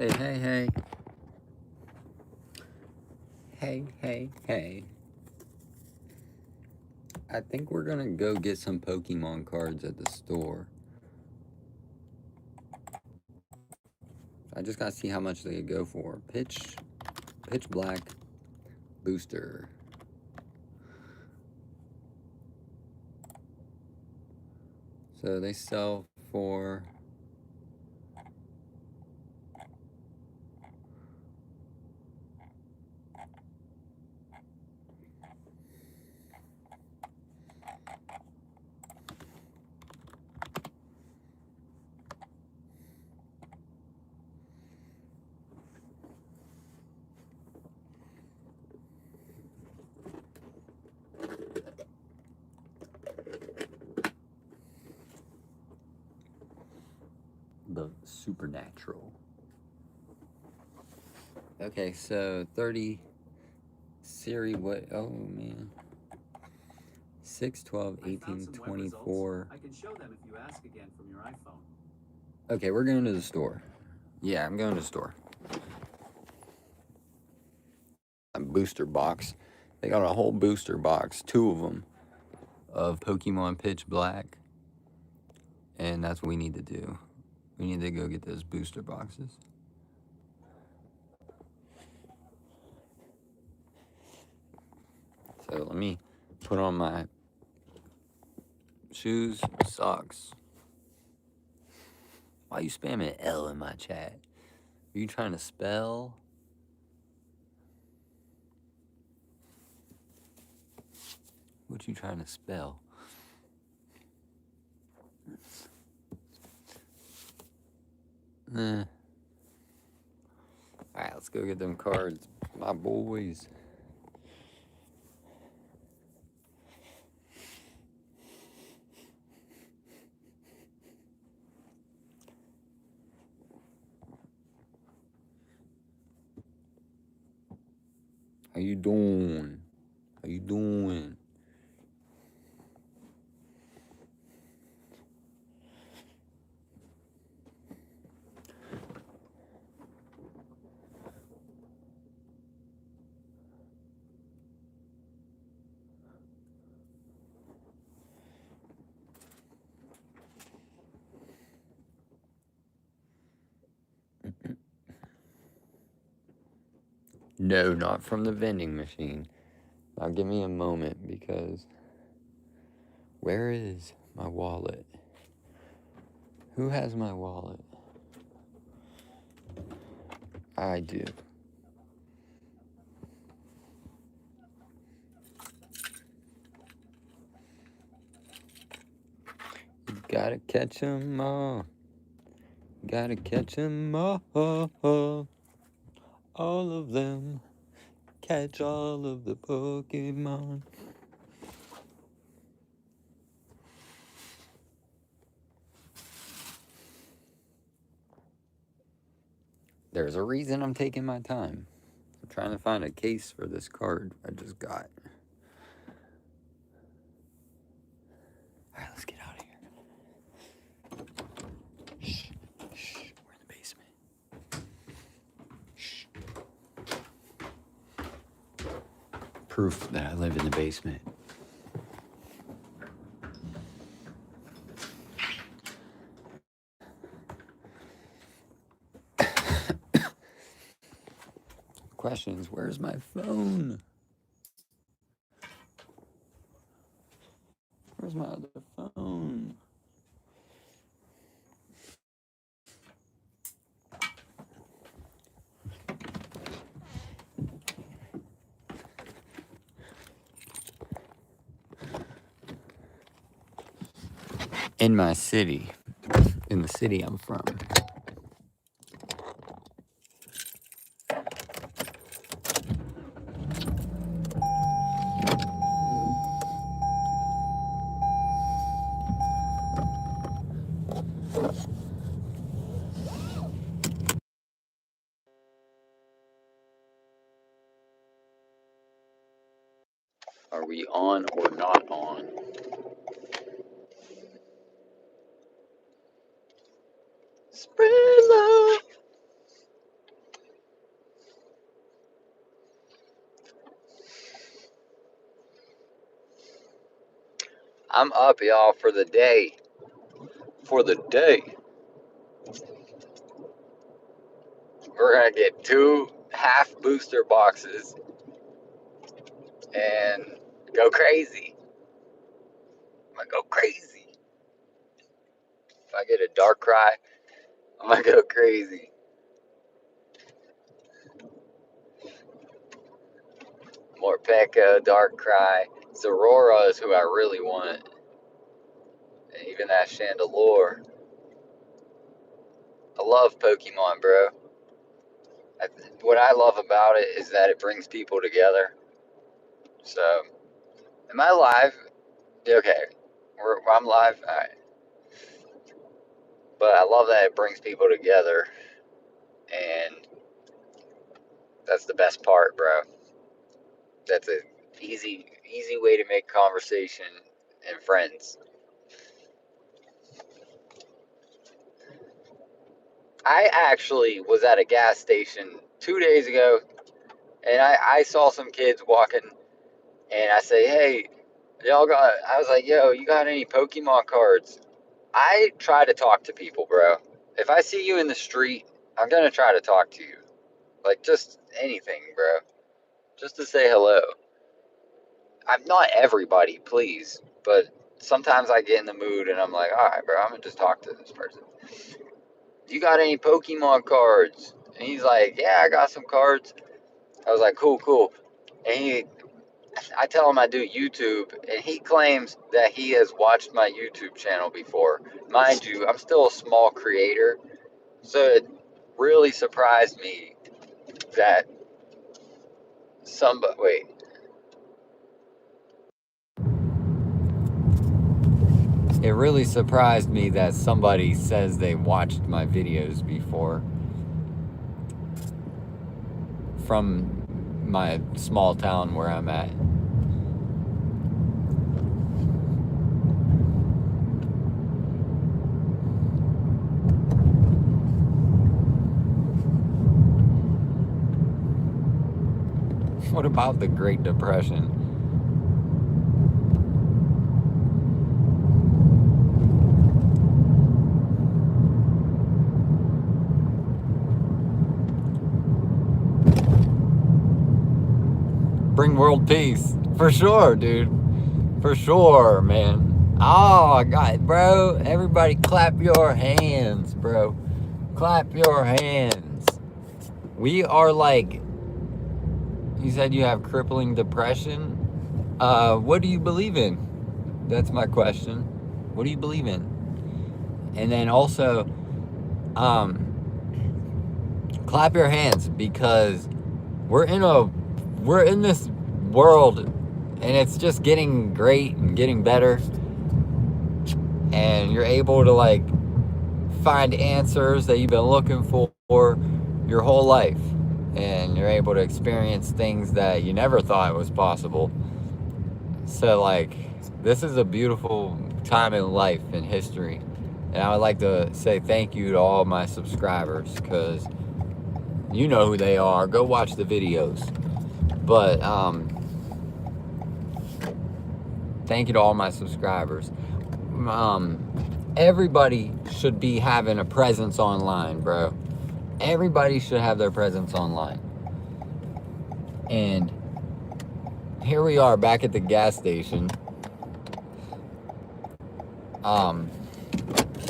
Hey. Hey. I think we're gonna go get some Pokemon cards at the store. I just gotta see how much they could go for. Pitch Black Booster. So they sell for the Supernatural. Okay, so 30 Siri, what? Oh man. 6, 12, 18, 24. I can show them if you ask again from your iPhone. Okay, we're going to the store. Yeah, I'm going to the store. A booster box. They got a whole booster box, 2 of them, of Pokemon Pitch Black. And that's what we need to do. We need to go get those booster boxes. So let me put on my shoes, socks. Why are you spamming L in my chat? Are you trying to spell? What you trying to spell? Alright, let's go get them cards, my boys. How you doing? How you doing? No, not from the vending machine. Now give me a moment because where is my wallet? Who has my wallet? I do. You gotta catch 'em all. Gotta catch 'em all. All of them. Catch all of the Pokemon. There's a reason I'm taking my time. I'm trying to find a case for this card I just got. Alright, let's get out of here. Shh. We're in the basement. Shh. Proof that I live in the basement. Question is, where's my phone? Where's my other phone? In my city. In the city I'm from. Are we on or not on? Spread love. I'm up, y'all, for the day. For the day. We're going to get 2 half booster boxes and go crazy. I'm going to go crazy. If I get a dark cry, I'm going to go crazy. Morpeko, dark cry. Zorora is who I really want. And even that Chandelure. I love Pokemon, bro. What I love about it is that it brings people together. So, am I live? Okay, I'm live. All right. But I love that it brings people together, and that's the best part, bro. That's a easy way to make conversation and friends. I actually was at a gas station 2 days ago, and I saw some kids walking, and I say, hey, y'all got, I was like, yo, you got any Pokemon cards? I try to talk to people, bro. If I see you in the street, I'm gonna try to talk to you. Like, just anything, bro. Just to say hello. I'm not everybody, please, but sometimes I get in the mood and I'm like, all right, bro, I'm gonna just talk to this person. You got any Pokemon cards? And he's like, yeah, I got some cards. I was like, cool. And I tell him I do YouTube, and he claims that he has watched my YouTube channel before. Mind you, I'm still a small creator, so it really surprised me that somebody, wait. It really surprised me that somebody says they watched my videos before from my small town where I'm at. What about the Great Depression? Bring world peace. For sure, dude. For sure, man. Oh, I got it, bro. Everybody clap your hands, bro. Clap your hands. We are like, you said you have crippling depression. What do you believe in? That's my question. What do you believe in? And then also, clap your hands, because we're in this world, and it's just getting great and getting better, and you're able to like find answers that you've been looking for your whole life, and you're able to experience things that you never thought was possible. So like, this is a beautiful time in life and history, and I would like to say thank you to all my subscribers, because you know who they are. Go watch the videos. But thank you to all my subscribers. Everybody should be having a presence online, bro. Everybody should have their presence online. And here we are back at the gas station.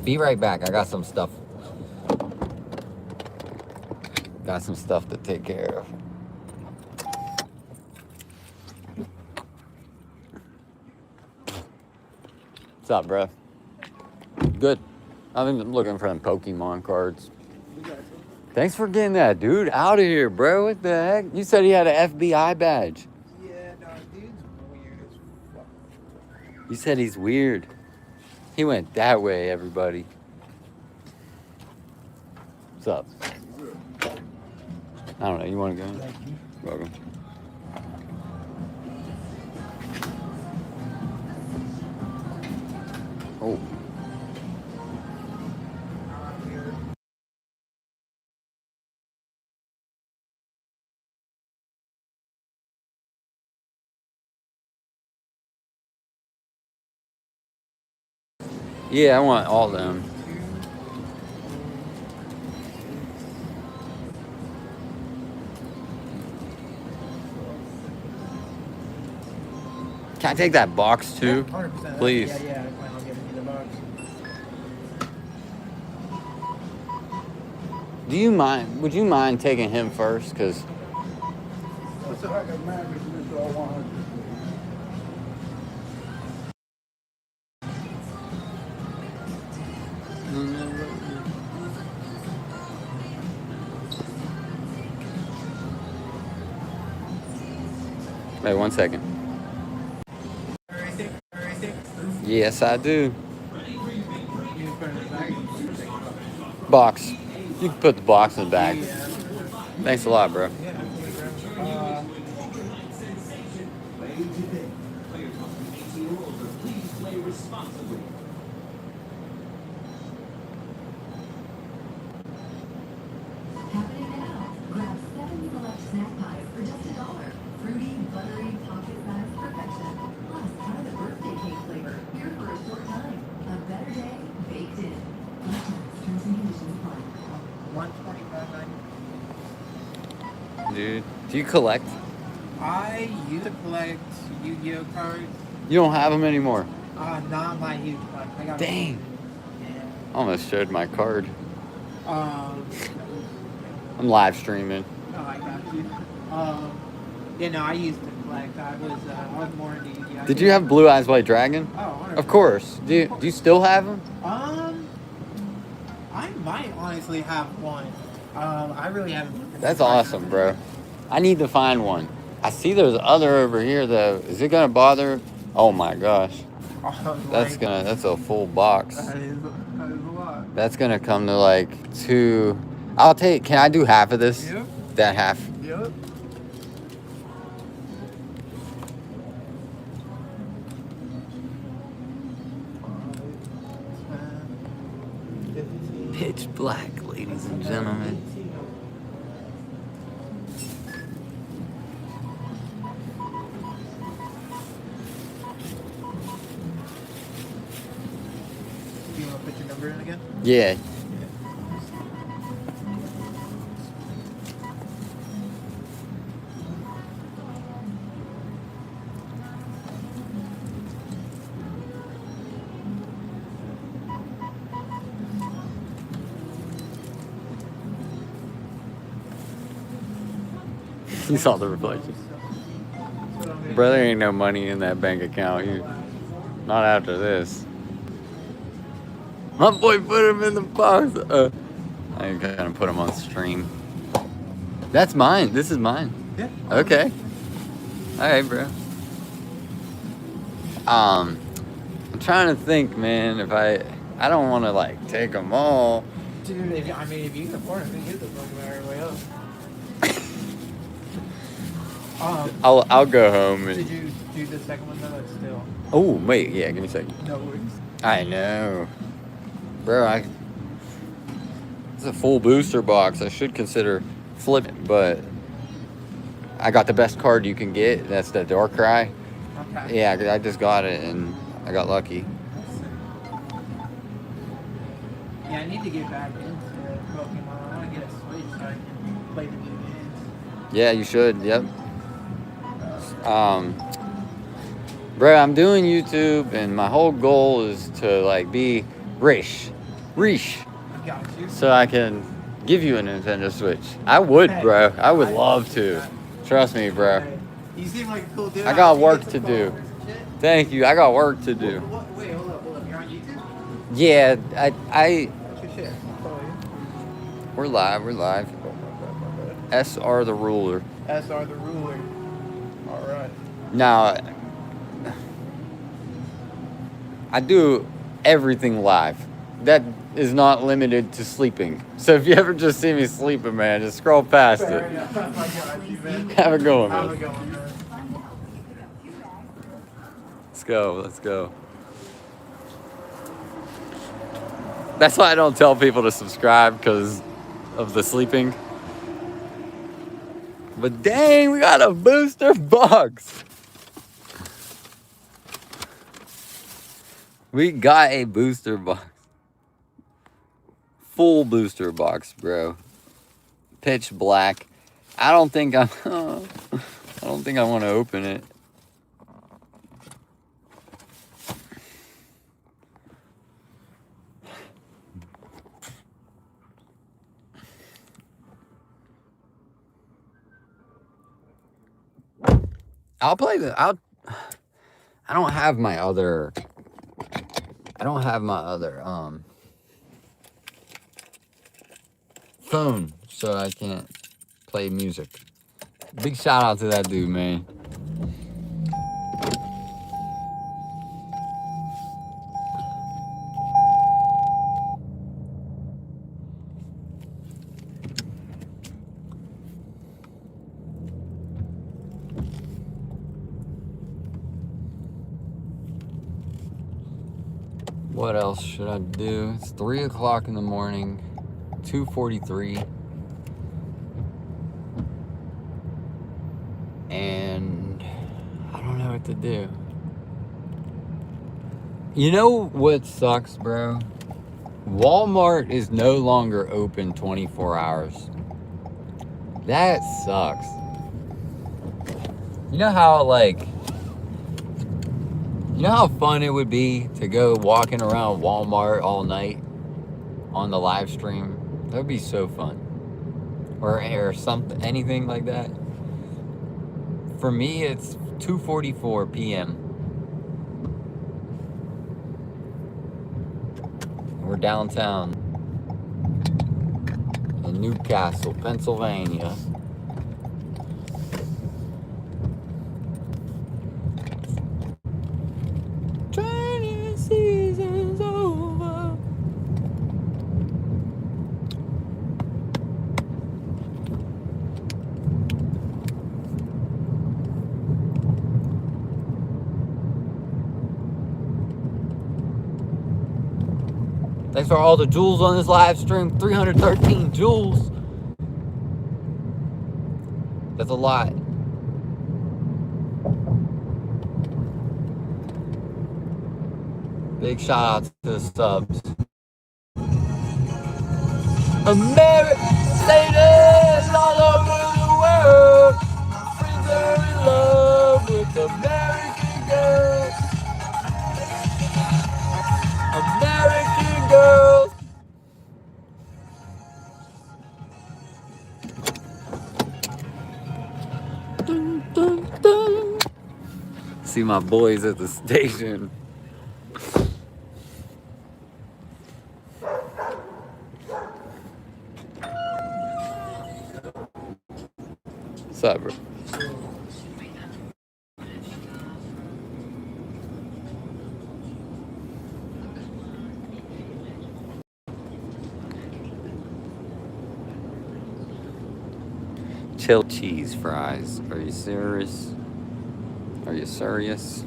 Be right back. I got some stuff. Got some stuff to take care of. What's up, bro? Good. I'm looking for them Pokemon cards. Thanks for getting that dude out of here, bro. What the heck? You said he had an FBI badge. Yeah, no, dude's weird as fuck. You said he's weird. He went that way, everybody. What's up? I don't know. You want to go in? Welcome. Oh. Yeah, I want all of them. Can I take that box too? 100%. Please. Yeah, I plan on giving you the box. Do you mind? Would you mind taking him first? Cause What's up? wait 1 second. Yes, I do. Box. You can put the box in the bag. Thanks a lot, bro. Happening now. Grab 7 select snack pies for just $1. Fruity, buttery, pocket-sized perfection. Plus, try the birthday cake flavor. Here for a short time. A better day baked in. Terms and conditions apply. $125.90. Dude, do you collect? I used to collect Yu-Gi-Oh cards. You don't have them anymore. Not my huge one. I got Dang. Yeah. Almost showed my card. Um. I'm live streaming. Oh, I got you. Yeah, no, I used to collect. I was more into Yu-Gi-Oh. Did you have Blue Eyes White Dragon? Oh, 100%. Of course. Do you still have them? I might honestly have one. I really haven't. That's awesome, bro. I need to find one. I see there's other over here though. Is it gonna bother? Oh my gosh. That's a full box. That is a lot. That's gonna come to like 2. Can I do half of this? Yep. That half. Yep. Pitch black, ladies and gentlemen. Do you want to put your number in again? Yeah. You saw the reflection. Bro, there ain't no money in that bank account. Not after this. My boy put him in the box. I ain't gonna put him on stream. That's mine. This is mine. Yeah. Okay. Alright, bro. I'm trying to think, man, if I don't want to like take them all. Dude, if you can afford it, then get the fucking everybody else. I'll go home and. Did you do the second one though? It's still. Oh wait, yeah, give me a second. No worries. I know, bro. It's a full booster box. I should consider flipping, but I got the best card you can get. That's the Darkrai. Okay. Yeah, I just got it and I got lucky. Yeah, I need to get back into Pokemon. I want to get a Switch so I can play the new games. Yeah, you should. Yep. Bro, I'm doing YouTube, and my whole goal is to like be rich, Got you. so I can give you a Nintendo Switch. I would, bro. I would love to. Trust me, bro. Hey, you seem like a cool dude. I got see work you to get do. some followers and shit. Thank you. I got work to do. Wait, hold up. You're on YouTube? Yeah, What's your shit? I'll follow you. we're live. SRtheRuler. SRtheRuler. Alright. Now, I do everything live. That is not limited to sleeping. So if you ever just see me sleeping, man, just scroll past Fair it. enough. I got you, man. Have a good one, Have a man. good one, man. Let's go. That's why I don't tell people to subscribe, because of the sleeping. But dang, we got a booster box. We got a booster box. Full booster box, bro. Pitch black. I don't think I'm I don't think I want to open it. I'll play the I don't have my other phone, so I can't play music. Big shout out to that dude, man. What else should I do? It's 3 o'clock in the morning, 2:43. And I don't know what to do. You know what sucks, bro? Walmart is no longer open 24 hours. That sucks. You know how, like, you know how fun it would be to go walking around Walmart all night on the live stream? That would be so fun. Or something, anything like that. For me, it's 2:44 p.m. We're downtown in Newcastle, Pennsylvania. Training season's over. Thanks for all the jewels on this live stream. 313 jewels. That's a lot. Big shout out to the subs. Ladies all over the world. Friends are in love with American girls. American girls. Dun, dun, dun. See my boys at the station. What's up, bro? Chill cheese fries. Are you serious? Are you serious?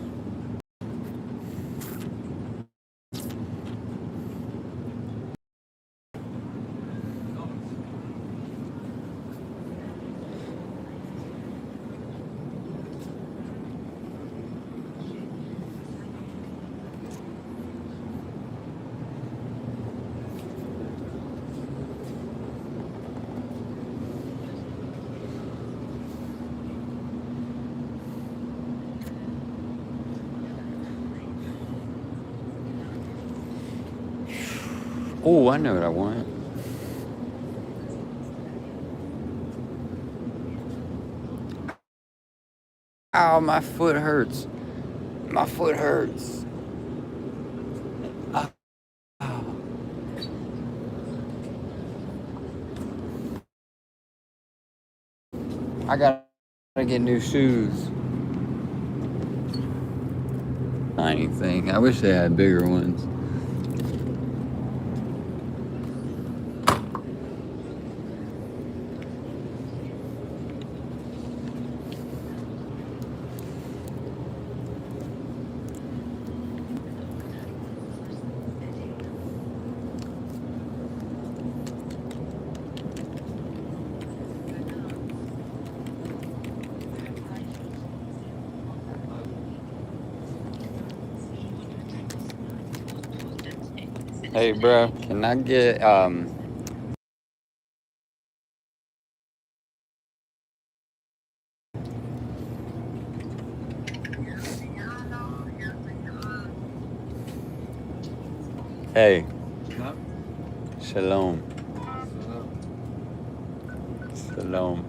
Oh, I know what I want. Ow, my foot hurts. My foot hurts. Ow. I gotta get new shoes. Tiny thing. I wish they had bigger ones. Hey, bro, can I get hey, No? shalom, shalom,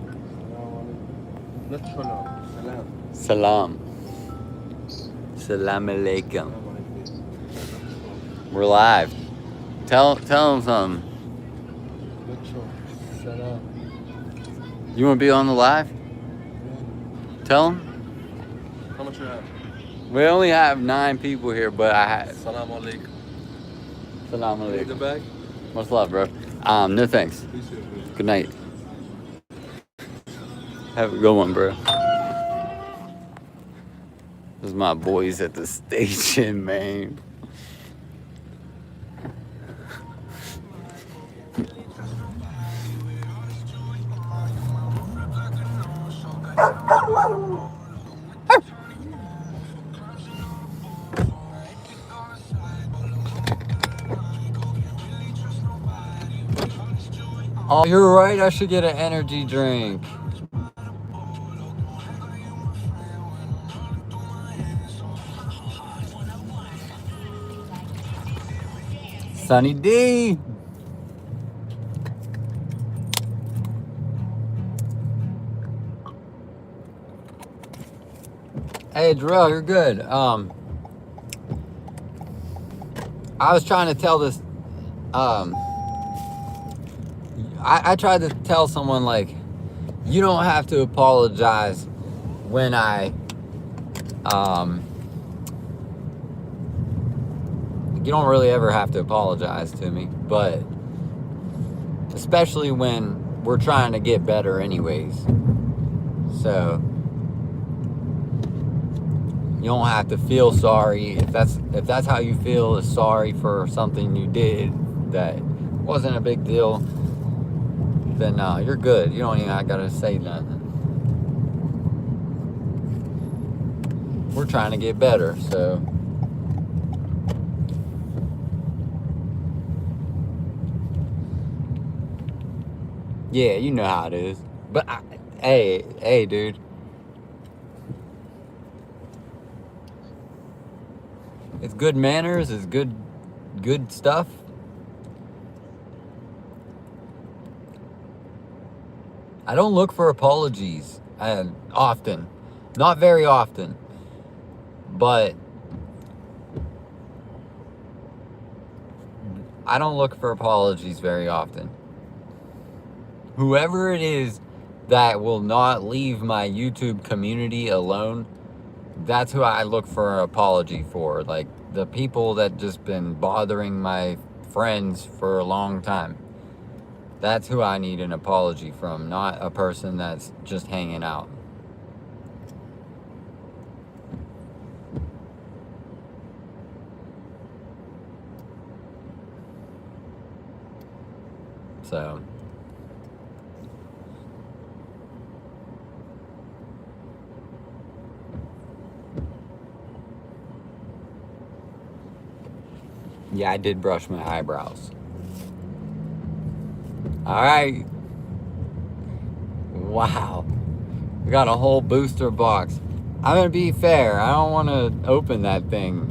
Not shalom. Salam. salam, salam alaikum. Salam alaikum. We're live. Tell them something. Not sure. Salam. You want to be on the live? Tell them. How much you have? We only have 9 people here, but I have. Salam alaikum. Salam You need the alaikum. bag? Much love, bro. No thanks. Appreciate it. Good night. Have a good one, bro. This is my boys at the station, man. Oh, you're right. I should get an energy drink. Sunny D. Hey, Jarrell, you're good. I was trying to tell this. I tried to tell someone, like, you don't have to apologize when I you don't really ever have to apologize to me, but especially when we're trying to get better anyways. So you don't have to feel sorry if that's how you feel, is sorry for something you did that wasn't a big deal. Then you're good. You don't even gotta say nothing. We're trying to get better, so. Yeah, you know how it is. But hey, dude. It's good manners. It's good stuff. I don't look for apologies often. Not very often. But I don't look for apologies very often. Whoever it is that will not leave my YouTube community alone, that's who I look for an apology for. Like the people that just been bothering my friends for a long time. That's who I need an apology from, not a person that's just hanging out. So yeah, I did brush my eyebrows. All right. Wow. We got a whole booster box. I'm gonna be fair. I don't want to open that thing,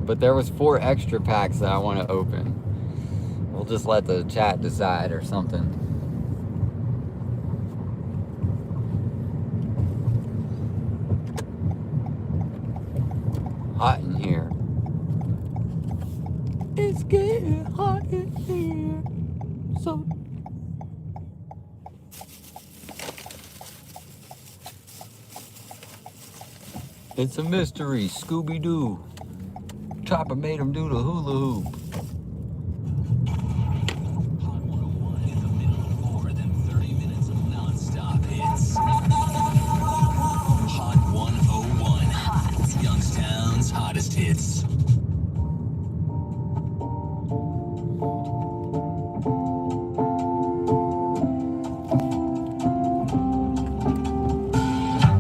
but there was 4 extra packs that I want to open. We'll just let the chat decide or something. Hot in here. It's getting hot in here. So it's a mystery, Scooby-Doo. Chopper made him do the hula hoop. Hot 101. Hot. Youngstown's hottest hits.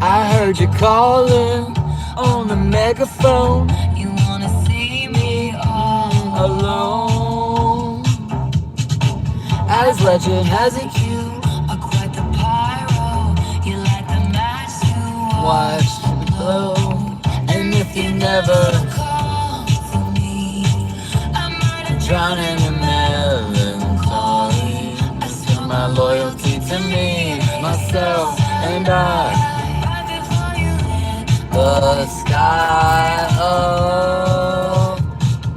I heard you calling on the megaphone. You wanna see me all Alone. as legend has it you. Are quite the pyro. You like the match to Watch the glow. And if you never call for me, I might have drown in the melancholy, to my loyalty to me, myself, and I. right before you land. The sky, oh,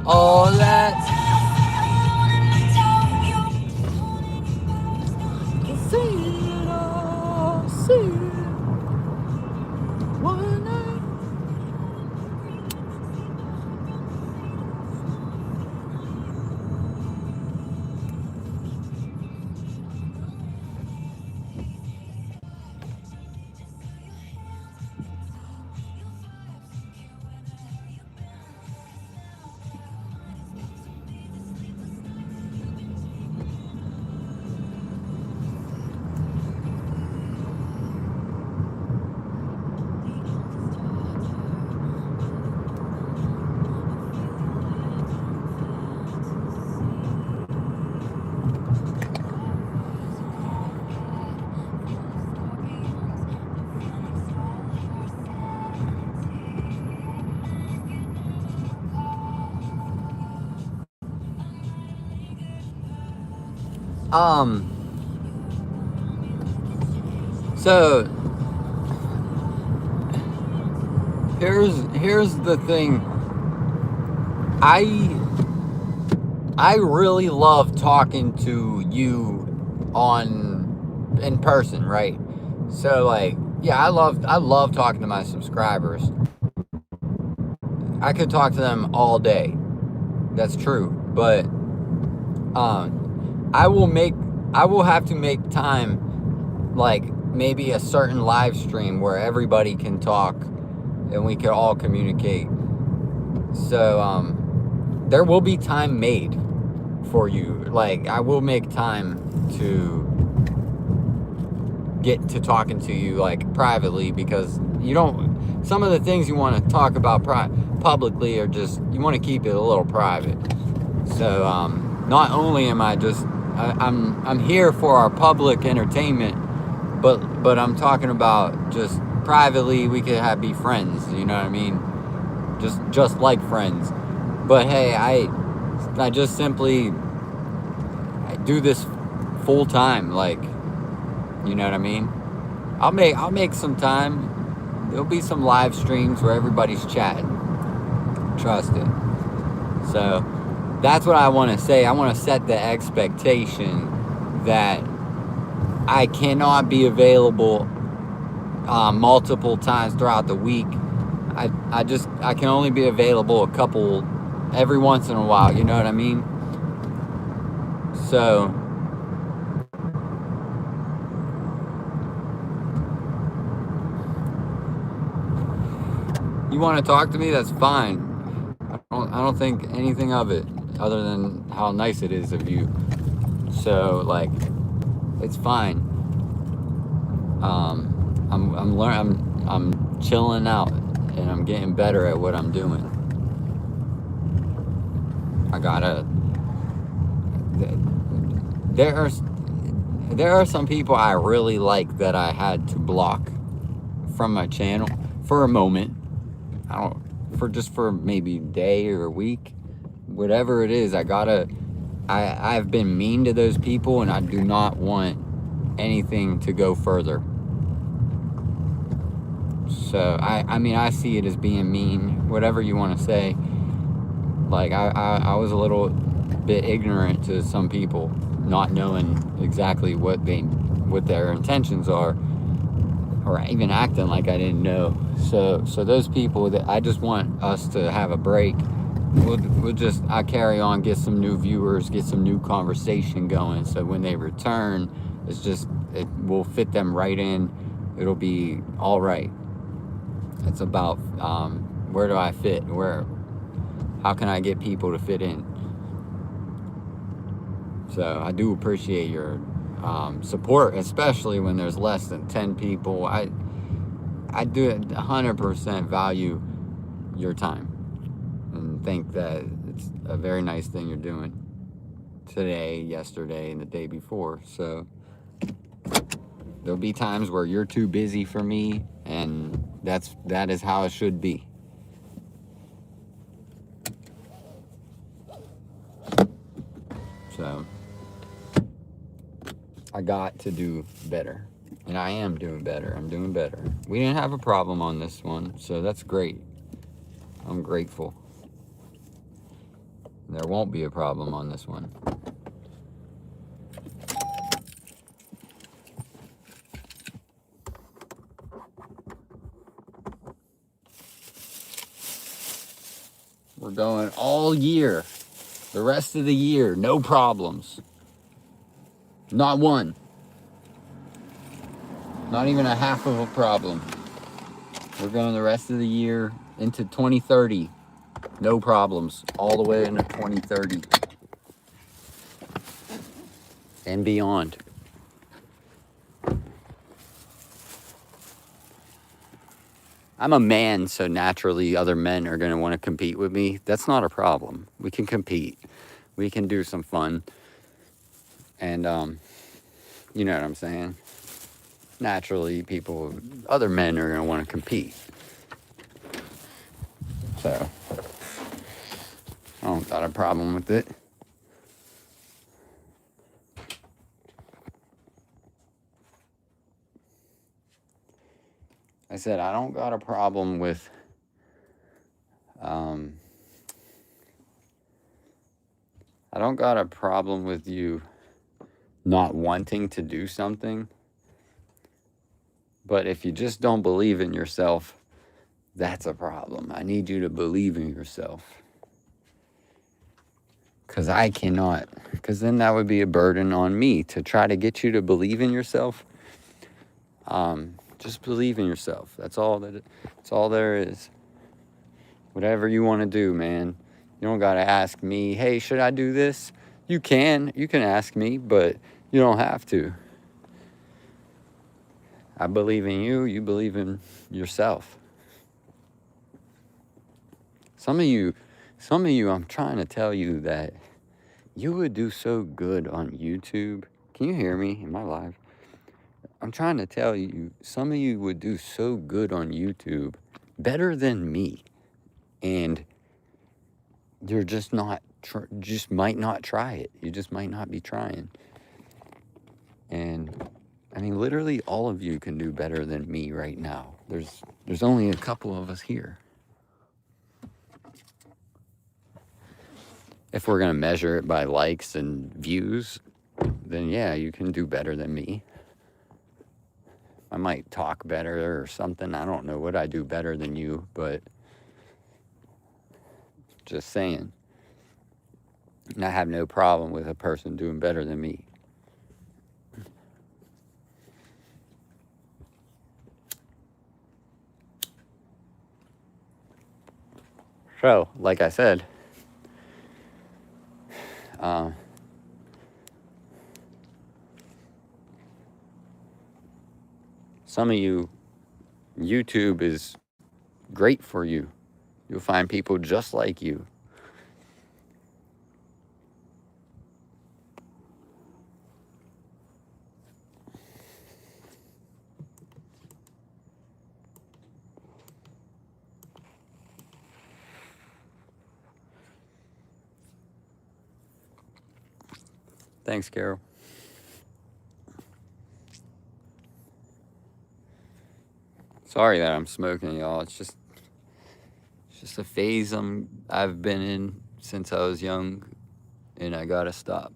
all that. Can see it all, see it. One night. So here's the thing. I really love talking to you in person, right? So like, yeah, I love talking to my subscribers. I could talk to them all day. That's true, but I will have to make time, like maybe a certain live stream where everybody can talk and we can all communicate. So there will be time made for you. Like, I will make time to get to talking to you, like, privately, because some of the things you want to talk about publicly are just, you want to keep it a little private. So not only am I just, I'm here for our public entertainment, but I'm talking about just privately, we could be friends, you know what I mean? Just like friends. But hey, I just simply, I do this full time, like, you know what I mean? I'll make some time. There'll be some live streams where everybody's chatting. Trust it. So that's what I want to say. I want to set the expectation that I cannot be available multiple times throughout the week. I can only be available every once in a while, you know what I mean? So you want to talk to me, that's fine. I don't think anything of it other than how nice it is of you. So like, it's fine. I'm chilling out and I'm getting better at what I'm doing. There are some people I really like that I had to block from my channel for a moment. For maybe a day or a week, whatever it is. I've been mean to those people, and I do not want anything to go further. So I mean, I see it as being mean, whatever you want to say. Like, I was a little bit ignorant to some people, not knowing exactly what their intentions are, or even acting like I didn't know. So those people, that I just want us to have a break. I carry on, get some new viewers, get some new conversation going. So when they return, it will fit them right in. It'll be all right. It's about where do I fit? How can I get people to fit in? So I do appreciate your support, especially when there's less than 10 people. I do 100% value your time and think that it's a very nice thing you're doing. today, yesterday, and the day before. So there'll be times where you're too busy for me, and that is how it should be. So I got to do better, and I am doing better. I'm doing better. We didn't have a problem on this one, so that's great. I'm grateful. There won't be a problem on this one. We're going all year. The rest of the year, no problems. Not one. Not even a half of a problem. We're going the rest of the year into 2030. No problems. All the way into 2030. And beyond. I'm a man, so naturally other men are going to want to compete with me. That's not a problem. We can compete. We can do some fun. And, you know what I'm saying? Naturally, other men are going to want to compete. So, I don't got a problem with it. I said, I don't got a problem with, I don't got a problem with you not wanting to do something. But if you just don't believe in yourself, that's a problem. I need you to believe in yourself. Because I cannot. Because then that would be a burden on me to try to get you to believe in yourself. Just believe in yourself. That's all there is. Whatever you want to do, man. You don't got to ask me, hey, should I do this? You can ask me, but you don't have to. I believe in you. You believe in yourself. Some of you, I'm trying to tell you that you would do so good on YouTube. Can you hear me? Am I live? I'm trying to tell you, some of you would do so good on YouTube, better than me. And you're just just might not try it. You just might not be trying. And I mean, literally all of you can do better than me right now. There's only a couple of us here. If we're going to measure it by likes and views, then yeah, you can do better than me. I might talk better or something. I don't know what I do better than you, but just saying. And I have no problem with a person doing better than me. So, like I said, some of you, YouTube is great for you. You'll find people just like you. Thanks, Carol. Sorry that I'm smoking, y'all. It's just a phase I've been in since I was young, and I gotta stop.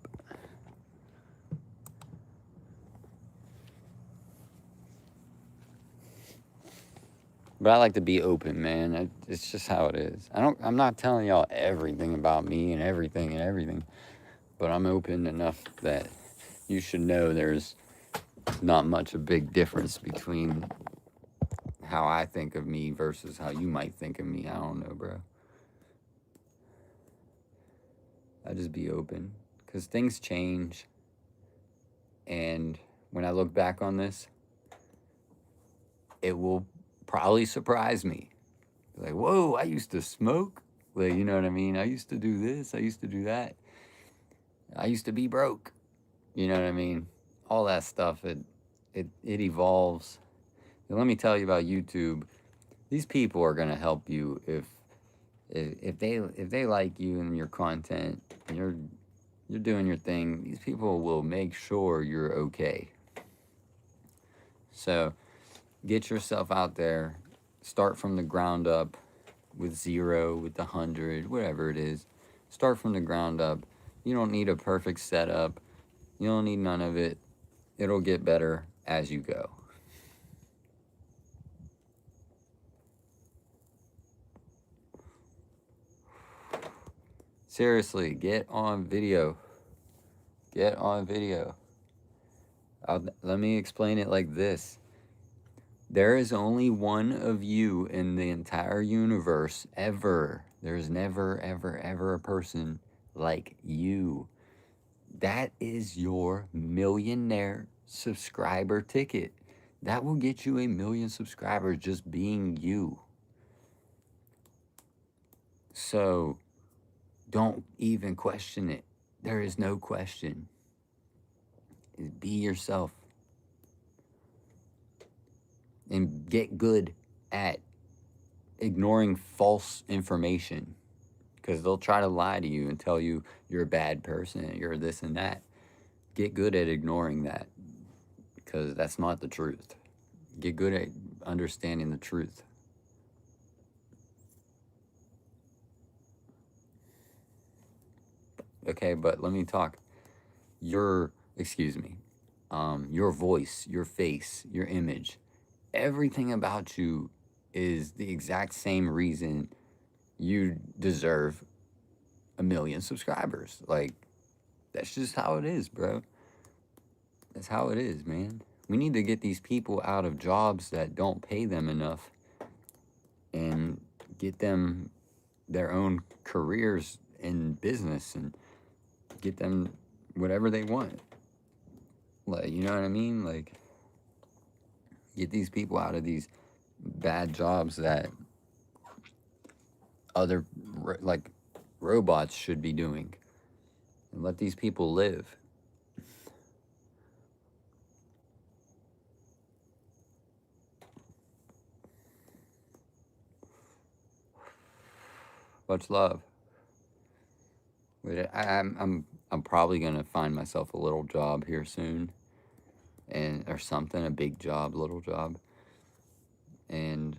But I like to be open, man. It's just how it is. I'm not telling y'all everything about me and everything, but I'm open enough that you should know there's not much a big difference between how I think of me versus how you might think of me. I don't know, bro. I just be open, because things change, and when I look back on this, it will probably surprise me. Like, whoa, I used to smoke. Like, you know what I mean? I used to do this, I used to do that. I used to be broke. You know what I mean? All that stuff. It evolves. And let me tell you about YouTube. These people are gonna help you if they like you and your content and you're doing your thing. These people will make sure you're okay. So get yourself out there. Start from the ground up with 0, with 100, whatever it is. Start from the ground up. You don't need a perfect setup. You don't need none of it. It'll get better as you go. Seriously, get on video. Get on video. Let me explain it like this. There is only one of you in the entire universe ever. There's never, ever, ever a person like you. That is your millionaire subscriber ticket. That will get you 1,000,000 subscribers just being you. So don't even question it. There is no question. Be yourself. And get good at ignoring false information, because they'll try to lie to you and tell you you're a bad person, you're this and that. Get good at ignoring that, because that's not the truth. Get good at understanding the truth. Okay, but let me talk. Your voice, your face, your image, everything about you is the exact same reason you deserve 1,000,000 subscribers. Like, that's just how it is, bro. That's how it is, man. We need to get these people out of jobs that don't pay them enough and get them their own careers in business and get them whatever they want. Like, you know what I mean? Like, get these people out of these bad jobs that other, like, robots should be doing, and let these people live. Much love. I'm probably gonna find myself a little job here soon, or something, a big job, little job, and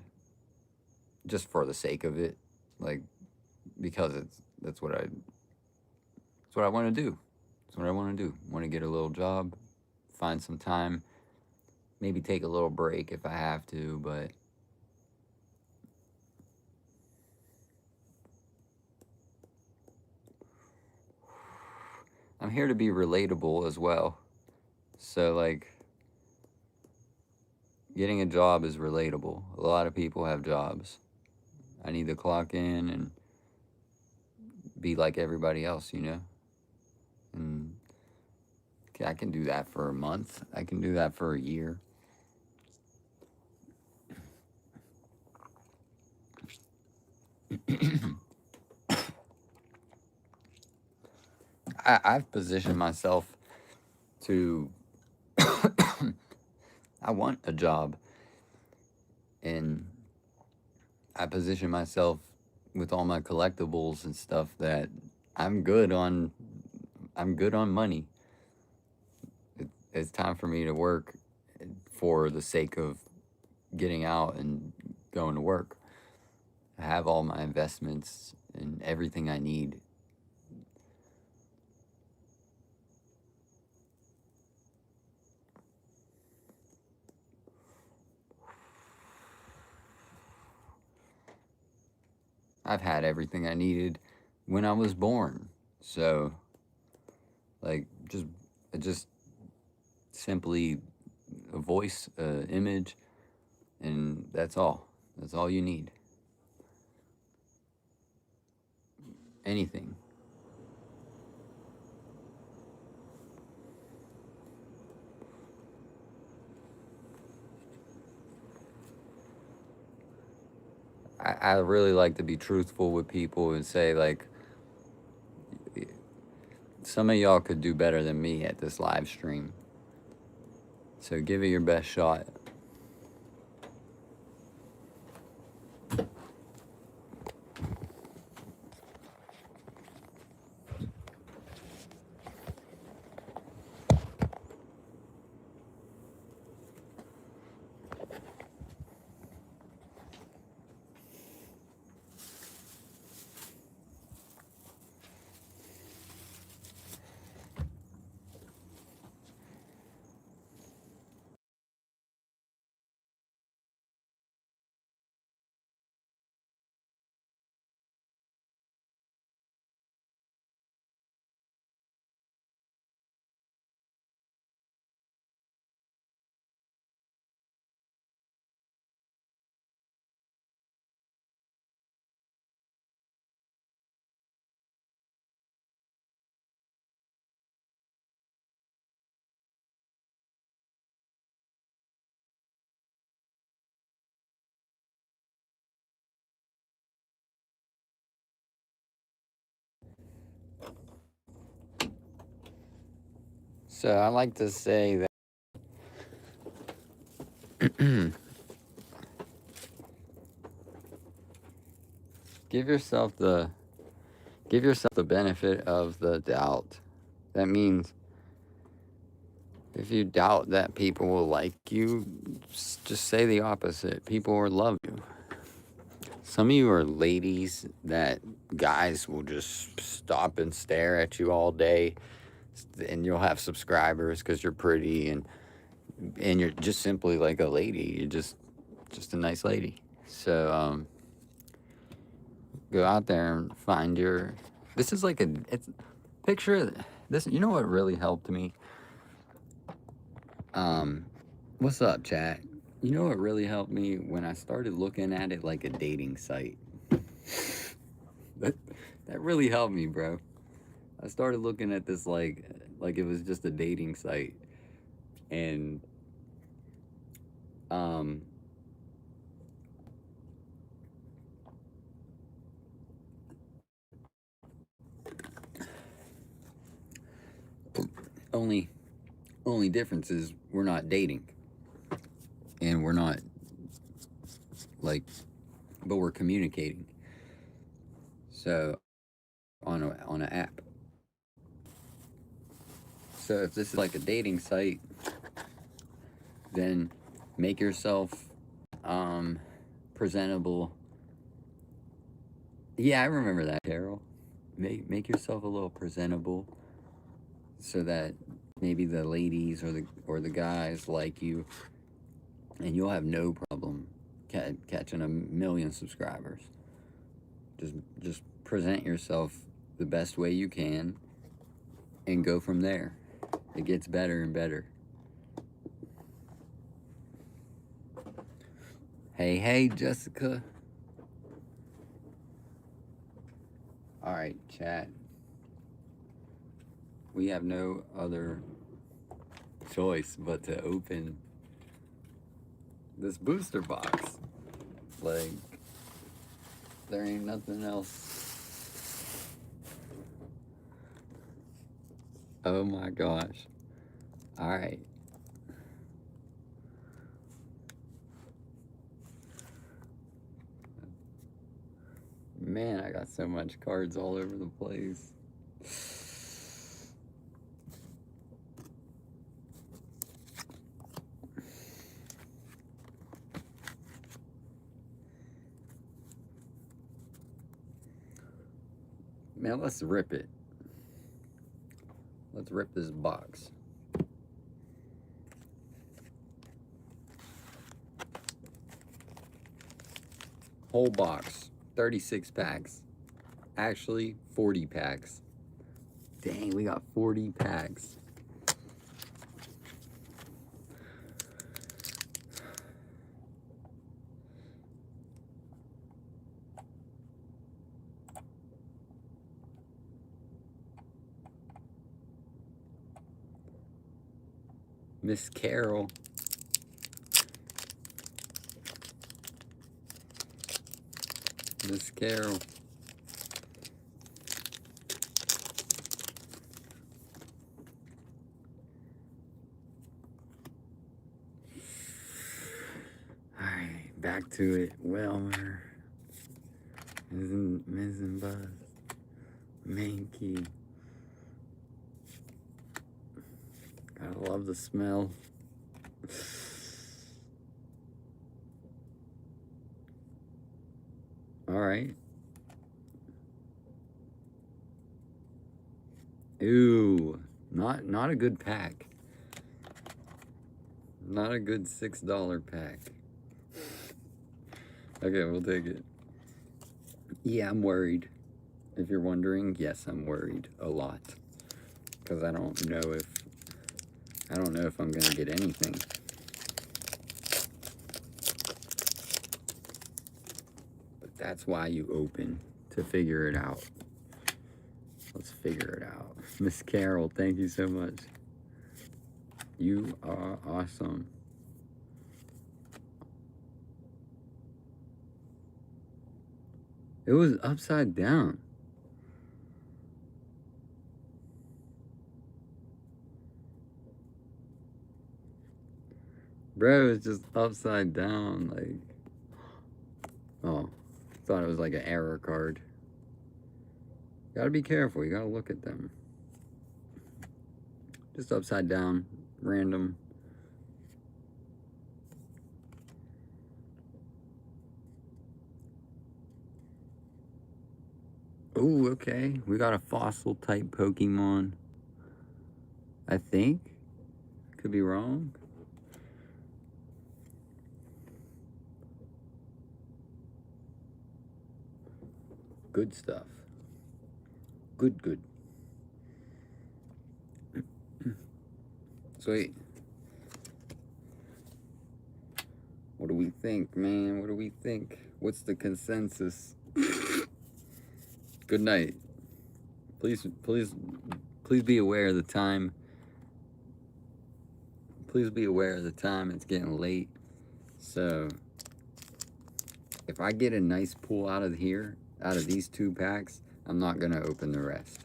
just for the sake of it, like, because that's what I want to do. That's what I want to do. Want to get a little job, find some time, maybe take a little break if I have to, but I'm here to be relatable as well. So, like, getting a job is relatable. A lot of people have jobs. I need to clock in and be like everybody else, you know? And I can do that for a month. I can do that for a year. I've positioned myself to I want a job, and I position myself with all my collectibles and stuff that I'm good on money. It's time for me to work for the sake of getting out and going to work. I have all my investments and everything I need. I've had everything I needed when I was born. So, like, just simply a voice, image, and that's all. That's all you need. Anything. I really like to be truthful with people and say, like, some of y'all could do better than me at this live stream. So give it your best shot. So I like to say that give yourself the benefit of the doubt. That means if you doubt that people will like you, just say the opposite. People will love you. Some of you are ladies that guys will just stop and stare at you all day, and you'll have subscribers because you're pretty and you're just simply like a lady. You're just a nice lady. So go out there and find your. This is like it's picture this. You know what really helped me? What's up, chat? You know what really helped me when I started looking at it like a dating site. That really helped me, bro. I started looking at this like it was just a dating site, and only difference is we're not dating, and we're not like, but we're communicating. So on an app. So if this is like a dating site, then make yourself presentable. Yeah, I remember that, Carol. Make yourself a little presentable so that maybe the ladies or the guys like you, and you'll have no problem catching 1,000,000 subscribers. Just present yourself the best way you can and go from there. It gets better and better. Hey, Jessica. All right, chat. We have no other choice but to open this booster box. Like, there ain't nothing else. Oh my gosh. All right. Man, I got so much cards all over the place. Man, let's rip it. Let's rip this box. Whole box, 36 packs. Actually, 40 packs. Dang, we got 40 packs. Miss Carol. Miss Carol. back to it. Wilmer. Missing Buzz. Mankey. I love the smell. All right. Ooh, not a good pack. Not a good $6 pack. Okay, we'll take it. Yeah, I'm worried. If you're wondering, yes, I'm worried a lot. Because I don't know if I'm gonna get anything. But that's why you open, to figure it out. Let's figure it out. Miss Carol, thank you so much. You are awesome. It was upside down. Bro, it's just upside down, like, oh, thought it was like an error card. Gotta be careful, you gotta look at them. Just upside down, random. Ooh, okay, we got a fossil type Pokemon. I think, could be wrong. Good stuff. Good. Sweet. What do we think, man? What do we think? What's the consensus? Good night. Please be aware of the time. Please be aware of the time. It's getting late. So, if I get a nice pull out of here, out of these 2 packs, I'm not gonna open the rest.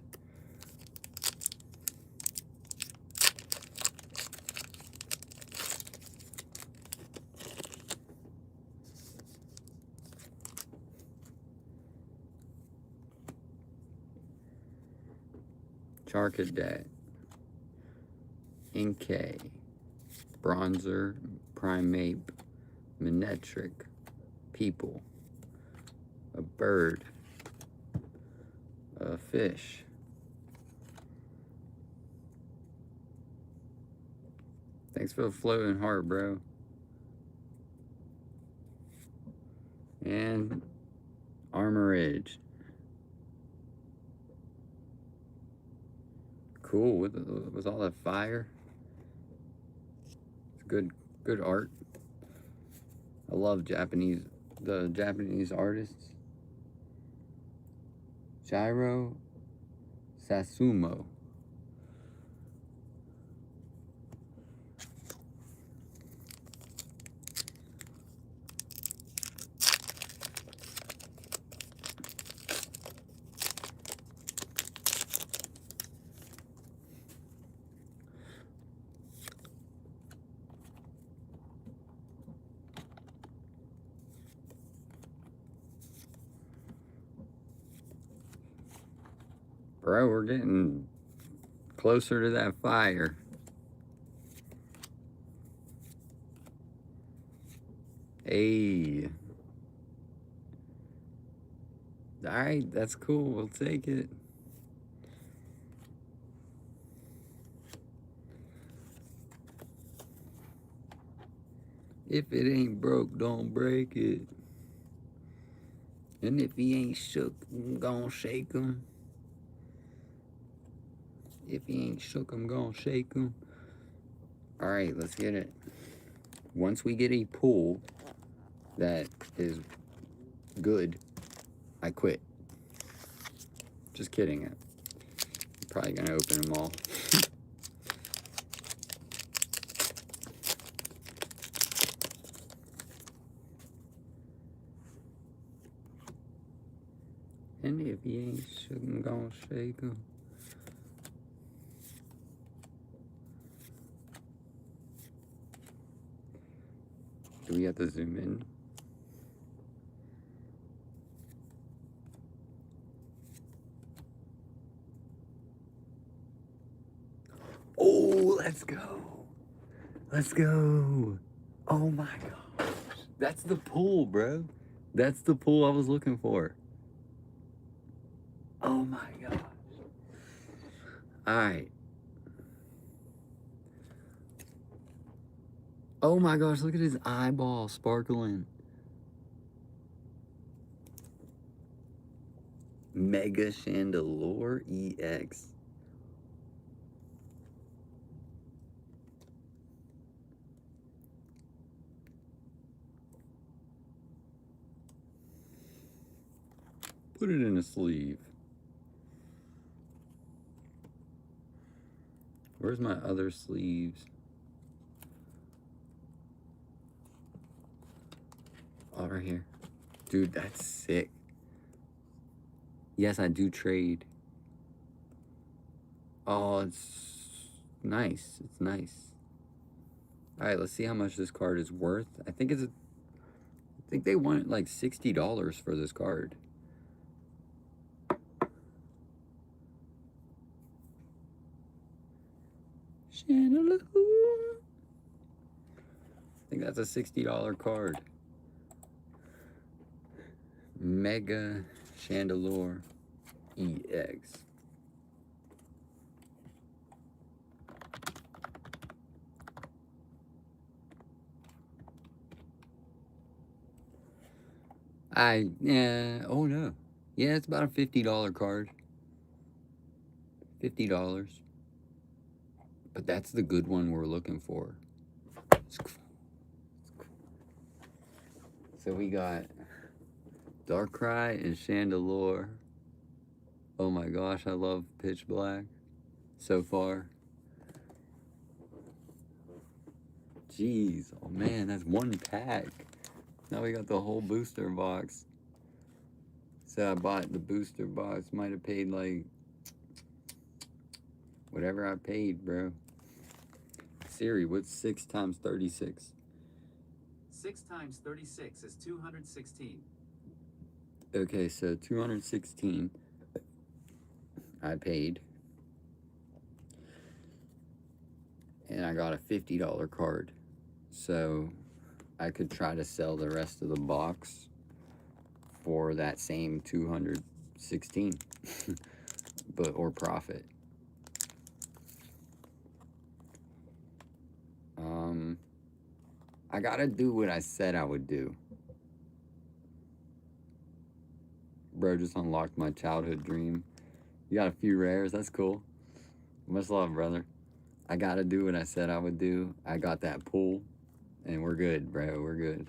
Charcadet, Inkay, Bronzer, Primeape, Manectric, People, a bird, a fish, thanks for the floating heart, bro, and Armor Edge. Cool with all that fire. It's good art. I love the Japanese artists. Shiro Sasumo. Bro, we're getting closer to that fire. Hey. Alright, that's cool. We'll take it. If it ain't broke, don't break it. And if he ain't shook, I'm gonna shake him. If he ain't shook, I'm gonna shake him. Alright, let's get it. Once we get a pull that is good, I quit. Just kidding. I'm probably gonna open them all. And if he ain't shook, I'm gonna shake him. Do we have to zoom in? Oh, let's go. Let's go. Oh my gosh. That's the pool, bro. That's the pool I was looking for. Oh my gosh. All right. Oh my gosh, look at his eyeball sparkling. Mega Chandelier EX. Put it in a sleeve. Where's my other sleeves? Oh, right here. Dude, that's sick. Yes, I do trade. Oh, it's nice. It's nice. All right, let's see how much this card is worth. I think they want like $60 for this card. Chandelier. I think that's a $60 card. Mega Chandelier EX. Oh no. Yeah, it's about a $50 card. $50. But that's the good one we're looking for. So we got Darkrai and Chandelier. Oh my gosh, I love Pitch Black so far. Jeez, oh man, that's one pack. Now we got the whole booster box. So I bought the booster box. Might have paid like whatever I paid, bro. Siri, what's 6 times 36? 6 times 36 is 216. Okay, so 216 I paid. And I got a $50 card. So I could try to sell the rest of the box for that same 216 or profit. I gotta do what I said I would do. Bro just unlocked my childhood dream. You got a few rares, that's cool. Much love, brother. I gotta do what I said I would do. I got that pool, and we're good, bro. We're good.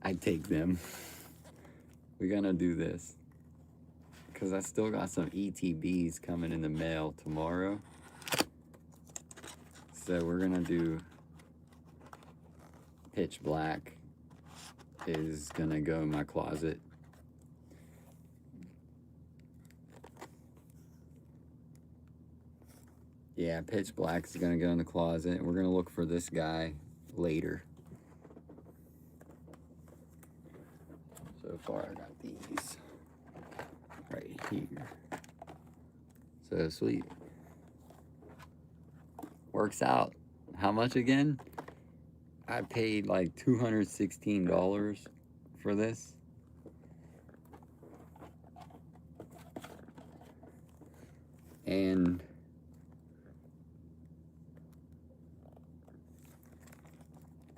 I take them. We're gonna do this. Because I still got some ETBs coming in the mail tomorrow. So we're gonna do Pitch Black is gonna go in my closet. Yeah, Pitch Black is gonna go in the closet. We're gonna look for this guy later. So far I got these right here. So sweet. Works out. How much again? I paid like $216 for this. And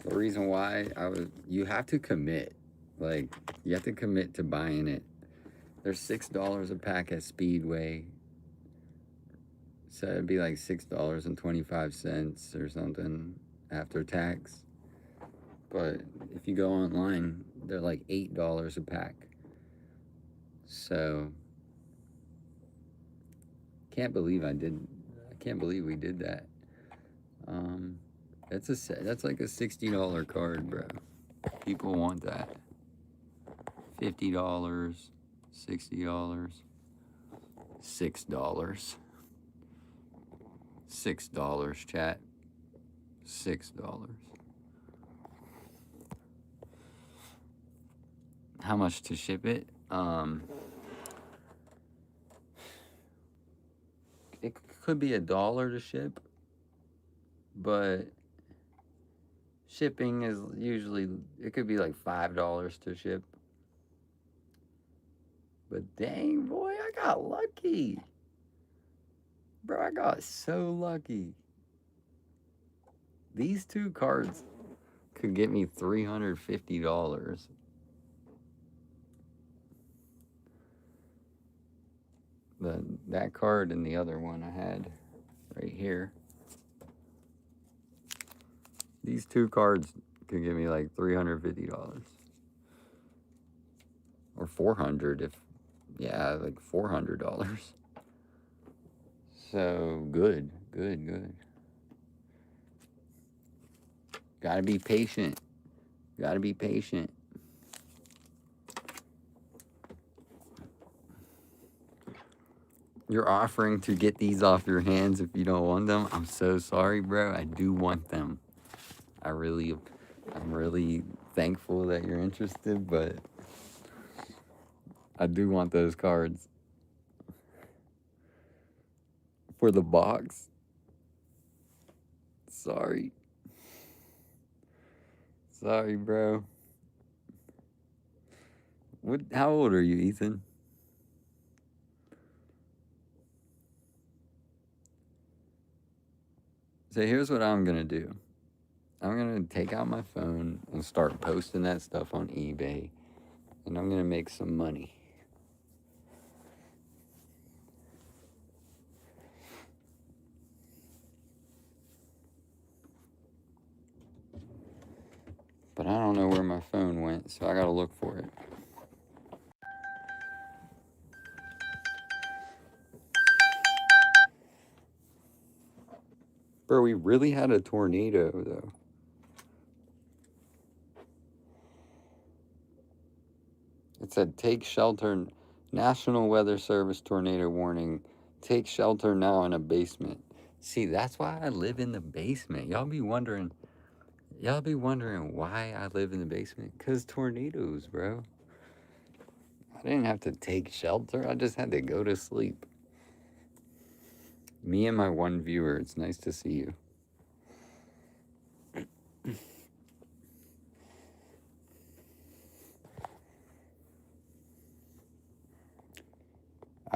the reason why you have to commit. Like, you have to commit to buying it. They're $6 a pack at Speedway. So it'd be like $6.25 or something after tax. But if you go online, they're like $8 a pack. So can't believe we did that. That's like a $60 card, bro. People want that. $50, $60, $6. $6, chat. $6. How much to ship it? It could be $1 to ship, but shipping is usually, it could be like $5 to ship. But dang, boy, I got lucky. Bro, I got so lucky. These two cards could get me $350. That card and the other one I had right here. These two cards could give me like $350. Or 400 if, yeah, like $400. So good. Gotta be patient. You're offering to get these off your hands if you don't want them. I'm so sorry, bro. I do want them. I'm really thankful that you're interested, but I do want those cards. For the box. Sorry. Sorry, bro. How old are you, Ethan? So here's what I'm gonna do. I'm gonna take out my phone and start posting that stuff on eBay, and I'm gonna make some money. But I don't know where my phone went, so I gotta look for it. Bro, we really had a tornado, though. It said, take shelter, National Weather Service tornado warning. Take shelter now in a basement. See, that's why I live in the basement. Y'all be wondering why I live in the basement. Because tornadoes, bro. I didn't have to take shelter. I just had to go to sleep. Me and my one viewer, it's nice to see you.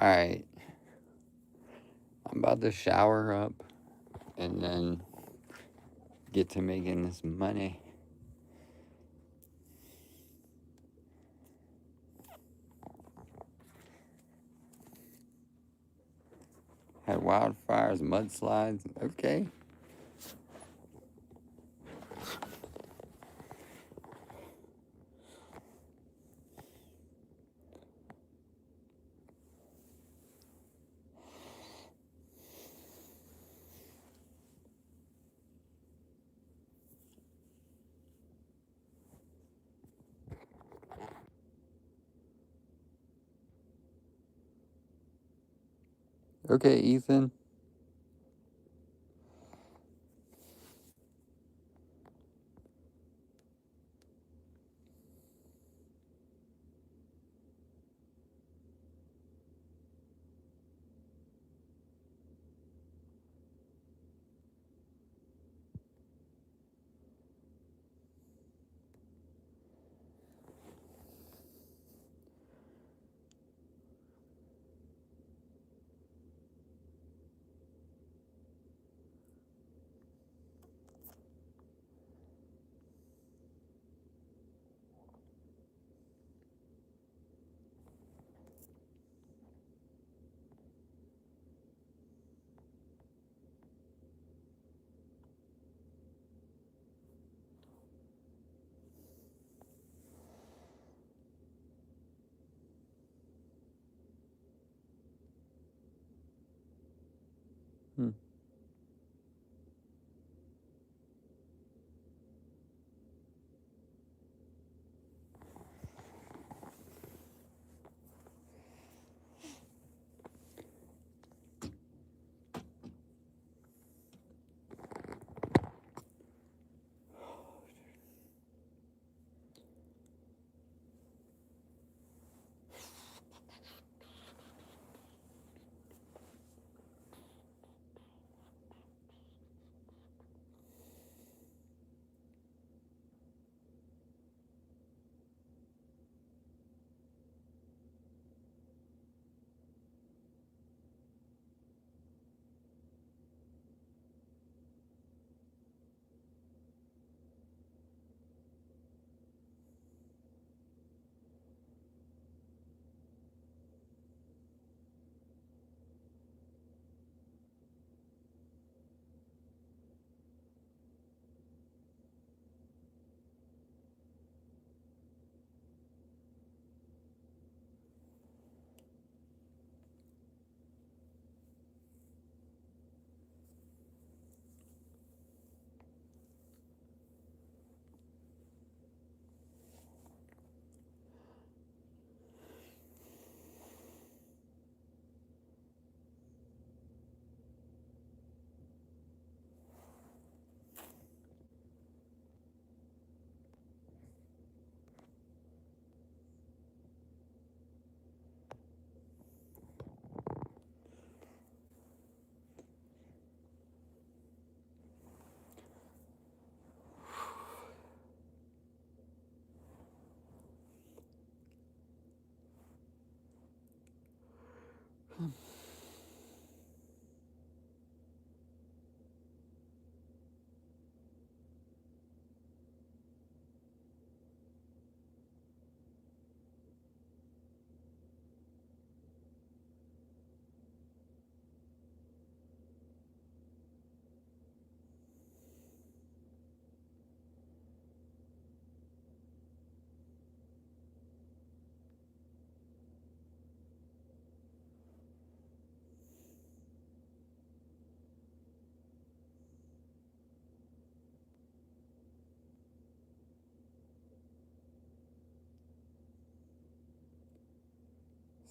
Alright. I'm about to shower up and then get to making this money. Had wildfires, mudslides. Okay. Okay, Ethan.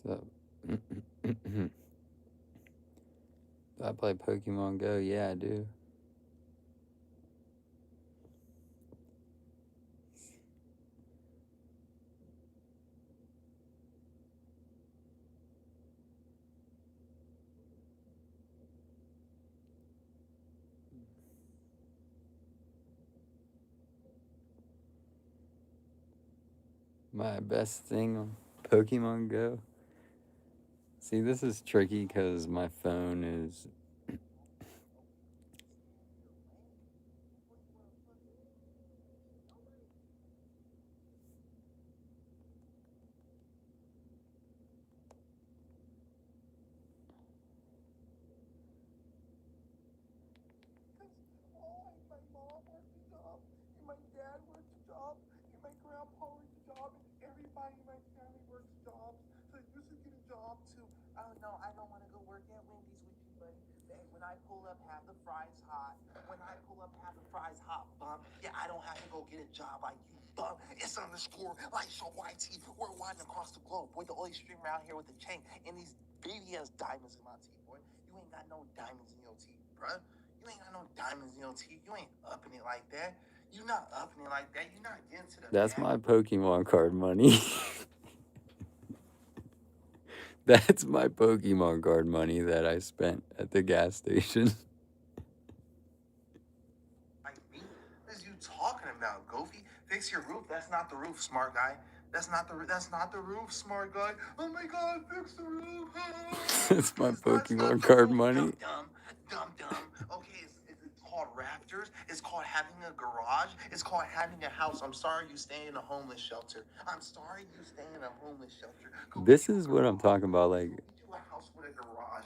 So, do I play Pokemon Go? Yeah, I do. My best thing on Pokemon Go. See, this is tricky because my phone is. My mom worked a job, and my dad worked a job, and my grandpa worked a job, and everybody in my family works jobs. So you should get a job too. Oh no, I don't want to go work at Wendy's with you, buddy. When I pull up, have the fries hot. When I pull up, have the fries hot, bum. Yeah, I don't have to go get a job like you, bum. It's underscore like so YT. We're winding across the globe. Boy, the only string around here with the chain and these baby ass diamonds in my teeth, boy. You ain't got no diamonds in your teeth, bruh. You ain't got no diamonds in your teeth. You ain't upping it like that. You not upping it like that. You not getting to the That's back. my Pokemon card money. That's my Pokemon card money that I spent at the gas station. Like me? What is you talking about, Goofy? Fix your roof. That's not the roof, smart guy. That's not the roof, smart guy. Oh my god, fix the roof. That's my It's not Pokemon the card roof, money. dumb. Okay, it's called rafters. It's called having a garage. It's called having a house. I'm sorry you stay in a homeless shelter. I'm sorry you stay in a homeless shelter. Go This get you a is what I'm talking about. Like, Go get you a house with a garage.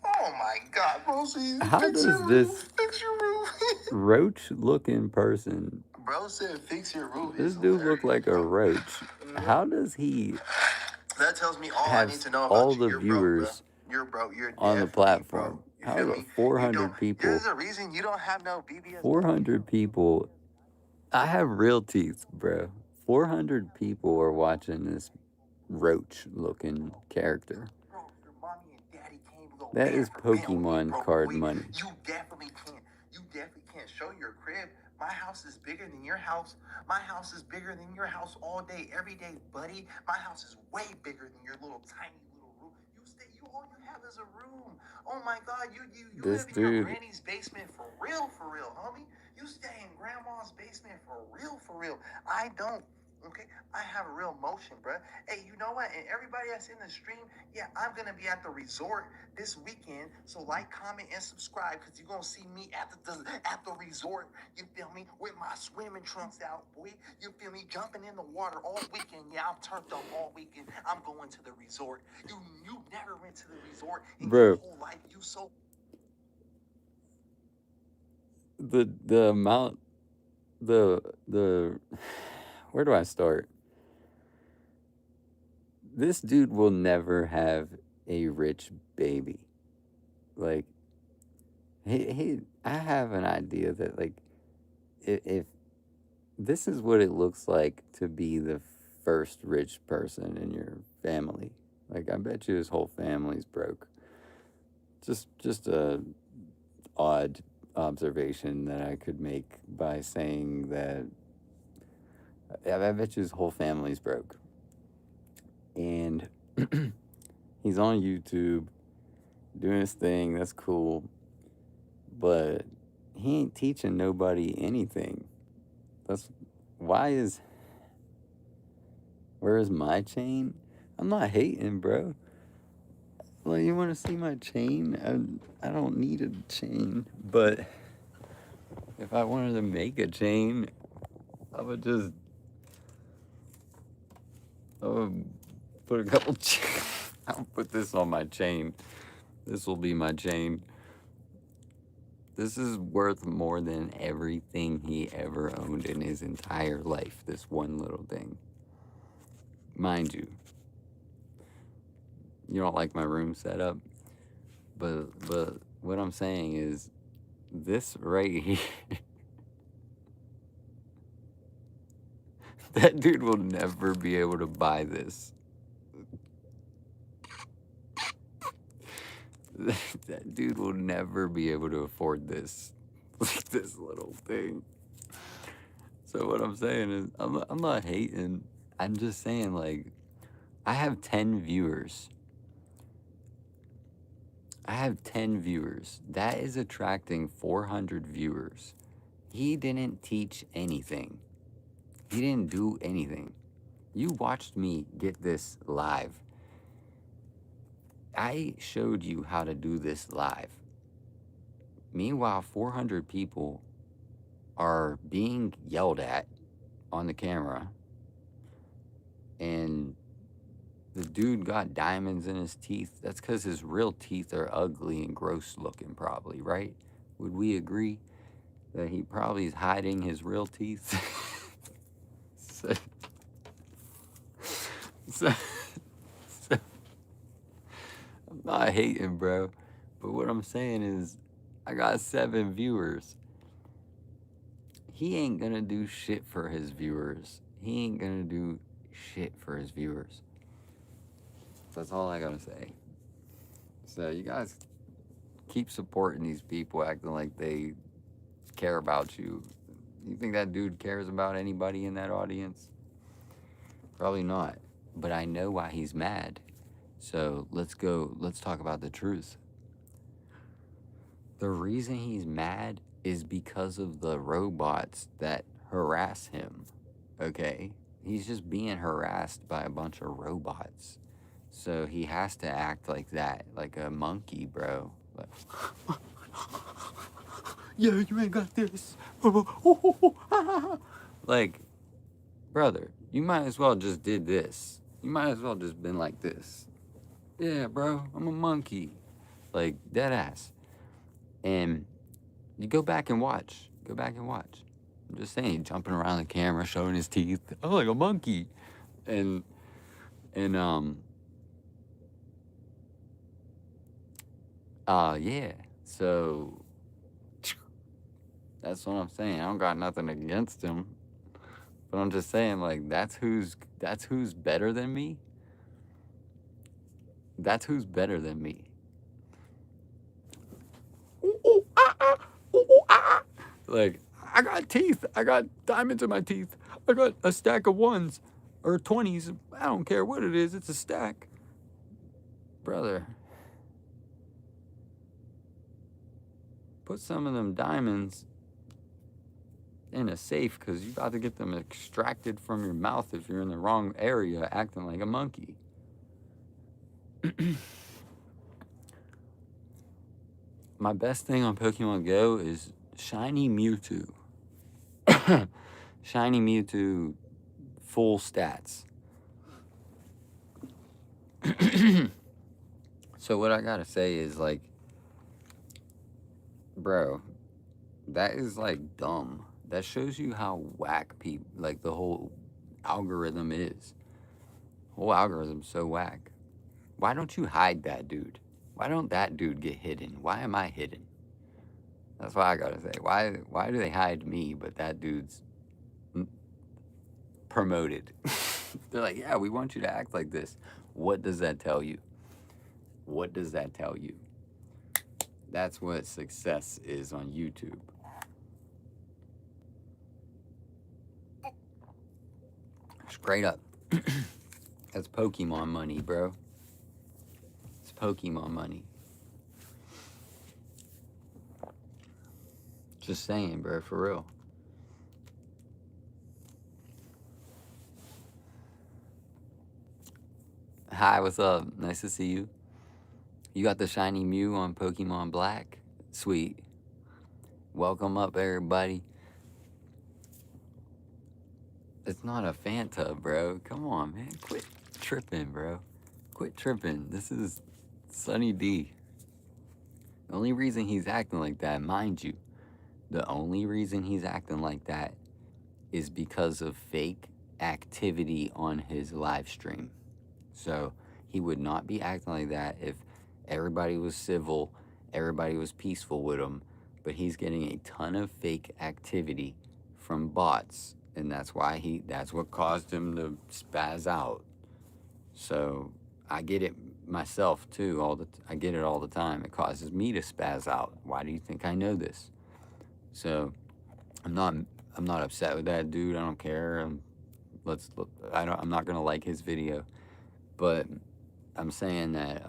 Oh my god, Rosie, how fix does your this roof. Fix your roof. roach-looking person? Bro said fix your roof. This It's dude look hilarious, like a bro. roach. How does he That tells me all I have need to know all about you. the You're broke, bro. viewers You're broke. You're on the definitely platform? broke. You How feel the me? You 400 don't. people? There's a reason you don't have no BBS. 400 people. I have real teeth, bro. 400 people are watching this roach-looking character. Bro, your mommy and daddy can't go That band is for band with me, Pokemon bro. card Boy, money. you definitely can't. You definitely can't show your crib. My house is bigger than your house. My house is bigger than your house all day, every day, buddy. My house is way bigger than your little tiny little room. You all you have is a room. Oh my God, you This live in your dude, granny's basement for real, homie. You stay in grandma's basement for real. I don't. Okay, I have a real motion, bruh. Hey, you know what? And everybody that's in the stream, yeah, I'm gonna be at the resort this weekend. So like, comment, and subscribe, cause you're gonna see me at the resort. You feel me? With my swimming trunks out, boy. You feel me? Jumping in the water all weekend. Yeah, I'm turned up all weekend. I'm going to the resort. You never went to the resort in your bro. whole life. You so The amount, the where do I start? This dude will never have a rich baby. Like, I have an idea that, like, if this is what it looks like to be the first rich person in your family, like, I bet you his whole family's broke. Just a odd observation that I could make by saying that I bet you his whole family's broke. And he's on YouTube doing his thing. That's cool. But he ain't teaching nobody anything. Where is my chain? I'm not hating, bro. Like, you want to see my chain? I don't need a chain. But if I wanted to make a chain, I would put a couple I'll put this on my chain. This will be my chain. This is worth more than everything he ever owned in his entire life. This one little thing. Mind you, you don't like my room setup, but what I'm saying is, this right here, that dude will never be able to buy this. That dude will never be able to afford this, this little thing. So what I'm saying is, I'm not hating. I'm just saying, like, I have 10 viewers. I have 10 viewers. That is attracting 400 viewers. He didn't teach anything. He didn't do anything. You watched me get this live. I showed you how to do this live. Meanwhile, 400 people are being yelled at on the camera, and the dude got diamonds in his teeth. That's because his real teeth are ugly and gross looking, probably, right? Would we agree that he probably is hiding his real teeth? so, so, so, I'm not hating, bro. But what I'm saying is, I got 7 viewers. He ain't gonna do shit for his viewers. He ain't gonna do shit for his viewers. That's all I gotta say. So you guys keep supporting these people acting like they care about you. You think that dude cares about anybody in that audience? Probably not. But I know why he's mad. So let's talk about the truth. The reason he's mad is because of the robots that harass him. Okay? He's just being harassed by a bunch of robots. So he has to act like that, like a monkey, bro. Like, yeah, you ain't got this. Like, brother, you might as well just did this. You might as well just been like this. Yeah, bro, I'm a monkey. Like, dead ass. And you go back and watch. Go back and watch. I'm just saying, jumping around the camera, showing his teeth. Oh, like a monkey. And yeah. So that's what I'm saying. I don't got nothing against him. But I'm just saying, like, that's who's better than me. That's who's better than me. Like, I got teeth. I got diamonds in my teeth. I got a stack of 1s or 20s. I don't care what it is. It's a stack. Brother, put some of them diamonds in a safe, because you about to get them extracted from your mouth if you're in the wrong area acting like a monkey. My best thing on Pokemon Go is Shiny Mewtwo. Shiny Mewtwo full stats. So what I gotta say is, like, bro, that is like dumb. That shows you how whack people, like, the whole algorithm is. Whole algorithm's so whack. Why don't you hide that dude? Why don't that dude get hidden? Why am I hidden? That's what I gotta say. Why do they hide me, but that dude's promoted? They're like, yeah, we want you to act like this. What does that tell you? What does that tell you? That's what success is on YouTube. Straight up. That's Pokemon money, bro. It's Pokemon money. Just saying, bro, for real. Hi, what's up? Nice to see you. You got the shiny Mew on Pokemon Black? Sweet. Welcome up, everybody. It's not a Fanta, bro. Come on, man. Quit tripping, bro. Quit tripping. This is Sunny D. The only reason he's acting like that, mind you, the only reason he's acting like that is because of fake activity on his live stream. So he would not be acting like that if everybody was civil, everybody was peaceful with him, but he's getting a ton of fake activity from bots, and that's what caused him to spaz out. So I get it. myself too. I get it all the time. It causes me to spaz out. Why do you think I know this? So I'm not upset with that dude. I don't care. I'm not gonna like his video, but I'm saying that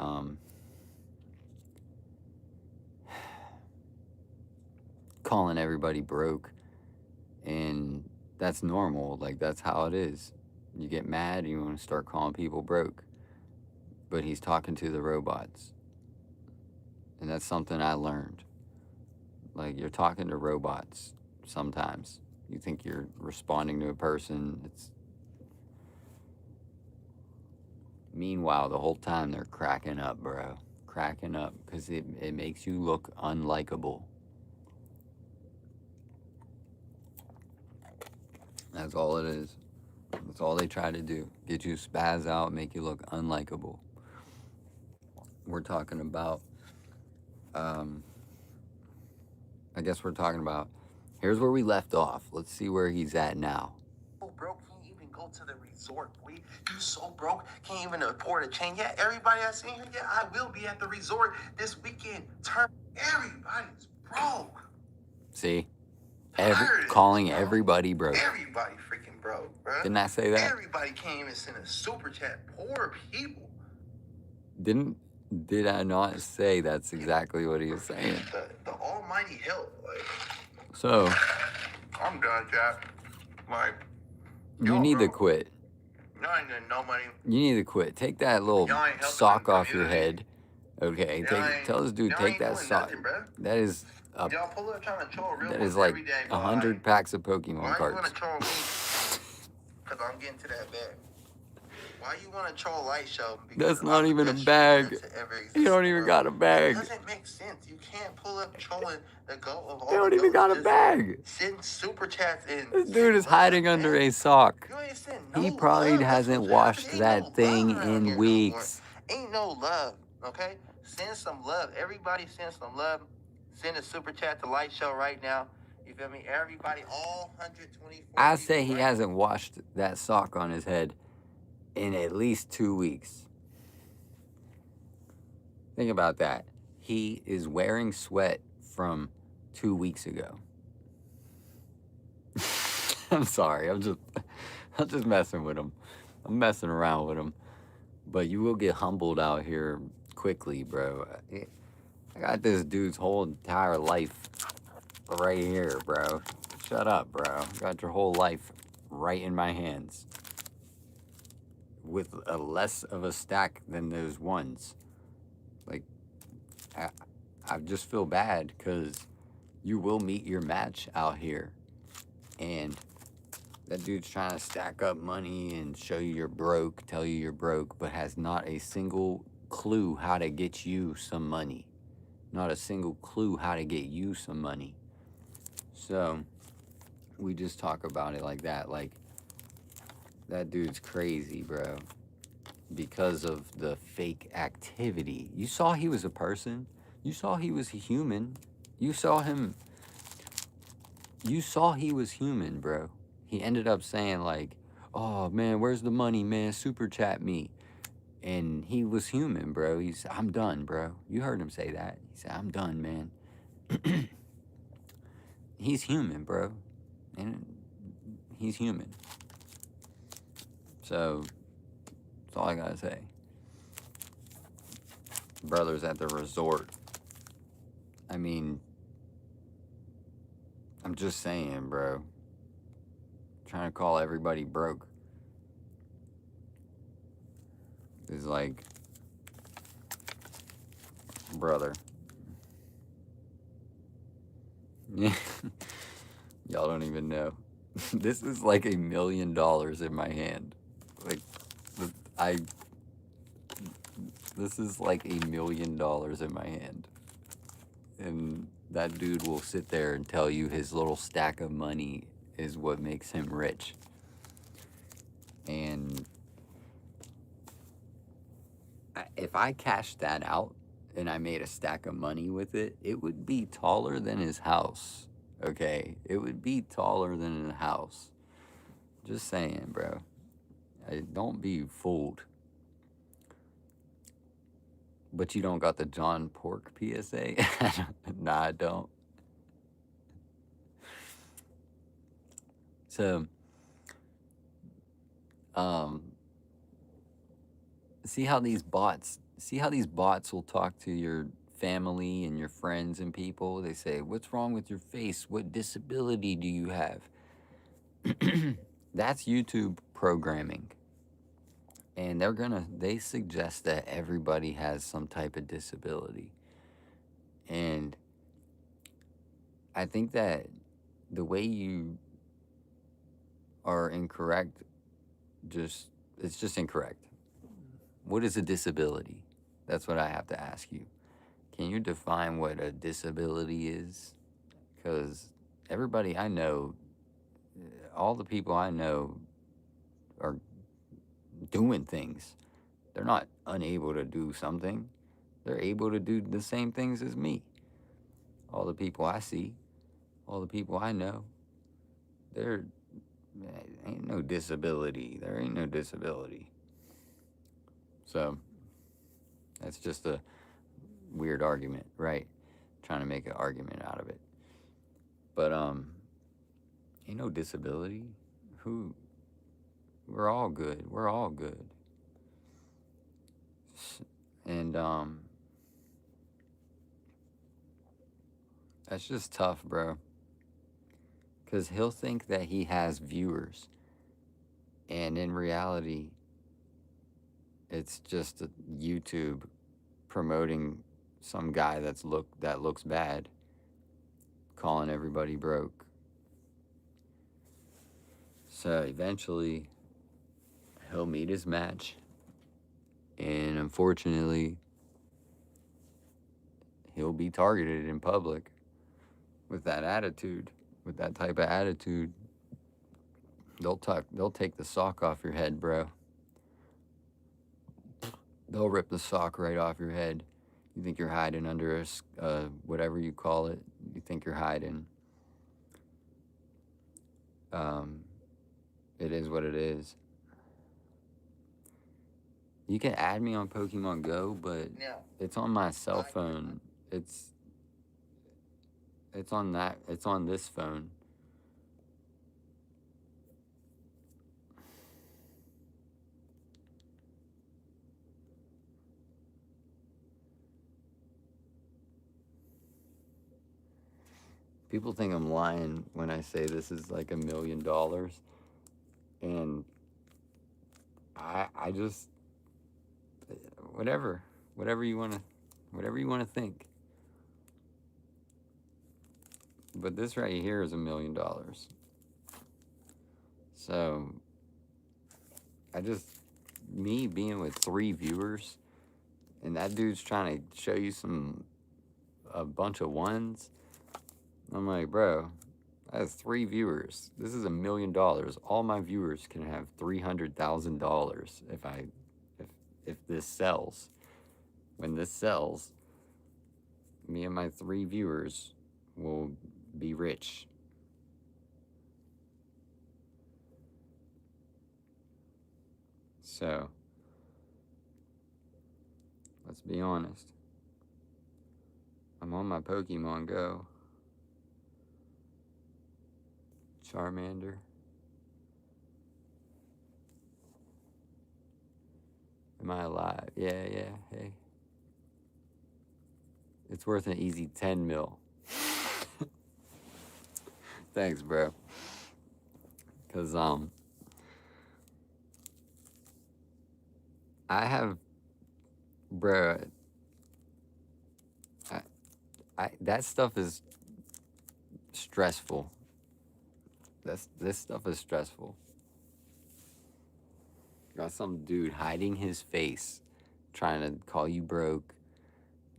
calling everybody broke, and that's normal. Like, that's how it is. You get mad and you want to start calling people broke, but he's talking to the robots, and that's something I learned. Like, you're talking to robots sometimes. You think you're responding to a person. Meanwhile, the whole time they're cracking up, bro. Cracking up, because it makes you look unlikable. That's all it is. That's all they try to do. Get you spaz out, make you look unlikable. We're talking about, I guess we're talking about, here's where we left off. Let's see where he's at now. So broke, can't even go to the resort, boy. You so broke, can't even afford a chain. Yeah, everybody I seen here, yeah, I will be at the resort this weekend. Everybody's broke. See? Tired of Calling this, bro. everybody broke. Everybody freaking broke, bro. Didn't I say that? Everybody can't even send a super chat. Poor people. Did I not say that's exactly what he was saying? The almighty help. Like, So, I'm done, Jack. Like, you need to quit. y'all ain't getting no money. You need to quit. Take that little Y'all ain't helping sock the off your community. head. Okay, Y'all ain't- tell this dude, y'all take ain't that doing sock. nothing, bro. That is a, Y'all pull up trying to troll real that ones is like every day, boy. 100 packs of Why Pokemon you want cards. to troll me? Because I'm getting to that bag. Why you want to troll Light Show? Because That's not I'm the even a best bag. streamer to ever exist You don't in the even world. got a bag. It doesn't make sense. You can't pull up trolling the goat of all They don't the even goats. got a Just bag. send super chats and This send dude is love, hiding under man. a sock. You ain't send no He probably love. That's hasn't what's washed happening. Ain't that no thing love around in here no more. weeks. Ain't no love, okay? Send some love. Everybody send some love. Send a super chat to Light Show right now. You feel me? Everybody, all 124 I say people he right hasn't washed that sock on his head in at least 2 weeks. Think about that. He is wearing sweat from 2 weeks ago. I'm sorry. I'm just messing with him. I'm messing around with him. But you will get humbled out here quickly, bro. I got this dude's whole entire life right here, bro. Shut up, bro. I got your whole life right in my hands. With a less of a stack than those ones. Like, I just feel bad because you will meet your match out here. And that dude's trying to stack up money and show you you're broke, tell you you're broke, but has not a single clue how to get you some money. Not a single clue how to get you some money. So, we just talk about it like that. Like, that dude's crazy, bro. Because of the fake activity. You saw he was a person. You saw he was a human. You saw he was human, bro. He ended up saying like, oh man, where's the money, man? Super chat me. And he was human, bro. I'm done, bro. You heard him say that. He said, I'm done, man. He's human, bro. And he's human. So, that's all I gotta say. Brothers at the resort. I mean, I'm just saying, bro. Trying to call everybody broke is like, brother. Y'all don't even know. This is like $1 million in my hand. Like, this is like $1 million in my hand. And that dude will sit there and tell you his little stack of money is what makes him rich. And if I cashed that out and I made a stack of money with it, it would be taller than his house. Okay? It would be taller than a house. Just saying, bro. Don't be fooled. But you don't got the John Pork PSA? Nah, I don't. So, um, see how these bots will talk to your family and your friends and people. They say, "What's wrong with your face? What disability do you have?" That's YouTube programming. And they suggest that everybody has some type of disability. And I think that the way you are incorrect, it's just incorrect. What is a disability? That's what I have to ask you. Can you define what a disability is? Because everybody I know, all the people I know are doing things. They're not unable to do something. They're able to do the same things as me. All the people I see, all the people I know, there ain't no disability. There ain't no disability. So that's just a weird argument, right? Trying to make an argument out of it. But ain't no disability. We're all good. We're all good. And that's just tough, bro. Because he'll think that he has viewers. And in reality, it's just a YouTube promoting some guy that looks bad, calling everybody broke. So eventually, he'll meet his match. And unfortunately, he'll be targeted in public with that attitude, with that type of attitude. They'll take the sock off your head, bro. They'll rip the sock right off your head. You think you're hiding under whatever you call it. You think you're hiding. It is what it is. You can add me on Pokemon Go, but it's on my cell phone. It's on this phone. People think I'm lying when I say this is like $1 million. And I just, whatever you want to think. But this right here is $1 million. So me being with 3 viewers, and that dude's trying to show you a bunch of ones. I'm like, bro, I have 3 viewers. This is $1 million. All my viewers can have $300,000 if this sells. When this sells, me and my 3 viewers will be rich. So, let's be honest. I'm on my Pokemon Go. Charmander. Am I alive? Yeah, hey. It's worth an easy 10 mil. Thanks, bro. Cause I have, bro, that stuff is stressful. This stuff is stressful. Got some dude hiding his face, trying to call you broke,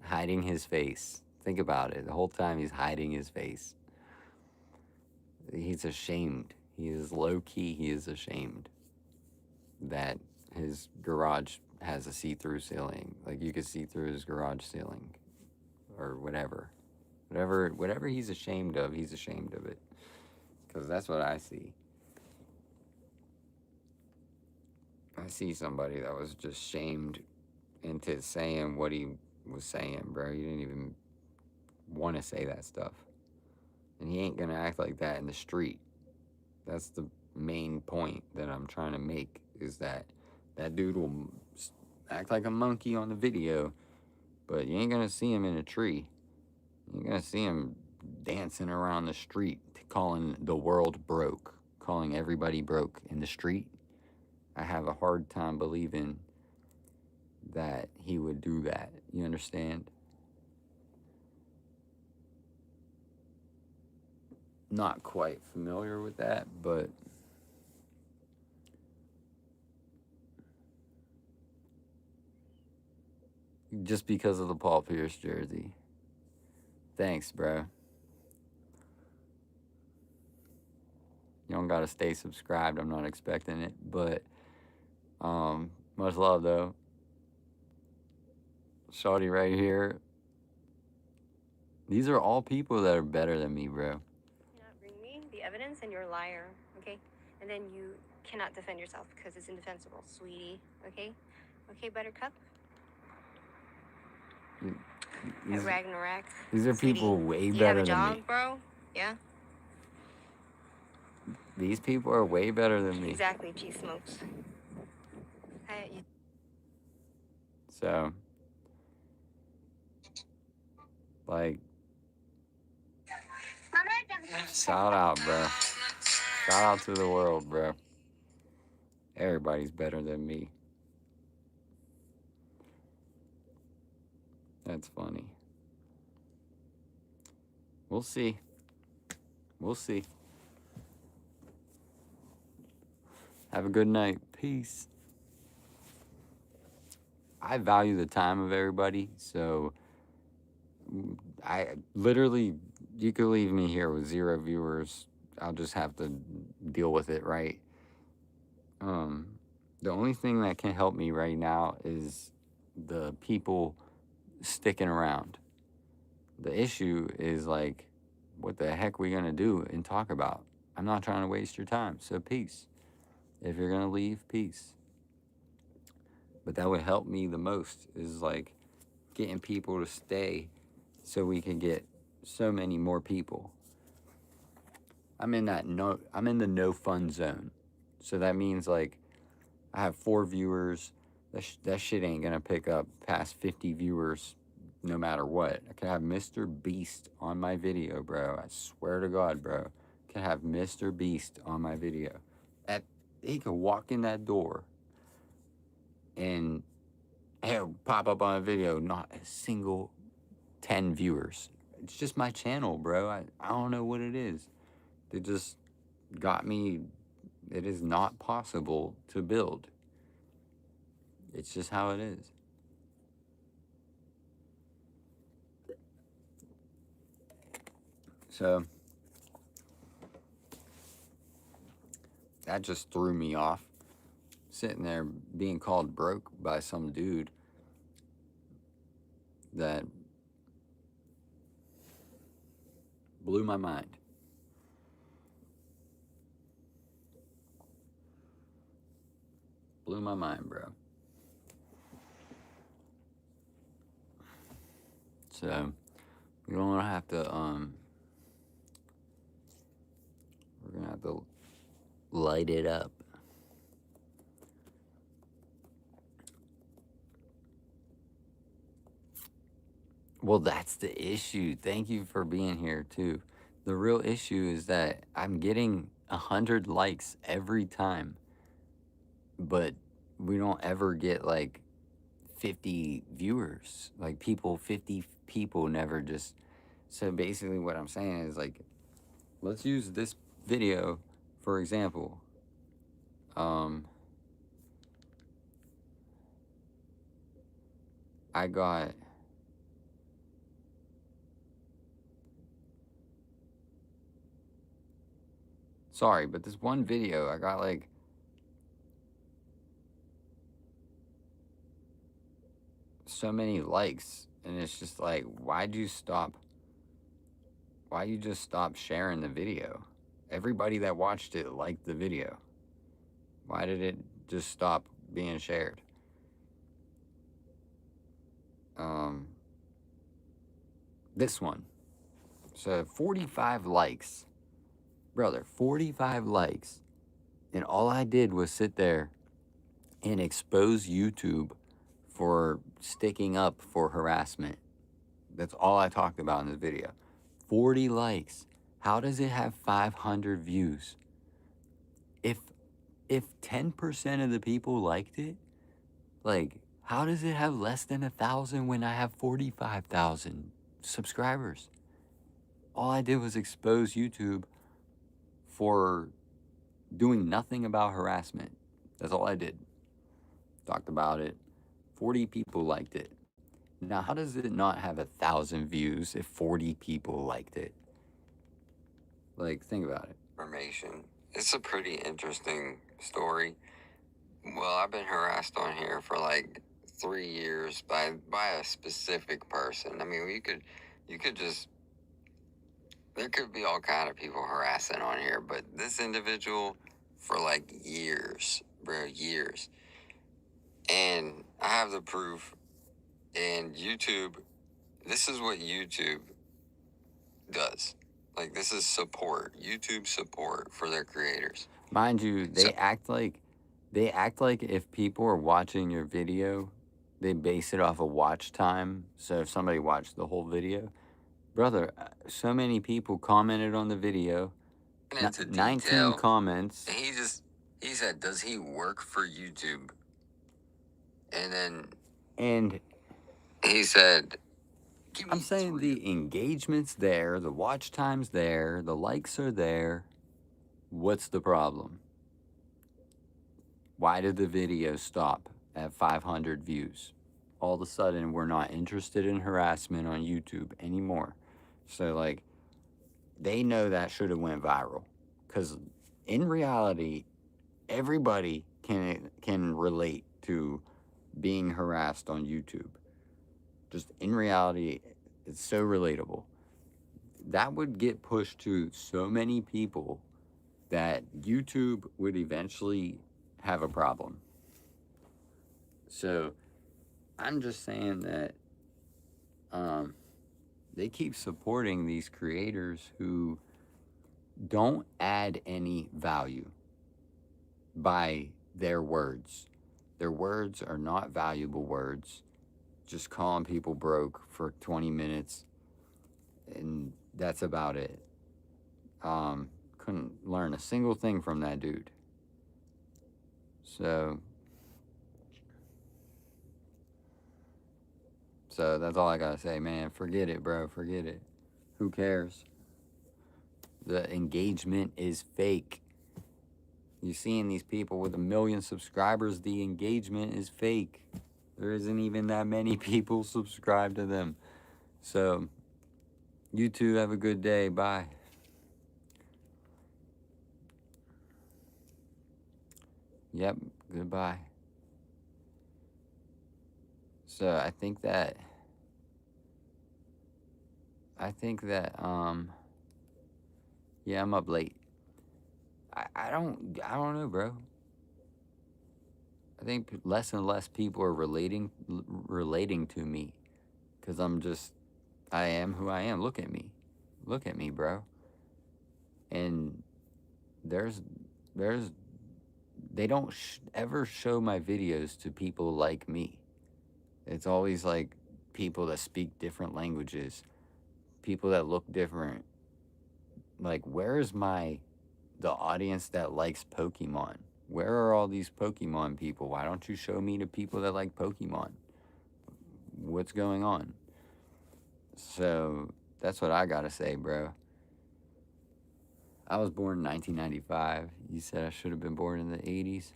hiding his face. Think about it. The whole time he's hiding his face. He's ashamed. He is low-key, he is ashamed that his garage has a see-through ceiling. Like, you could see through his garage ceiling. Or whatever. Whatever he's ashamed of, he's ashamed of it. Because that's what I see. I see somebody that was just shamed into saying what he was saying, bro. You didn't even want to say that stuff. And he ain't gonna act like that in the street. That's the main point that I'm trying to make, is that that dude will act like a monkey on the video, but you ain't gonna see him in a tree. You're gonna see him dancing around the street, calling the world broke, calling everybody broke in the street. I have a hard time believing that he would do that. You understand? Not quite familiar with that, but just because of the Paul Pierce jersey. Thanks, bro. You don't gotta stay subscribed. I'm not expecting it, but much love though. Shawty right here. These are all people that are better than me, bro. Cannot bring me the evidence, and you're a liar, okay? And then you cannot defend yourself because it's indefensible, sweetie, okay? Okay, Buttercup? At Ragnarok. These are Sweetie, people way you better have a than job, me. bro? Yeah? These people are way better than me. Exactly, cheese smokes. Hey, So, like, shout out, bro. Shout out to the world, bro. Everybody's better than me. That's funny. We'll see. We'll see. Have a good night. Peace. I value the time of everybody, so I literally, you could leave me here with 0 viewers. I'll just have to deal with it, right? The only thing that can help me right now is the people sticking around. The issue is like, what the heck we gonna do and talk about? I'm not trying to waste your time, so peace. If you're gonna leave, peace. But that would help me the most, is like getting people to stay so we can get so many more people. I'm in the no fun zone. So that means like I have 4 viewers. That shit ain't gonna pick up past 50 viewers no matter what. I could have Mr. Beast on my video, bro. I swear to God, bro. I could have Mr. Beast on my video. He could walk in that door and he'll pop up on a video, not a single 10 viewers. It's just my channel, bro. I don't know what it is. They just got me. It is not possible to build. It's just how it is. So that just threw me off. Sitting there being called broke by some dude that blew my mind. Blew my mind, bro. So we don't have to we're gonna have to light it up. Well, that's the issue. Thank you for being here too. The real issue is that I'm getting 100 likes every time, but we don't ever get like 50 viewers. Like 50 people never just. So basically what I'm saying is like, let's use this video for example. I got sorry, but this one video I got like so many likes, and it's just like, why'd you stop? Why you just stop sharing the video? Everybody that watched it liked the video. Why did it just stop being shared? this one. So 45 likes. Brother, 45 likes. And all I did was sit there and expose YouTube for sticking up for harassment. That's all I talked about in this video. 40 likes. How does it have 500 views? If 10% of the people liked it, like, how does it have less than 1,000 when I have 45,000 subscribers? All I did was expose YouTube for doing nothing about harassment. That's all I did. Talked about it. 40 people liked it. Now, how does it not have 1,000 views if 40 people liked it? Like, think about it. Information. It's a pretty interesting story. Well, I've been harassed on here for like 3 years by a specific person. I mean, you could just, there could be all kind of people harassing on here, but this individual for like years, bro, years. And I have the proof. And YouTube, this is what YouTube does. Like, this is support, YouTube support for their creators. Mind you, they act like if people are watching your video, they base it off of watch time. So if somebody watched the whole video, brother, so many people commented on the video. 19 comments. He said, does he work for YouTube? And he said, I'm saying the engagement's there, the watch time's there, the likes are there. What's the problem? Why did the video stop at 500 views? All of a sudden, we're not interested in harassment on YouTube anymore. So, like, they know that should have went viral. Because in reality, everybody can relate to being harassed on YouTube. Just in reality, it's so relatable. That would get pushed to so many people that YouTube would eventually have a problem. So I'm just saying that they keep supporting these creators who don't add any value by their words. Their words are not valuable words. Just calling people broke for 20 minutes, and that's about it. Couldn't learn a single thing from that dude. So that's all I gotta say, man. Forget it, bro. Forget it. Who cares? The engagement is fake. You seeing these people with 1 million subscribers, the engagement is fake. There isn't even that many people subscribed to them. So, you two have a good day. Bye. Yep, goodbye. So, I think that, yeah, I'm up late. I don't know, bro. I think less and less people are relating to me, because I am who I am. Look at me, bro. And they don't ever show my videos to people like me. It's always like people that speak different languages, people that look different. Like, where is the audience that likes Pokemon? Where are all these Pokemon people? Why don't you show me the people that like Pokemon? What's going on? So that's what I gotta say, bro. I was born in 1995. You said I should have been born in the 80s.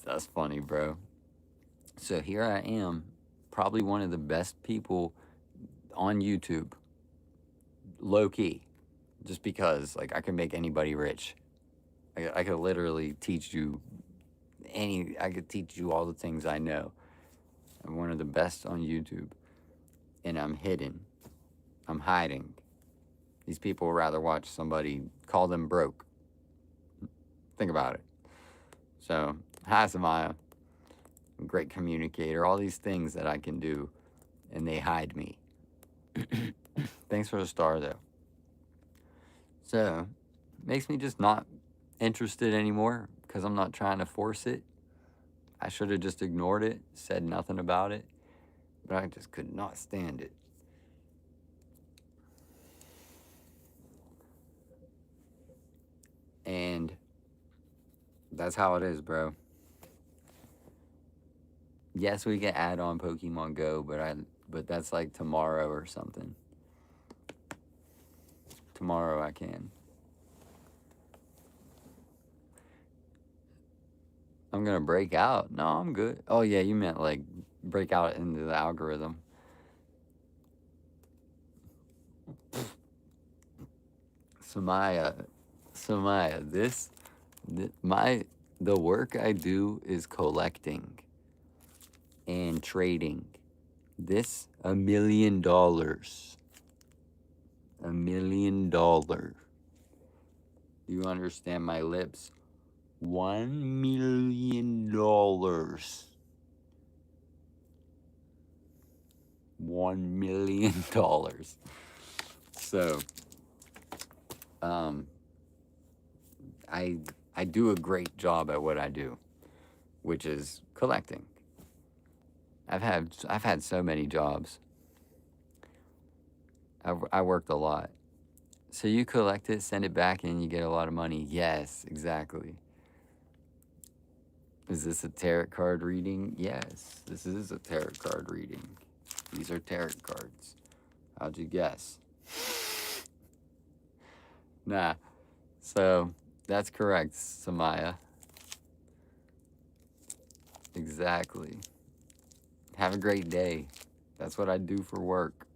That's funny, bro. So here I am, probably one of the best people on YouTube, low key, just because, like, I can make anybody rich. I could literally teach you I could teach you all the things I know. I'm one of the best on YouTube, and I'm hidden. I'm hiding. These people would rather watch somebody call them broke. Think about it. So, hi, Samaya. Great communicator. All these things that I can do, and they hide me. Thanks for the star, though. So, makes me just not interested anymore because I'm not trying to force it. I should have just ignored it, said nothing about it, but I just could not stand it. And that's how it is, bro. Yes, we can add on Pokemon Go, but that's like tomorrow or something. Tomorrow I can. I'm gonna break out. No, I'm good. Oh yeah, you meant like break out into the algorithm. Samaya, the work I do is collecting and trading. This $1 million. $1 million. You understand my lips? $1 million. $1 million. So, I do a great job at what I do, which is collecting. I've had so many jobs. I worked a lot. So you collect it, send it back, and you get a lot of money. Yes, exactly. Is this a tarot card reading? Yes, this is a tarot card reading. These are tarot cards. How'd you guess? Nah. So that's correct, Samaya. Exactly. Have a great day. That's what I do for work.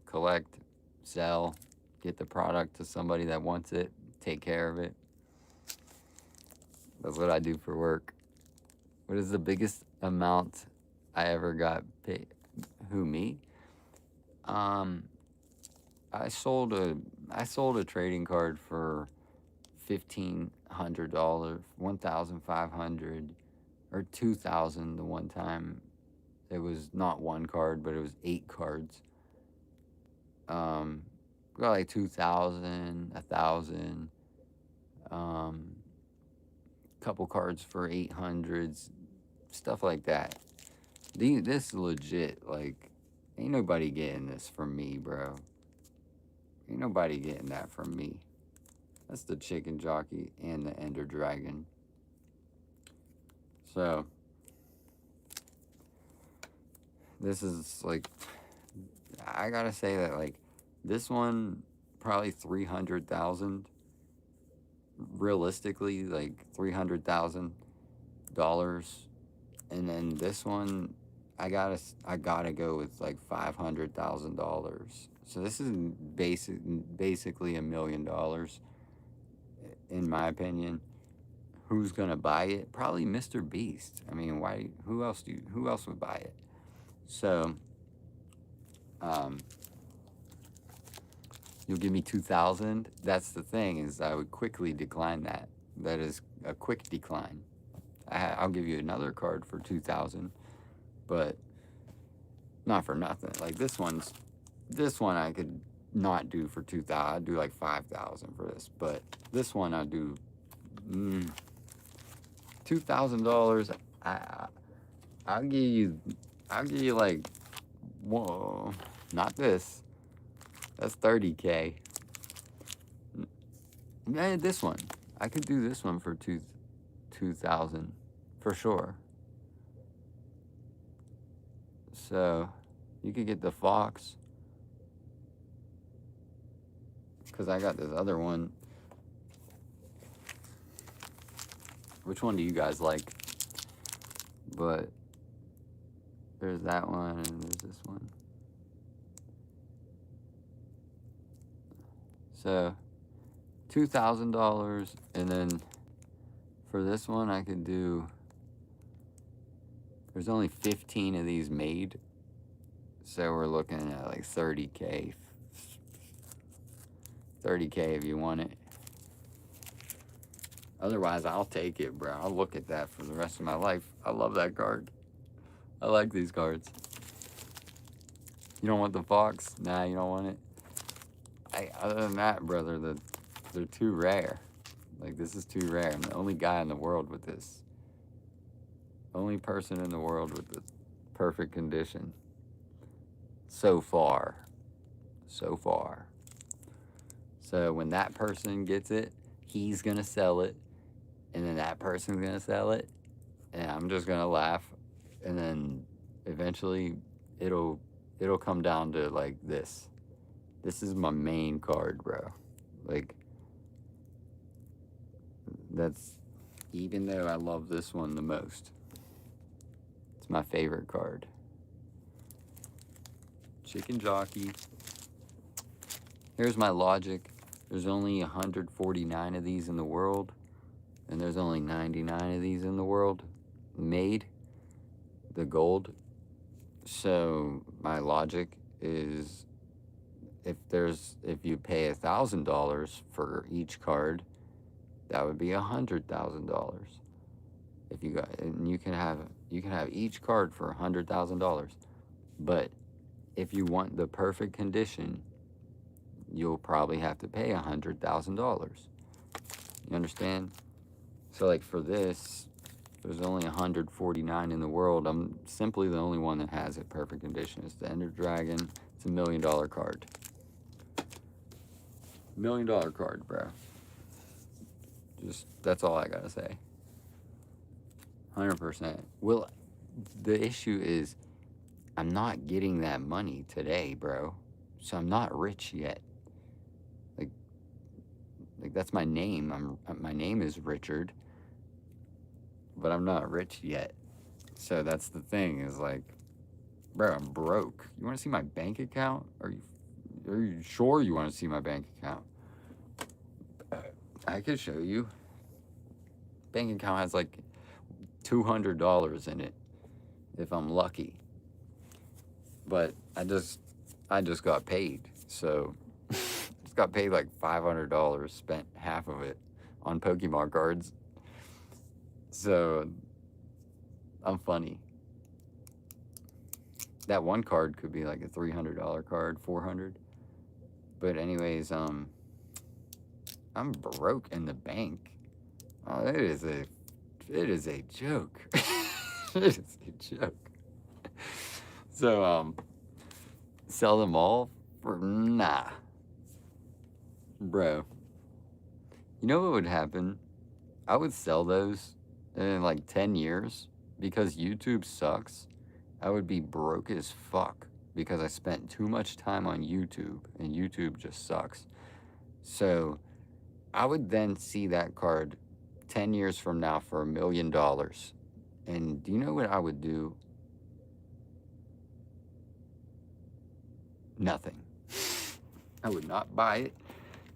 Collect, sell, get the product to somebody that wants it, take care of it. That's what I do for work. What is the biggest amount I ever got paid? Who, me? I sold a trading card for $1,500, $1,500, or $2,000 the one time. It was not one card, but it was 8 cards. Got like 2,000, 1,000. Couple cards for 800s, stuff like that. This is legit. Like, ain't nobody getting this from me, bro. Ain't nobody getting that from me. That's the chicken jockey and the ender dragon. So, this is like, I gotta say that like, this one probably 300,000. Realistically, like $300,000, and then this one, I gotta go with like $500,000. So this is basically $1 million, in my opinion. Who's gonna buy it? Probably Mr. Beast. I mean, why? Who else would buy it? So, you'll give me 2,000. That's the thing, is I would quickly decline that. That is a quick decline. I'll give you another card for 2,000, but not for nothing. Like this one I could not do for 2,000. I'd do like 5,000 for this, but this one I'd do $2,000. I'll give you like, whoa, not this. That's 30K. Man, this one. I could do this one for 2,000 for sure. So, you could get the fox. Because I got this other one. Which one do you guys like? But there's that one and there's this one. So, $2,000, and then for this one I could do, there's only 15 of these made, so we're looking at like 30K. 30K if you want it. Otherwise, I'll take it, bro. I'll look at that for the rest of my life. I love that card. I like these cards. You don't want the fox? Nah, you don't want it. Other than that, brother, they're too rare. Like, this is too rare. I'm the only guy in the world with this. Only person in the world with this perfect condition. So far. So far. So when that person gets it, he's gonna sell it. And then that person's gonna sell it. And I'm just gonna laugh. And then eventually it'll come down to like this. This is my main card, bro. Like, that's, even though I love this one the most, it's my favorite card. Chicken Jockey. Here's my logic. There's only 149 of these in the world, and there's only 99 of these in the world made, the gold. So my logic is, if you pay $1,000 for each card, that would be $100,000. If you got, and you can have each card for $100,000. But if you want the perfect condition, you'll probably have to pay $100,000. You understand? So like for this, there's only 149 in the world. I'm simply the only one that has it perfect condition. It's the Ender Dragon. It's $1 million card. $1 million card, bro. Just, that's all I gotta say. 100%. Well, the issue is, I'm not getting that money today, bro. So I'm not rich yet. Like that's my name. My name is Richard, but I'm not rich yet. So that's the thing, is like, bro, I'm broke. You want to see my bank account? Are you sure you want to see my bank account? I could show you. Bank account has like $200 in it, if I'm lucky. But I just got paid, so just got paid like $500. Spent half of it on Pokemon cards. So I'm funny. That one card could be like a $300 card, $400. But anyways, I'm broke in the bank. Oh, it is a joke. It is a joke. So, sell them all for, nah. Bro, you know what would happen? I would sell those in like 10 years because YouTube sucks. I would be broke as fuck because I spent too much time on YouTube and YouTube just sucks. So I would then see that card 10 years from now for $1 million. And do you know what I would do? Nothing. I would not buy it.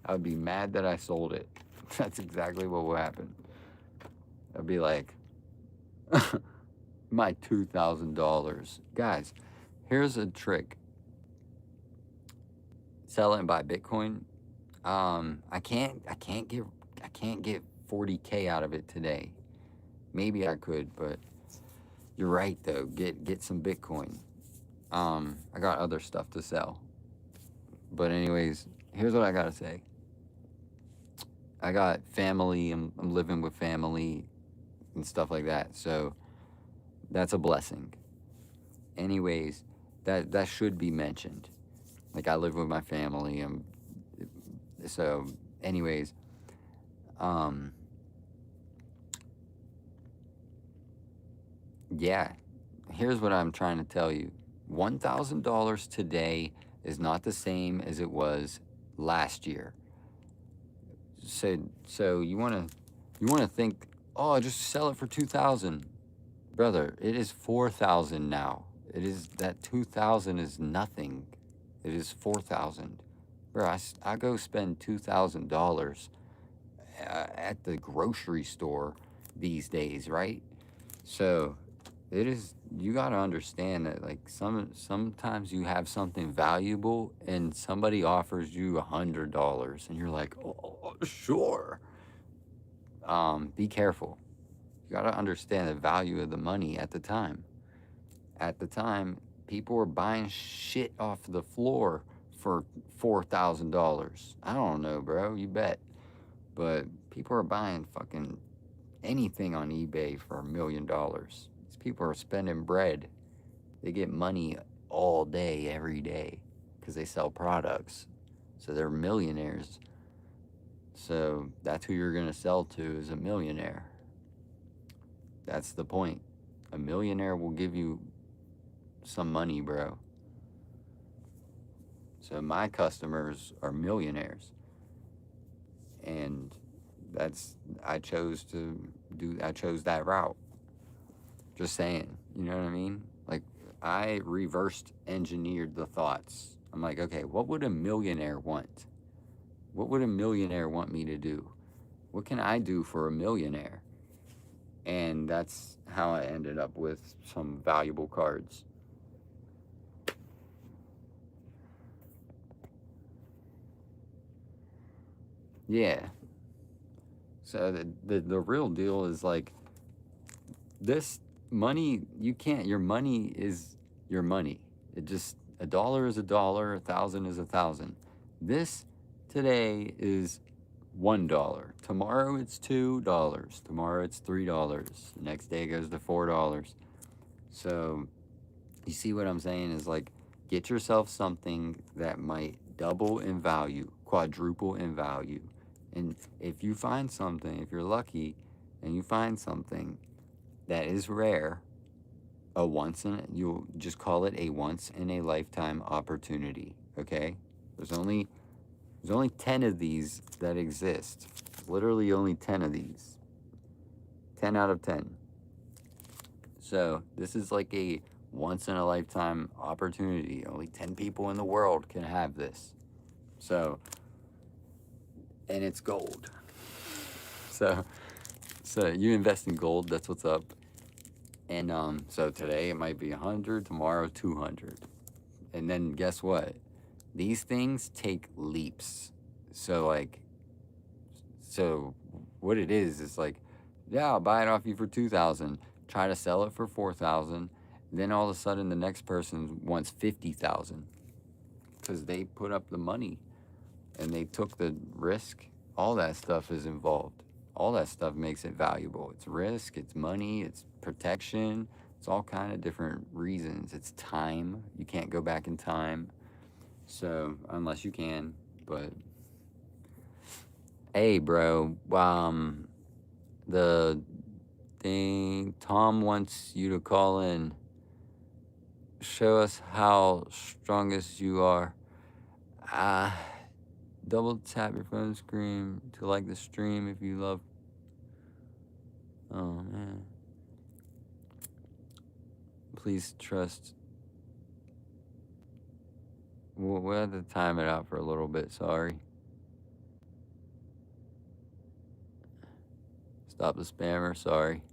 I would be mad that I sold it. That's exactly what will happen. I'd be like, my $2,000. Guys, here's a trick. Sell it and buy Bitcoin. I can't get 40K out of it today. Maybe I could, but you're right though. Get some Bitcoin. I got other stuff to sell. But anyways, here's what I gotta say. I got family. I'm living with family and stuff like that. So that's a blessing. Anyways, that should be mentioned. Like, I live with my family. So anyways, yeah, here's what I'm trying to tell you. $1,000 today is not the same as it was last year. So you wanna think, oh, just sell it for $2,000, brother. It is $4,000 now. It is, that $2,000 is nothing. It is $4,000, bro. I go spend $2,000 at the grocery store these days, right? So it is, you got to understand that, like, sometimes you have something valuable and somebody offers you $100 and you're like, oh, sure, be careful. You got to understand the value of the money at the time. At the time, people were buying shit off the floor for $4,000. I don't know, bro. You bet. But people are buying fucking anything on eBay for $1 million. These people are spending bread. They get money all day, every day, because they sell products. So they're millionaires. So that's who you're going to sell to, is a millionaire. That's the point. A millionaire will give you some money, bro. So my customers are millionaires. And I chose that route. Just saying, you know what I mean? Like, I reversed engineered the thoughts. I'm like, okay, what would a millionaire want? What would a millionaire want me to do? What can I do for a millionaire? And that's how I ended up with some valuable cards. Yeah. So the real deal is like, this money, your money is your money. It just, $1 is $1, 1,000 is 1,000. This today is $1. Tomorrow it's $2. Tomorrow it's $3. The next day it goes to $4. So you see what I'm saying is like, get yourself something that might double in value, quadruple in value. And if you find something, if you're lucky and you find something that is rare, you'll just call it a once in a lifetime opportunity, okay? There's only 10 of these that exist. Literally only 10 of these. 10 out of 10. So this is like a once in a lifetime opportunity. Only 10 people in the world can have this. So, and it's gold. So you invest in gold, that's what's up. And so today it might be 100, tomorrow 200. And then guess what? These things take leaps. So what it is like, yeah, I'll buy it off you for 2,000. Try to sell it for 4,000. Then all of a sudden the next person wants 50,000 because they put up the money and they took the risk. All that stuff is involved. All that stuff makes it valuable. It's risk, it's money, it's protection. It's all kind of different reasons. It's time. You can't go back in time. So, unless you can, but hey, bro, the thing, Tom wants you to call in. Show us how strongest you are. Double tap your phone screen to like the stream if you love. Oh, man. Please trust. We'll have to time it out for a little bit, sorry. Stop the spammer, sorry.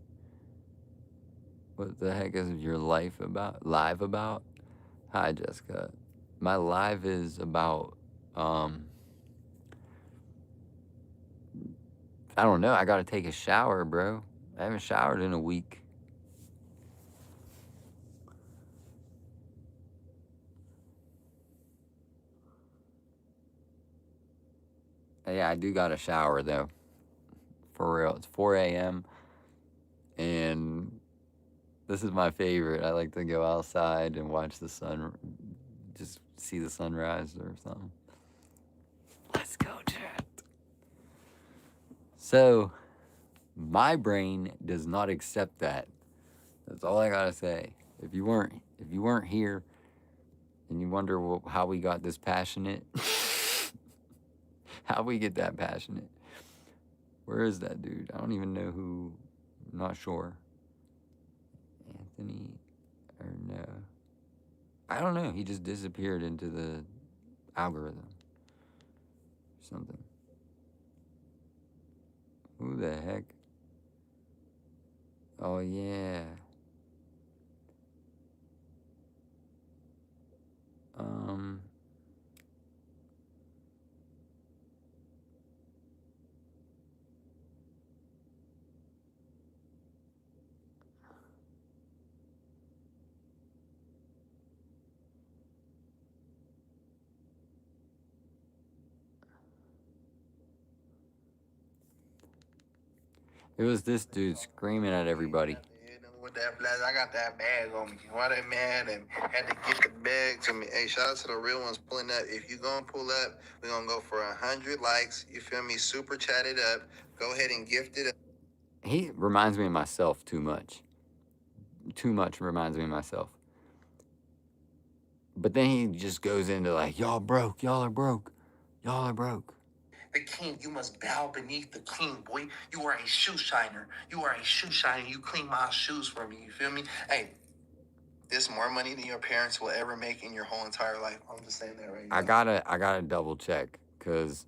What the heck is your life about? Live about? Hi, Jessica. My live is about, I don't know. I gotta take a shower, bro. I haven't showered in a week. Yeah, I do got a shower, though. For real. It's 4 a.m. And this is my favorite. I like to go outside and watch the sun, just see the sunrise or something. Let's go, chat. So, my brain does not accept that. That's all I gotta say. If you weren't here, and you wonder how we got this passionate, how we get that passionate. Where is that dude? I don't even know who. I'm not sure. Anthony, or no. I don't know. He just disappeared into the algorithm. Something. Who the heck? Oh, yeah. It was this dude screaming at everybody. With that flash, I got that bag on me. Why that man and had to get the bag to me? Hey, shout out to the real ones pulling up. If you gonna pull up, we're gonna go for 100 likes. You feel me? Super chat it up. Go ahead and gift it up. He reminds me of myself too much. Too much reminds me of myself. But then he just goes into like, y'all broke, y'all are broke, y'all are broke. The king, you must bow beneath the king, boy. You are a shoe shiner. You are a shoe shiner. You clean my shoes for me. You feel me? Hey, this more money than your parents will ever make in your whole entire life. I'm just saying that right now. I gotta double check because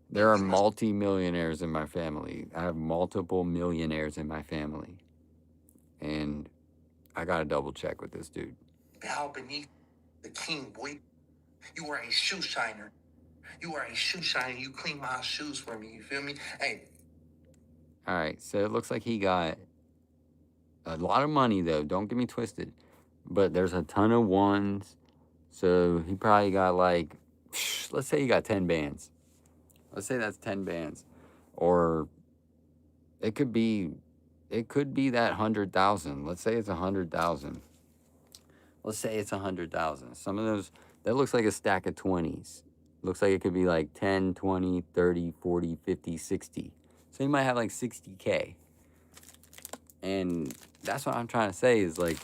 there are multi-millionaires in my family. I have multiple millionaires in my family. And I gotta double check with this dude. Bow beneath the king, boy. You are a shoe shiner. You are a shoe shiner. You clean my shoes for me. You feel me? Hey. All right, so it looks like he got a lot of money, though. Don't get me twisted. But there's a ton of ones. So he probably got like, let's say he got 10 bands. Let's say that's 10 bands. Or it could be that 100,000. Let's say it's 100,000. Let's say it's 100,000. Some of those, that looks like a stack of 20s. Looks like it could be like 10, 20, 30, 40, 50, 60. So you might have like 60K. And that's what I'm trying to say is like,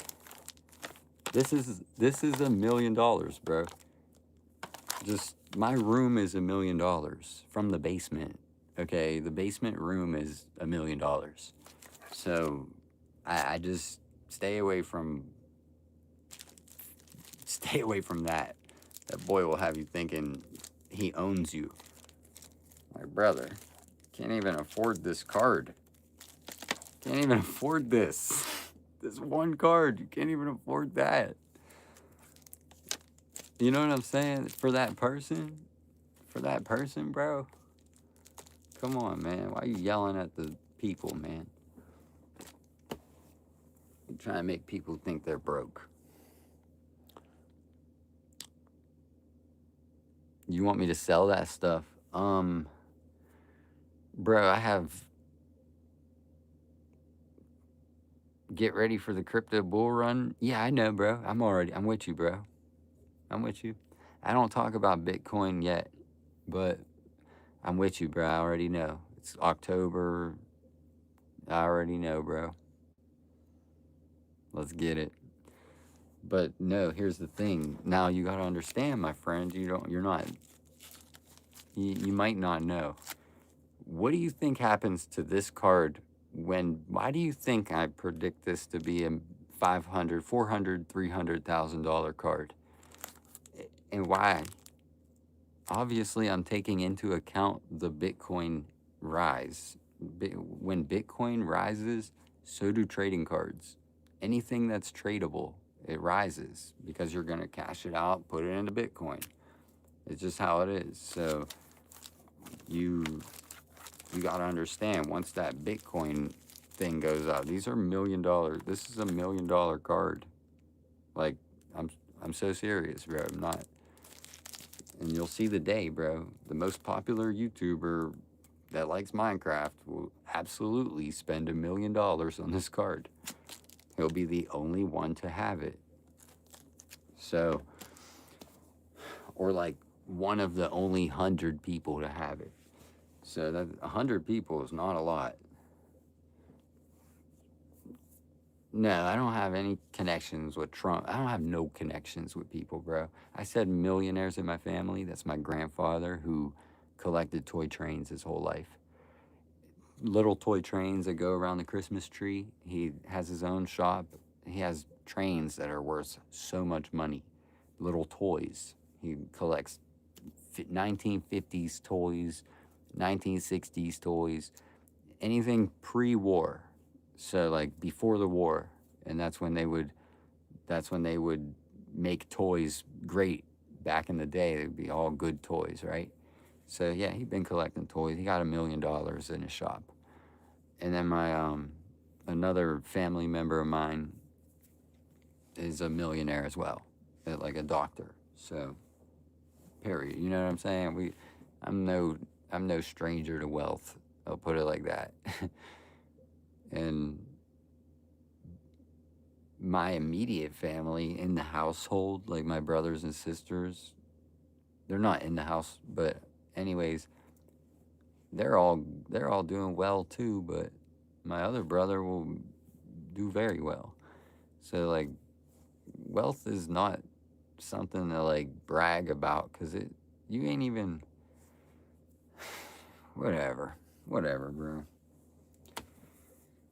this is $1 million, bro. Just, my room is $1 million from the basement. Okay, the basement room is $1 million. So I just stay away from that. That boy will have you thinking he owns you. My brother, can't even afford this card. Can't even afford this. This one card, you can't even afford that. You know what I'm saying? For that person, bro. Come on, man. Why are you yelling at the people, man? You're trying to make people think they're broke. You want me to sell that stuff? Bro, I have get ready for the crypto bull run. Yeah, I know, bro. I'm with you, bro. I'm with you. I don't talk about Bitcoin yet, but I'm with you, bro. I already know. It's October. I already know, bro. Let's get it. But no, here's the thing. Now you got to understand, my friend, you might not know. What do you think happens to this card why do you think I predict this to be a $500, $400, $300,000 card? And why? Obviously, I'm taking into account the Bitcoin rise. When Bitcoin rises, so do trading cards. Anything that's tradable, it rises because you're going to cash it out, put it into Bitcoin. It's just how it is. So you got to understand, once that Bitcoin thing goes up, these are $1 million. This is $1 million card. Like, I'm so serious, bro. I'm not. And you'll see the day, bro. The most popular YouTuber that likes Minecraft will absolutely spend $1 million on this card. He'll be the only one to have it. So, or like one of the only 100 people to have it. So that 100 people is not a lot. No, I don't have any connections with Trump. I don't have no connections with people, bro. I said millionaires in my family. That's my grandfather who collected toy trains his whole life. Little toy trains that go around the Christmas tree. He has his own shop. He has trains that are worth so much money. Little toys. He collects 1950s toys, 1960s toys, anything pre-war. So like before the war, and that's when they would make toys great back in the day. They'd be all good toys, right? So yeah, he'd been collecting toys. He got $1 million in his shop. And then my another family member of mine is a millionaire as well, like a doctor. So period. You know what I'm saying? I'm no stranger to wealth. I'll put it like that. And my immediate family in the household, like my brothers and sisters, they're not in the house, but anyways, they're all doing well too, but my other brother will do very well. So like wealth is not something to like brag about, cuz you ain't even whatever. Whatever, bro.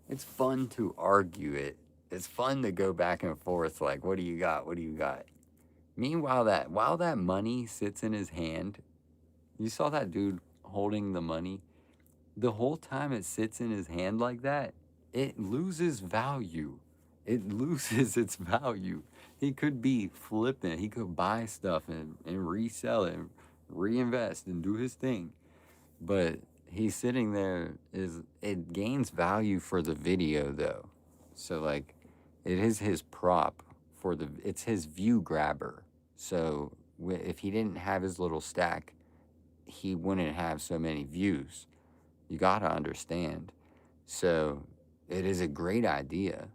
It's fun to argue it. It's fun to go back and forth like, what do you got? What do you got? Meanwhile, while that money sits in his hand, you saw that dude holding the money. The whole time it sits in his hand like that, it loses value. It loses its value. He could be flipping. He could buy stuff and resell it and reinvest and do his thing. But he's sitting there, it gains value for the video though. So like it is his prop it's his view grabber. So if he didn't have his little stack, he wouldn't have so many views. You got to understand. So it is a great idea.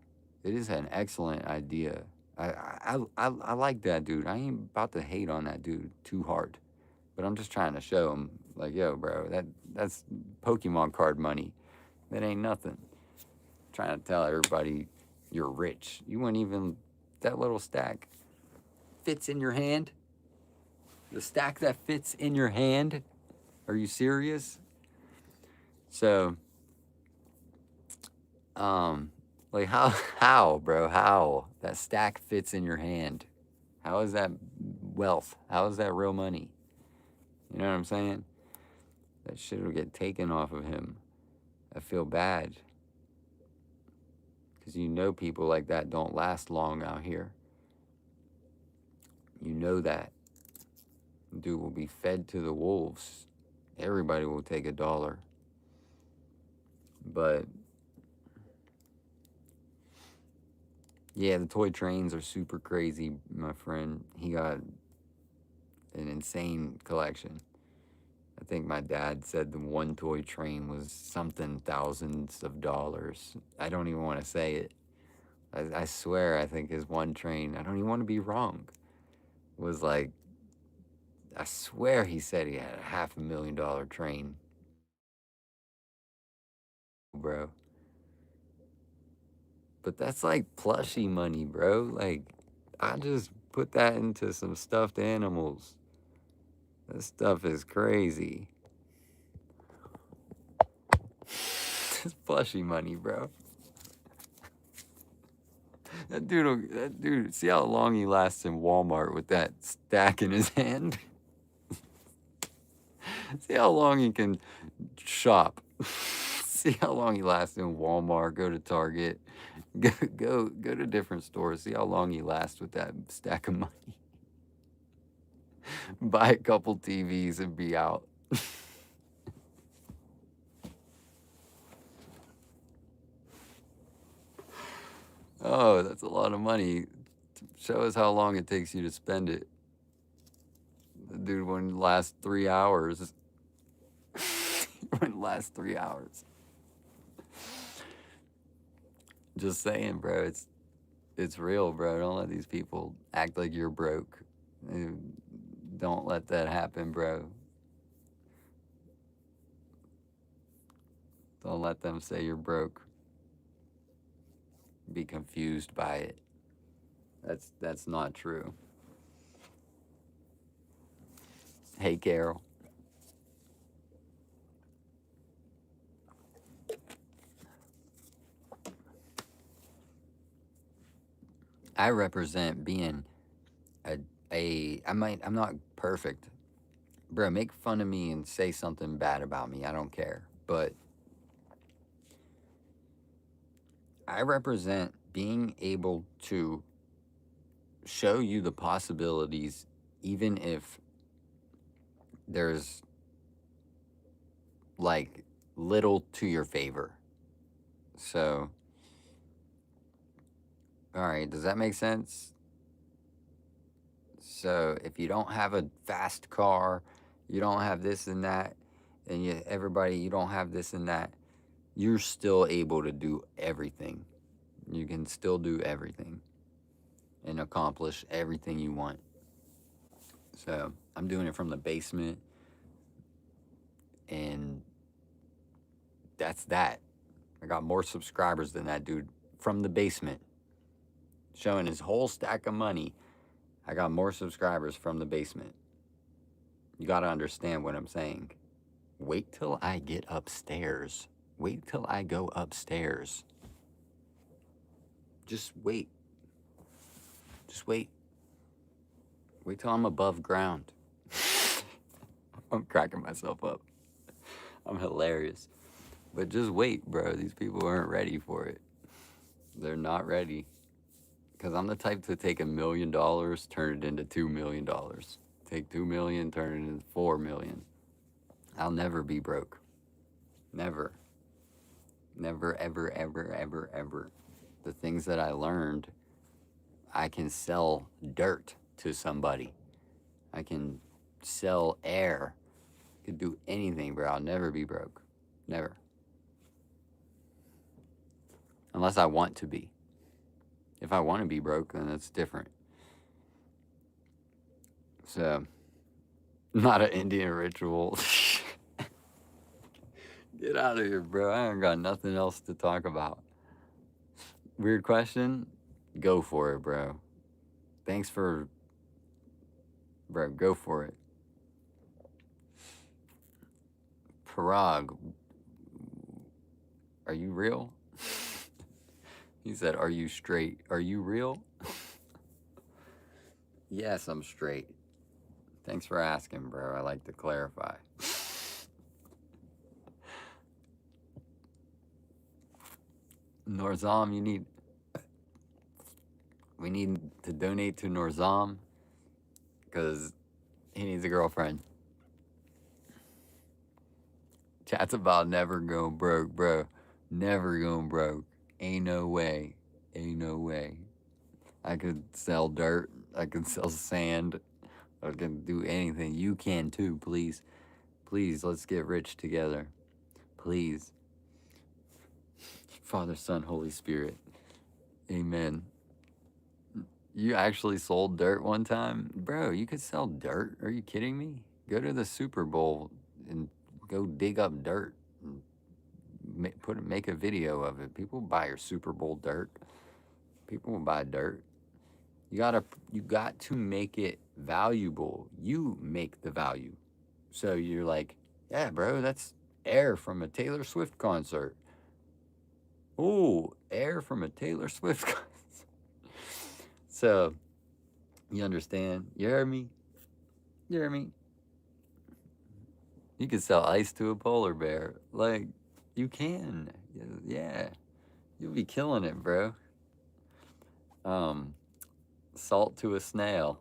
It is an excellent idea. I like that dude. I ain't about to hate on that dude too hard, but I'm just trying to show him like, yo, bro, that's Pokemon card money. That ain't nothing. Trying to tell everybody you're rich. You wouldn't even, that little stack fits in your hand. The stack that fits in your hand. Are you serious? So, like how, bro, how that stack fits in your hand? How is that wealth? How is that real money? You know what I'm saying? That shit will get taken off of him. I feel bad. Because you know people like that don't last long out here. You know that. Dude will be fed to the wolves. Everybody will take $1. But yeah, the toy trains are super crazy, my friend. He got an insane collection. I think my dad said the one toy train was something thousands of dollars. I don't even want to say it. I swear, I think his one train, I don't even want to be wrong, was like, I swear he said he had a $500,000 train. Bro. But that's like plushie money, bro. Like, I just put that into some stuffed animals. This stuff is crazy. It's plushie money, bro. That dude, see how long he lasts in Walmart with that stack in his hand? See how long he can shop. See how long he lasts in Walmart, go to Target, go to different stores. See how long he lasts with that stack of money. Buy a couple TVs and be out. Oh, that's a lot of money. Show us how long it takes you to spend it. The dude wouldn't last 3 hours. Wouldn't last 3 hours. Just saying, bro. It's real, bro. Don't let these people act like you're broke. Don't let that happen, bro. Don't let them say you're broke. Be confused by it. That's not true. Hey, Carol. I represent being I'm not perfect. Bro, make fun of me and say something bad about me. I don't care. But I represent being able to show you the possibilities, even if there's like little to your favor. So, all right, does that make sense? So, if you don't have a fast car, you don't have this and that, and you don't have this and that, you're still able to do everything. You can still do everything and accomplish everything you want. So I'm doing it from the basement, and that's that. I got more subscribers than that dude from the basement, showing his whole stack of money. I got more subscribers from the basement. You got to understand what I'm saying. Wait till I get upstairs. Wait till I go upstairs. Just wait. Just wait. Wait till I'm above ground. I'm cracking myself up. I'm hilarious. But just wait, bro. These people aren't ready for it. They're not ready. Because I'm the type to take $1 million, turn it into $2 million. Take 2 million, turn it into 4 million. I'll never be broke. Never. Never, ever, ever, ever, ever. The things that I learned, I can sell dirt to somebody. I can sell air. I could do anything, bro. I'll never be broke. Never. Unless I want to be. If I want to be broke, then that's different. So, not an Indian ritual. Get out of here, bro. I ain't got nothing else to talk about. Weird question? Go for it, bro. Thanks for... Bro, go for it. Parag, are you real? He said, are you straight? Are you real? Yes, I'm straight. Thanks for asking, bro. I like to clarify. Norzam, we need to donate to Norzam because he needs a girlfriend. Chat's about never going broke, bro. Never going broke. Ain't no way. Ain't no way. I could sell dirt. I could sell sand. I can do anything. You can too, please. Please, let's get rich together. Please. Father, Son, Holy Spirit. Amen. You actually sold dirt one time? Bro, you could sell dirt? Are you kidding me? Go to the Super Bowl and go dig up dirt and make a video of it. People buy your Super Bowl dirt. People will buy dirt. You got to make it valuable. You make the value. So you're like, yeah, bro, that's air from a Taylor Swift concert. Ooh, air from a Taylor Swift concert. So, you understand? You hear me? You hear me? You can sell ice to a polar bear. Like, you can. Yeah. You'll be killing it, bro. Salt to a snail.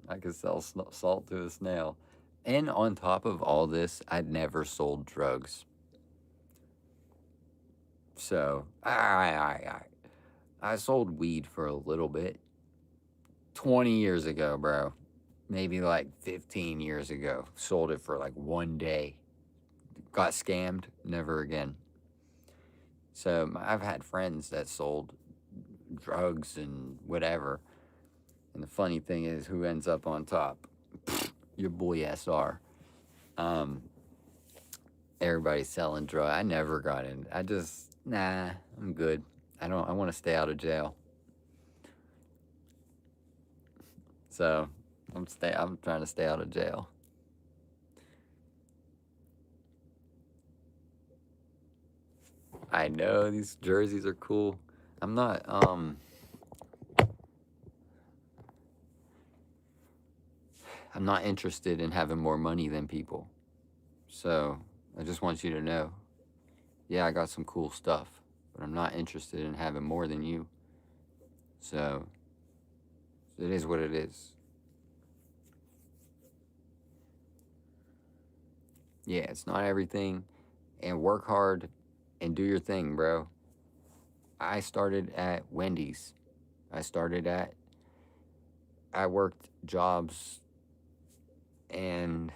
I could sell salt to a snail. And on top of all this, I'd never sold drugs. So, I sold weed for a little bit. 20 years ago, bro. Maybe like 15 years ago. Sold it for like one day. Got scammed. Never again. So I've had friends that sold drugs and whatever. And the funny thing is, who ends up on top? Your boy SR. Everybody's selling drugs. I never got in. I'm good. I want to stay out of jail. So I'm trying to stay out of jail. I know these jerseys are cool. I'm not interested in having more money than people. So I just want you to know. Yeah, I got some cool stuff, but I'm not interested in having more than you. So it is what it is. Yeah, it's not everything. And work hard and do your thing, bro. I started at Wendy's. I worked jobs and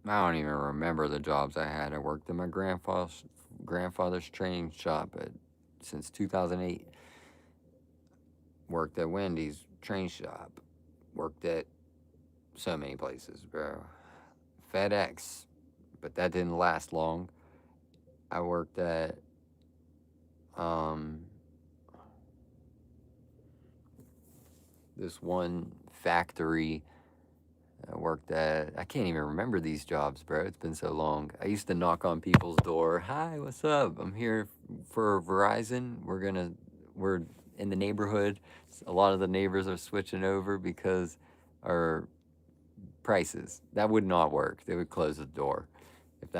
I don't even remember the jobs I had. I worked in my grandfather's training shop since 2008. Worked at Wendy's train shop. Worked at so many places, bro. FedEx, but that didn't last long. I worked at this one factory. I worked at, I can't even remember these jobs, bro. It's been so long. I used to knock on people's door. Hi, what's up? I'm here for Verizon. We're in the neighborhood. A lot of the neighbors are switching over because our prices. That would not work. They would close the door. If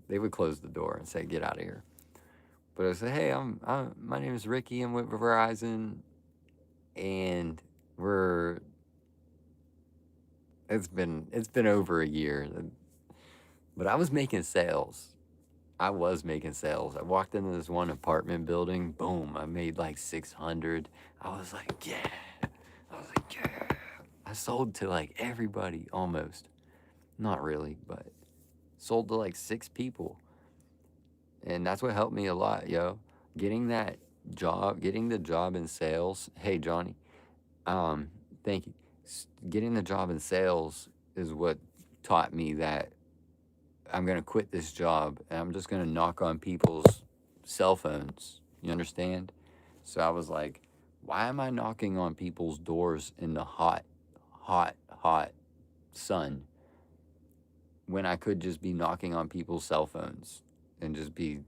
they would close the door and say, get out of here. But I said, hey, my name is Ricky. I'm with Verizon, and it's been over a year, but I was making sales. I walked into this one apartment building. Boom! I made like 600. I was like, yeah. I sold to like everybody almost. Not really, but sold to like 6 people. And that's what helped me a lot, yo. Getting the job in sales. Hey, Johnny. Thank you. Getting the job in sales is what taught me that I'm gonna quit this job and I'm just gonna knock on people's cell phones. You understand? So I was like, why am I knocking on people's doors in the hot sun when I could just be knocking on people's cell phones and just be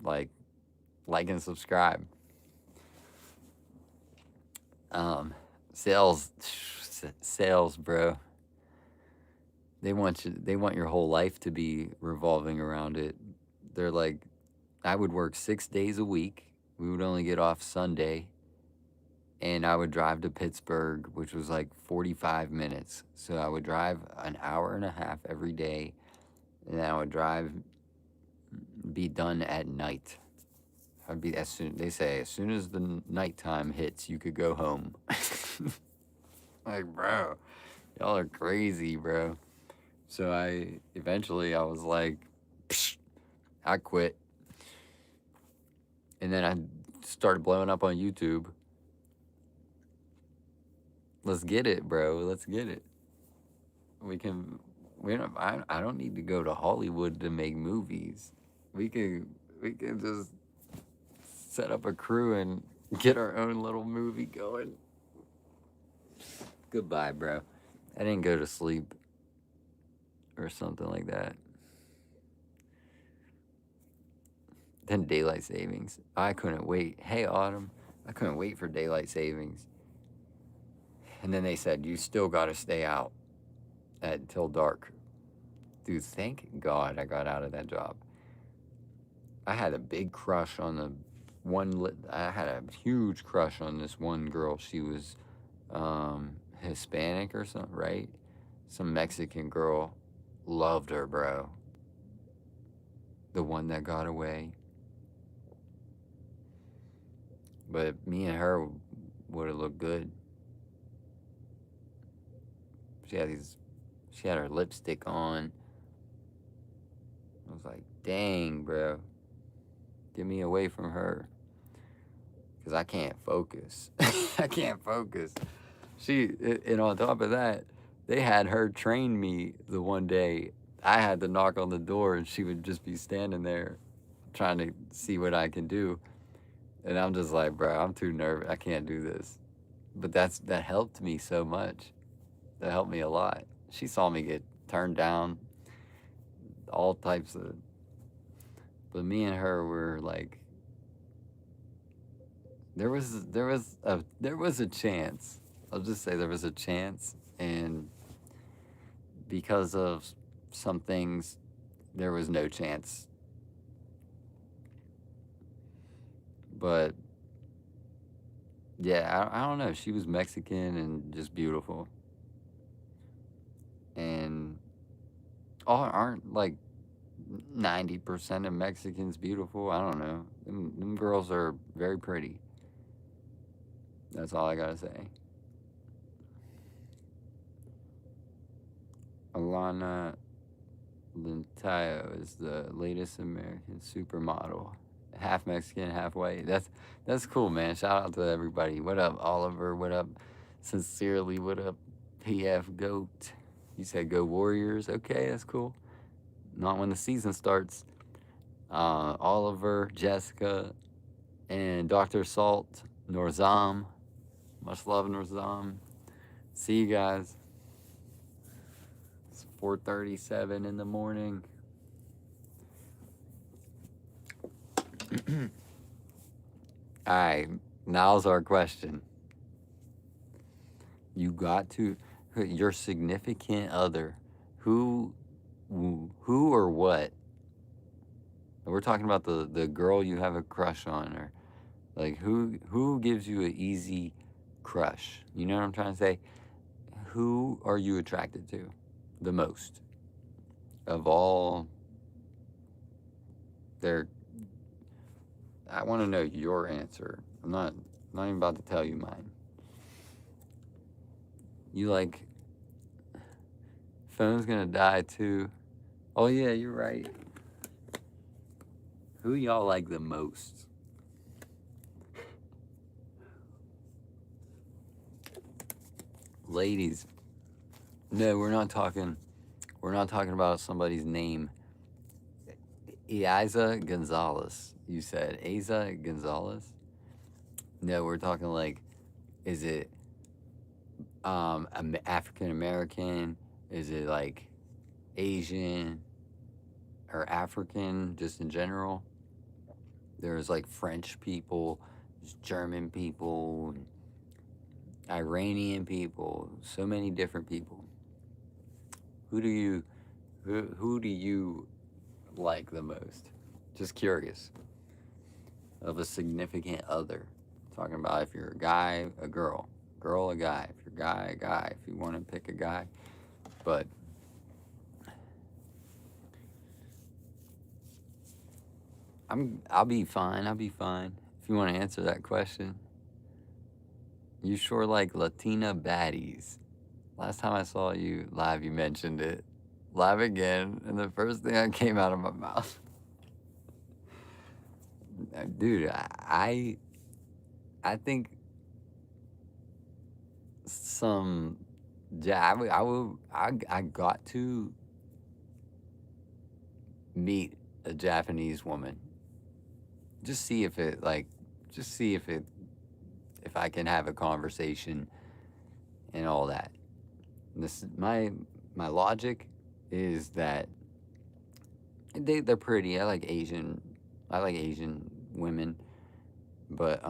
like and subscribe. Sales, bro. They want your whole life to be revolving around it. They're like, I would work 6 days a week. We would only get off Sunday. And I would drive to Pittsburgh, which was like 45 minutes. So I would drive an hour and a half every day. And I would be done at night. They say, as soon as the nighttime hits, you could go home. Like, bro, y'all are crazy, bro. So eventually I was like, psh, I quit. And then I started blowing up on YouTube. Let's get it, bro. Let's get it. I don't need to go to Hollywood to make movies. We can just set up a crew and get our own little movie going. Goodbye, bro. I didn't go to sleep or something like that. Then daylight savings. I couldn't wait. Hey, Autumn. I couldn't wait for daylight savings. And then they said, you still got to stay out until dark. Dude, thank God I got out of that job. I had a big crush on I had a huge crush on this one girl. She was Hispanic or something, right? Some Mexican girl. Loved her, bro. The one that got away. But me and her would have looked good. She had her lipstick on. I was like, dang, bro. Get me away from her. Because I can't focus. I can't focus. And on top of that, they had her train me the one day. I had to knock on the door and she would just be standing there trying to see what I can do. And I'm just like, bro, I'm too nervous. I can't do this. But that helped me so much. That helped me a lot. She saw me get turned down, all types of. But me and her were like, there was a chance. I'll just say there was a chance, and because of some things, there was no chance. But yeah, I don't know. She was Mexican and just beautiful. And aren't like 90% of Mexicans beautiful? I don't know. Them girls are very pretty. That's all I gotta say. Alana Lintayo is the latest American supermodel. Half Mexican, half white. That's cool, man. Shout out to everybody. What up, Oliver? What up, Sincerely? What up, PF Goat? You said go Warriors. Okay, that's cool. Not when the season starts. Oliver, Jessica, and Dr. Salt, Norzam. Much love, Norzam. See you guys. It's 4:37 in the morning. All right, now's our question. You got to your significant other, who or what? We're talking about the girl you have a crush on, or like who gives you an easy crush? You know what I'm trying to say? Who are you attracted to the most of all their? I want to know your answer. I'm not even about to tell you mine. You like, phone's gonna die too. Oh yeah, you're right. Who y'all like the most? Ladies. No, we're not talking about somebody's name. Eiza Gonzalez. You said Eiza Gonzalez? No, we're talking like, is it African American? Is it like Asian or African, just in general? There's like French people, there's German people, Iranian people, so many different people. Who do you like the most? Just curious. Of a significant other. Talking about if you're a guy, a girl, a guy. If you're a guy, a guy. If you want to pick a guy, but I'll be fine. If you want to answer that question. You sure like Latina baddies. Last time I saw you live, you mentioned it. Live again, and the first thing that came out of my mouth. Dude, I think some, yeah, I got to meet a Japanese woman. Just see if I can have a conversation and all that. This my logic is that they're pretty. I like Asian women, but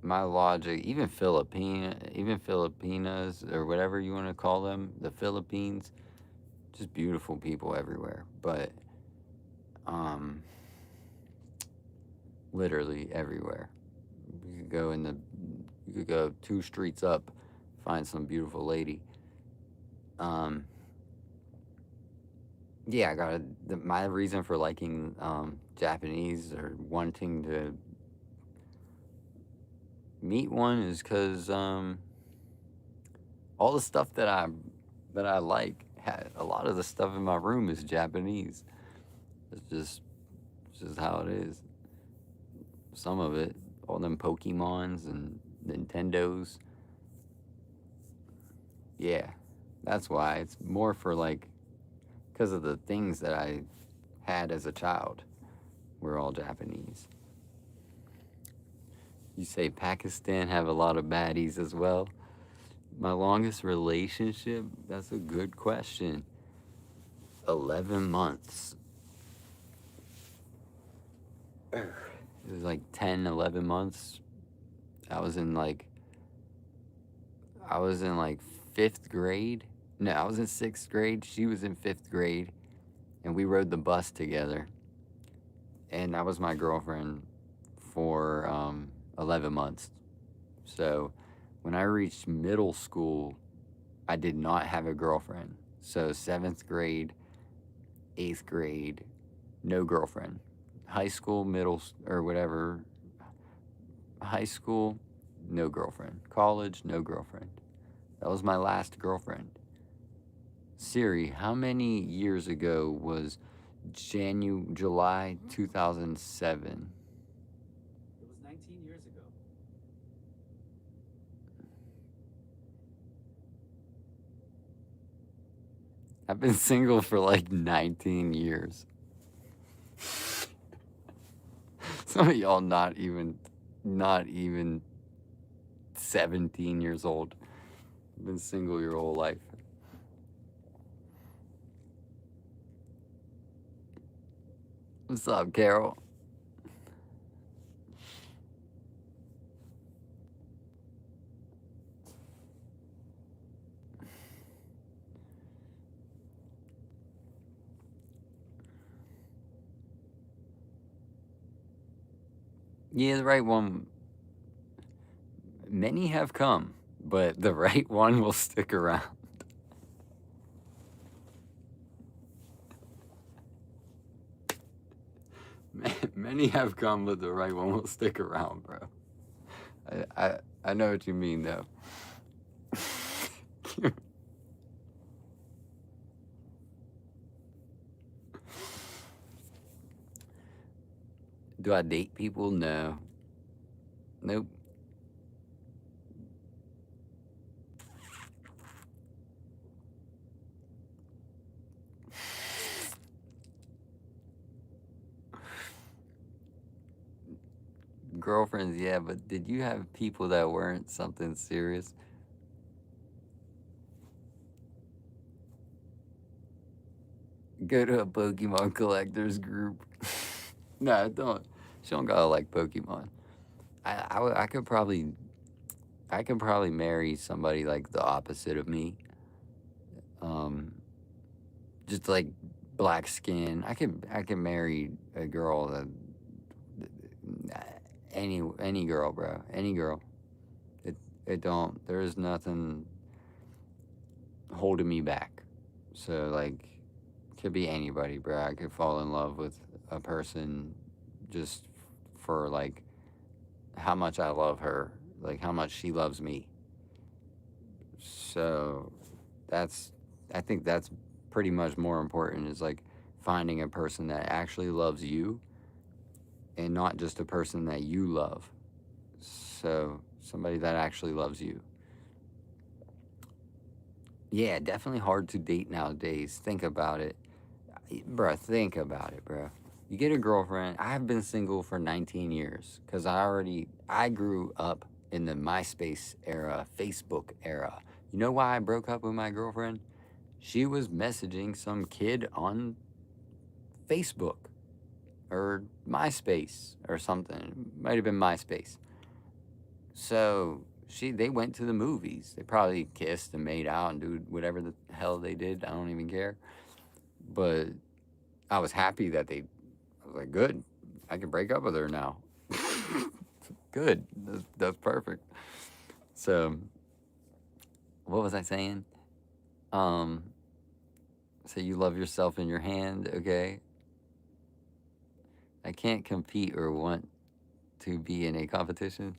my logic, even Filipinas or whatever you want to call them, the Philippines, just beautiful people everywhere. But literally everywhere. You could go 2 streets up, find some beautiful lady. Yeah, my reason for liking Japanese or wanting to meet one is because all the stuff that I like, a lot of the stuff in my room is Japanese. It's just how it is. Some of it, all them Pokemons and Nintendos. Yeah, that's why. It's more for like, because of the things that I had as a child were all Japanese. You say Pakistan have a lot of baddies as well. My longest relationship, that's a good question. 11 months. It was like 10, 11 months. I was in like 5th grade. No, I was in 6th grade. She was in 5th grade. And we rode the bus together. And that was my girlfriend for 11 months. So when I reached middle school, I did not have a girlfriend. So 7th grade, 8th grade, no girlfriend. High school, or whatever. High school, no girlfriend. College, no girlfriend. That was my last girlfriend. Siri, how many years ago was July 2007? It was 19 years ago. I've been single for like 19 years. Some of y'all not even 17 years old. Been single your whole life. What's up, Carol? Yeah, the right one. Many have come, but the right one will stick around. Many have come, but the right one will stick around, bro. I know what you mean, though. Do I date people? No. Nope. Girlfriends, yeah, but did you have people that weren't something serious? Go to a Pokemon collectors group. No, don't. She don't gotta like Pokemon. I could probably marry somebody like the opposite of me. Just like black skin. I could marry a girl that any girl, bro. Any girl. It don't. There is nothing holding me back. So like, could be anybody, bro. I could fall in love with a person just for like how much I love her, like how much she loves me. So I think that's pretty much more important, is like finding a person that actually loves you and not just a person that you love. So somebody that actually loves you. Yeah, definitely hard to date nowadays. Think about it. Bro, think about it, bro. You get a girlfriend. I've been single for 19 years because I grew up in the MySpace era, Facebook era. You know why I broke up with my girlfriend? She was messaging some kid on Facebook or MySpace or something. Might have been MySpace. So they went to the movies. They probably kissed and made out and do whatever the hell they did. I don't even care. But I was happy that I was like, good. I can break up with her now. Good. That's perfect. So, what was I saying? So you love yourself in your hand, okay? I can't compete or want to be in a competition.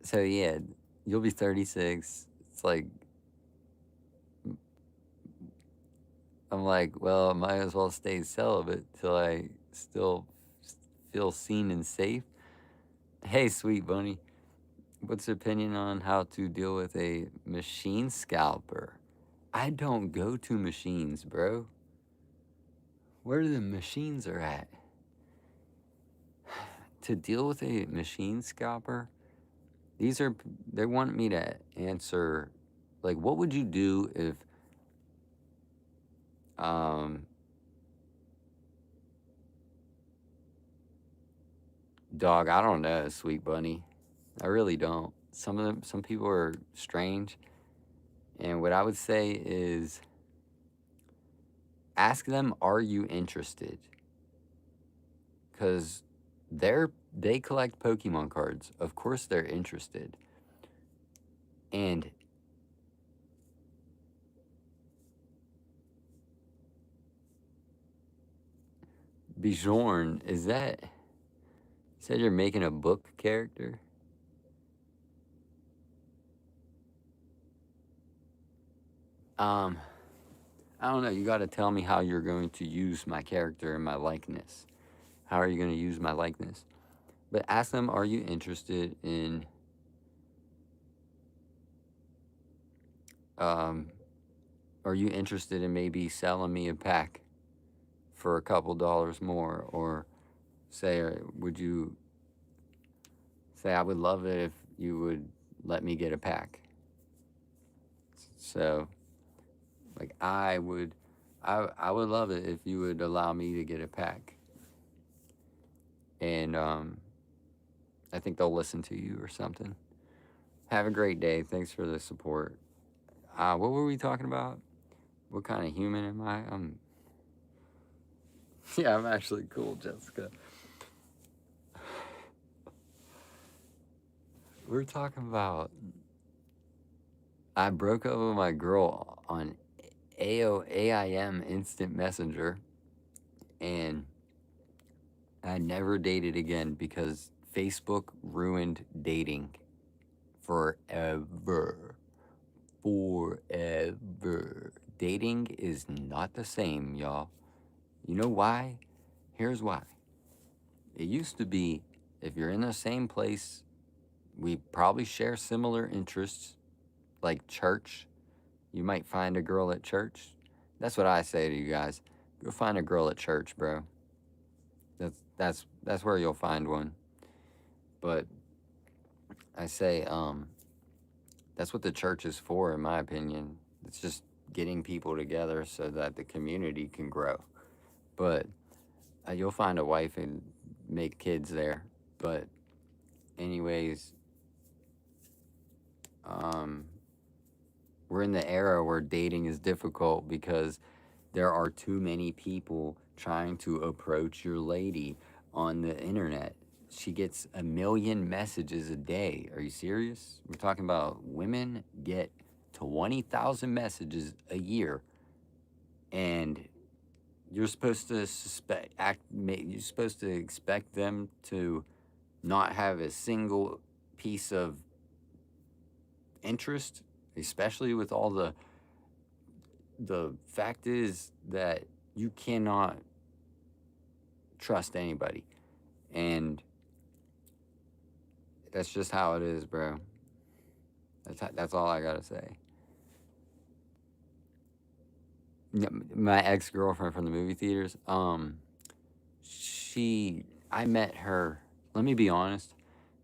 So yeah, you'll be 36. It's like, I'm like, well, I might as well stay celibate till I still feel seen and safe. Hey, sweet bunny, what's your opinion on how to deal with a machine scalper? I don't go to machines, bro. Where the machines are at? To deal with a machine scalper, they want me to answer, like, what would you do if, dog, I don't know, sweet bunny. I really don't. Some people are strange. And what I would say is ask them, are you interested? Because they collect Pokemon cards. Of course they're interested. And Bjorn, you said you're making a book character? I don't know. You got to tell me how you're going to use my character and my likeness. How are you going to use my likeness? But ask them, are you interested in are you interested in maybe selling me a pack for a couple dollars more? Or say, would you say, I would love it if you would let me get a pack. So, like, I would love it if you would allow me to get a pack. And I think they'll listen to you or something. Have a great day. Thanks for the support. What were we talking about? What kind of human am I? Yeah, I'm actually cool, Jessica. We're talking about I broke up with my girl on AIM Instant Messenger, and I never dated again because Facebook ruined dating forever. Forever. Dating is not the same, y'all. You know why? Here's why. It used to be if you're in the same place, we probably share similar interests, like church. You might find a girl at church. That's what I say to you guys. Go find a girl at church, bro. That's where you'll find one. But I say, that's what the church is for, in my opinion. It's just getting people together so that the community can grow. But you'll find a wife and make kids there. But anyways, we're in the era where dating is difficult because there are too many people trying to approach your lady on the internet. She gets 1 million messages a day. Are you serious? We're talking about women get 20,000 messages a year, and you're supposed to you're supposed to expect them to not have a single piece of interest, especially with all the fact is that you cannot trust anybody, and that's just how it is, bro. That's all I gotta say. My ex-girlfriend from the movie theaters, I met her, let me be honest,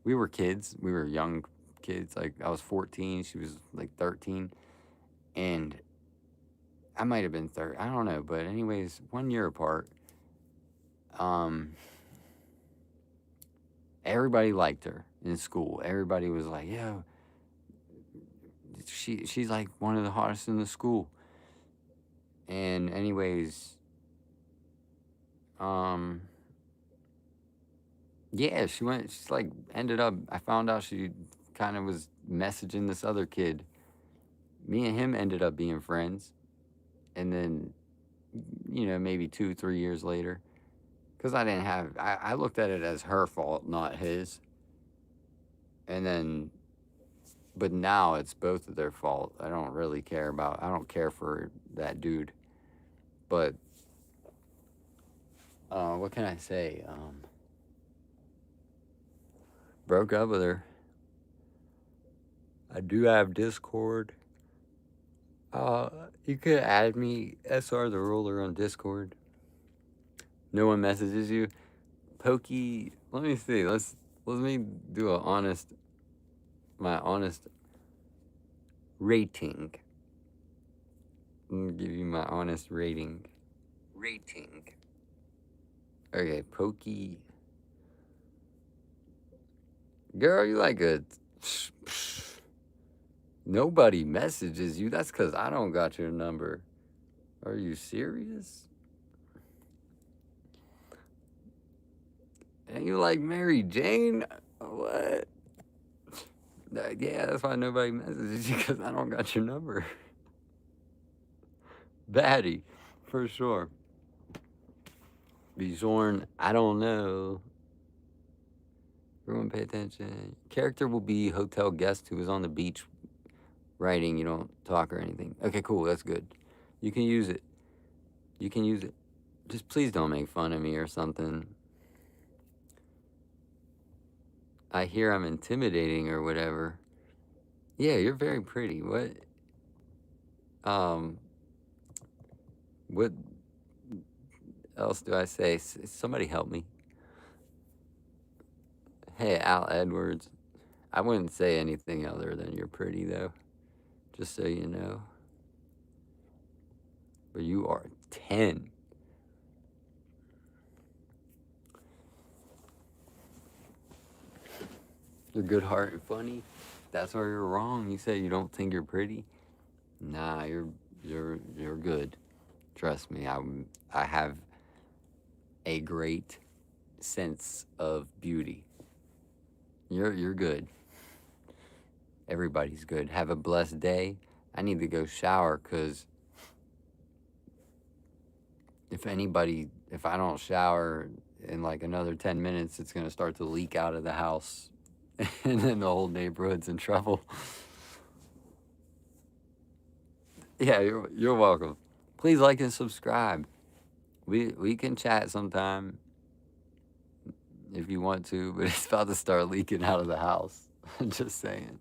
we were kids, we were young kids, like I was 14, she was like 13, and I might have been 30, I don't know, but anyways, 1 year apart. Everybody liked her in school. Everybody was like, "Yo, she's like one of the hottest in the school." And anyways, yeah, she's like ended up. I found out she kind of was messaging this other kid. Me and him ended up being friends, and then, maybe 2-3 years later, because I looked at it as her fault, not his. And then, but now it's both of their fault. I don't care for that dude. But, what can I say? Broke up with her. I do have Discord. You could add me, SRtheRuler, on Discord. No one messages you. Pokey, let me see. Let me do my honest rating. I'm gonna give you my honest rating. Okay, Pokey. Girl, you like a... Nobody messages you. That's because I don't got your number. Are you serious? And you like Mary Jane? What? Yeah, that's why nobody messages you, because I don't got your number. Batty, for sure. Bjorn, I don't know. Everyone pay attention. Character will be hotel guest who was on the beach writing, you don't talk or anything. Okay, cool, that's good. You can use it. You can use it. Just please don't make fun of me or something. I hear I'm intimidating or whatever. Yeah, you're very pretty. What else do I say? Somebody help me. Hey, Al Edwards. I wouldn't say anything other than you're pretty, though. Just so you know. But you are 10. You're good heart and funny. That's where you're wrong. You say you don't think you're pretty. Nah, you're good. Trust me. I have a great sense of beauty. You're good. Everybody's good. Have a blessed day. I need to go shower because if I don't shower in like another 10 minutes, it's going to start to leak out of the house and then the whole neighborhood's in trouble. Yeah, you're welcome. Please like and subscribe. We can chat sometime if you want to, but it's about to start leaking out of the house. I'm just saying.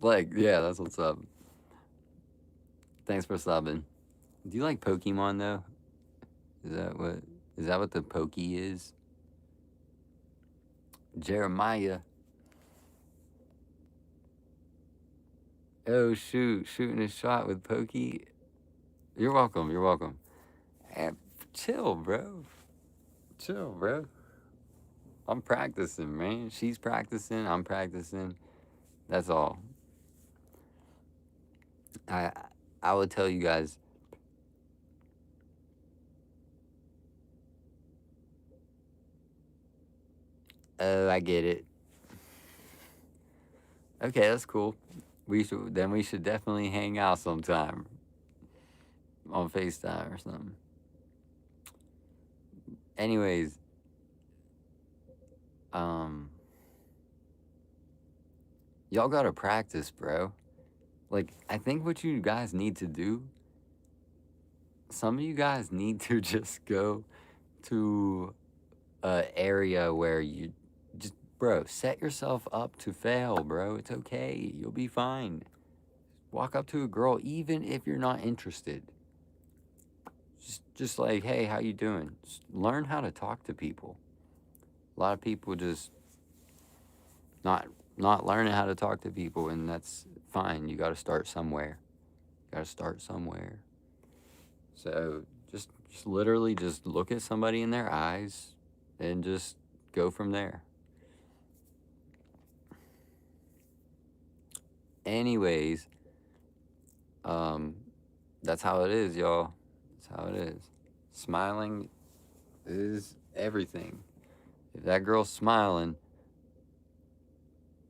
Like, yeah, that's what's up. Thanks for subbing. Do you like Pokemon though? Is that what the Pokey is? Jeremiah. Oh shoot, shooting a shot with Pokey. You're welcome, you're welcome. Chill, bro. Chill, bro. I'm practicing, man. She's practicing, I'm practicing. That's all. I would tell you guys. Oh, I get it. Okay, that's cool. We should definitely hang out sometime on FaceTime or something. Anyways, y'all gotta practice, bro. Like, I think what you guys need to do, some of you guys need to just go to an area where you just, bro, set yourself up to fail, bro. It's okay. You'll be fine. Walk up to a girl, even if you're not interested. Just like, hey, how you doing? Just learn how to talk to people. A lot of people just not learning how to talk to people, and that's fine. You got to start somewhere. So just literally just look at somebody in their eyes and just go from there. Anyways, that's how it is, y'all. That's how it is. Smiling is everything. If that girl's smiling,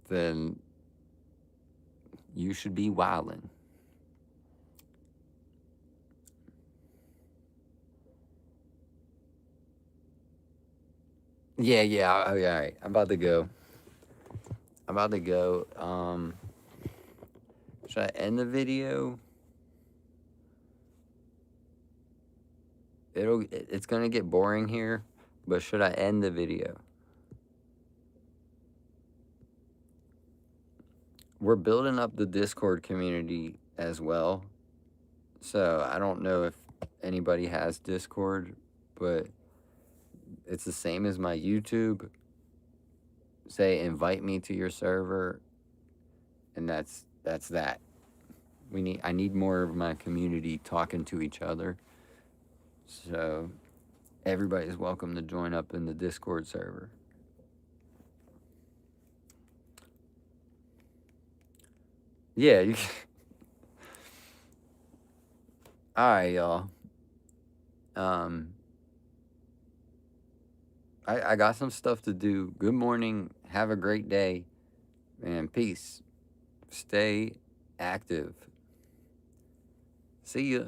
then you should be wildin'. Yeah. Oh, yeah, all right. I'm about to go. Should I end the video? It's gonna get boring here, but should I end the video? We're building up the Discord community as well. So I don't know if anybody has Discord, but it's the same as my YouTube. Say invite me to your server, and that's that. I need more of my community talking to each other. So everybody's welcome to join up in the Discord server. Yeah, you can. Alright, y'all. I got some stuff to do. Good morning. Have a great day. And peace. Stay active. See ya.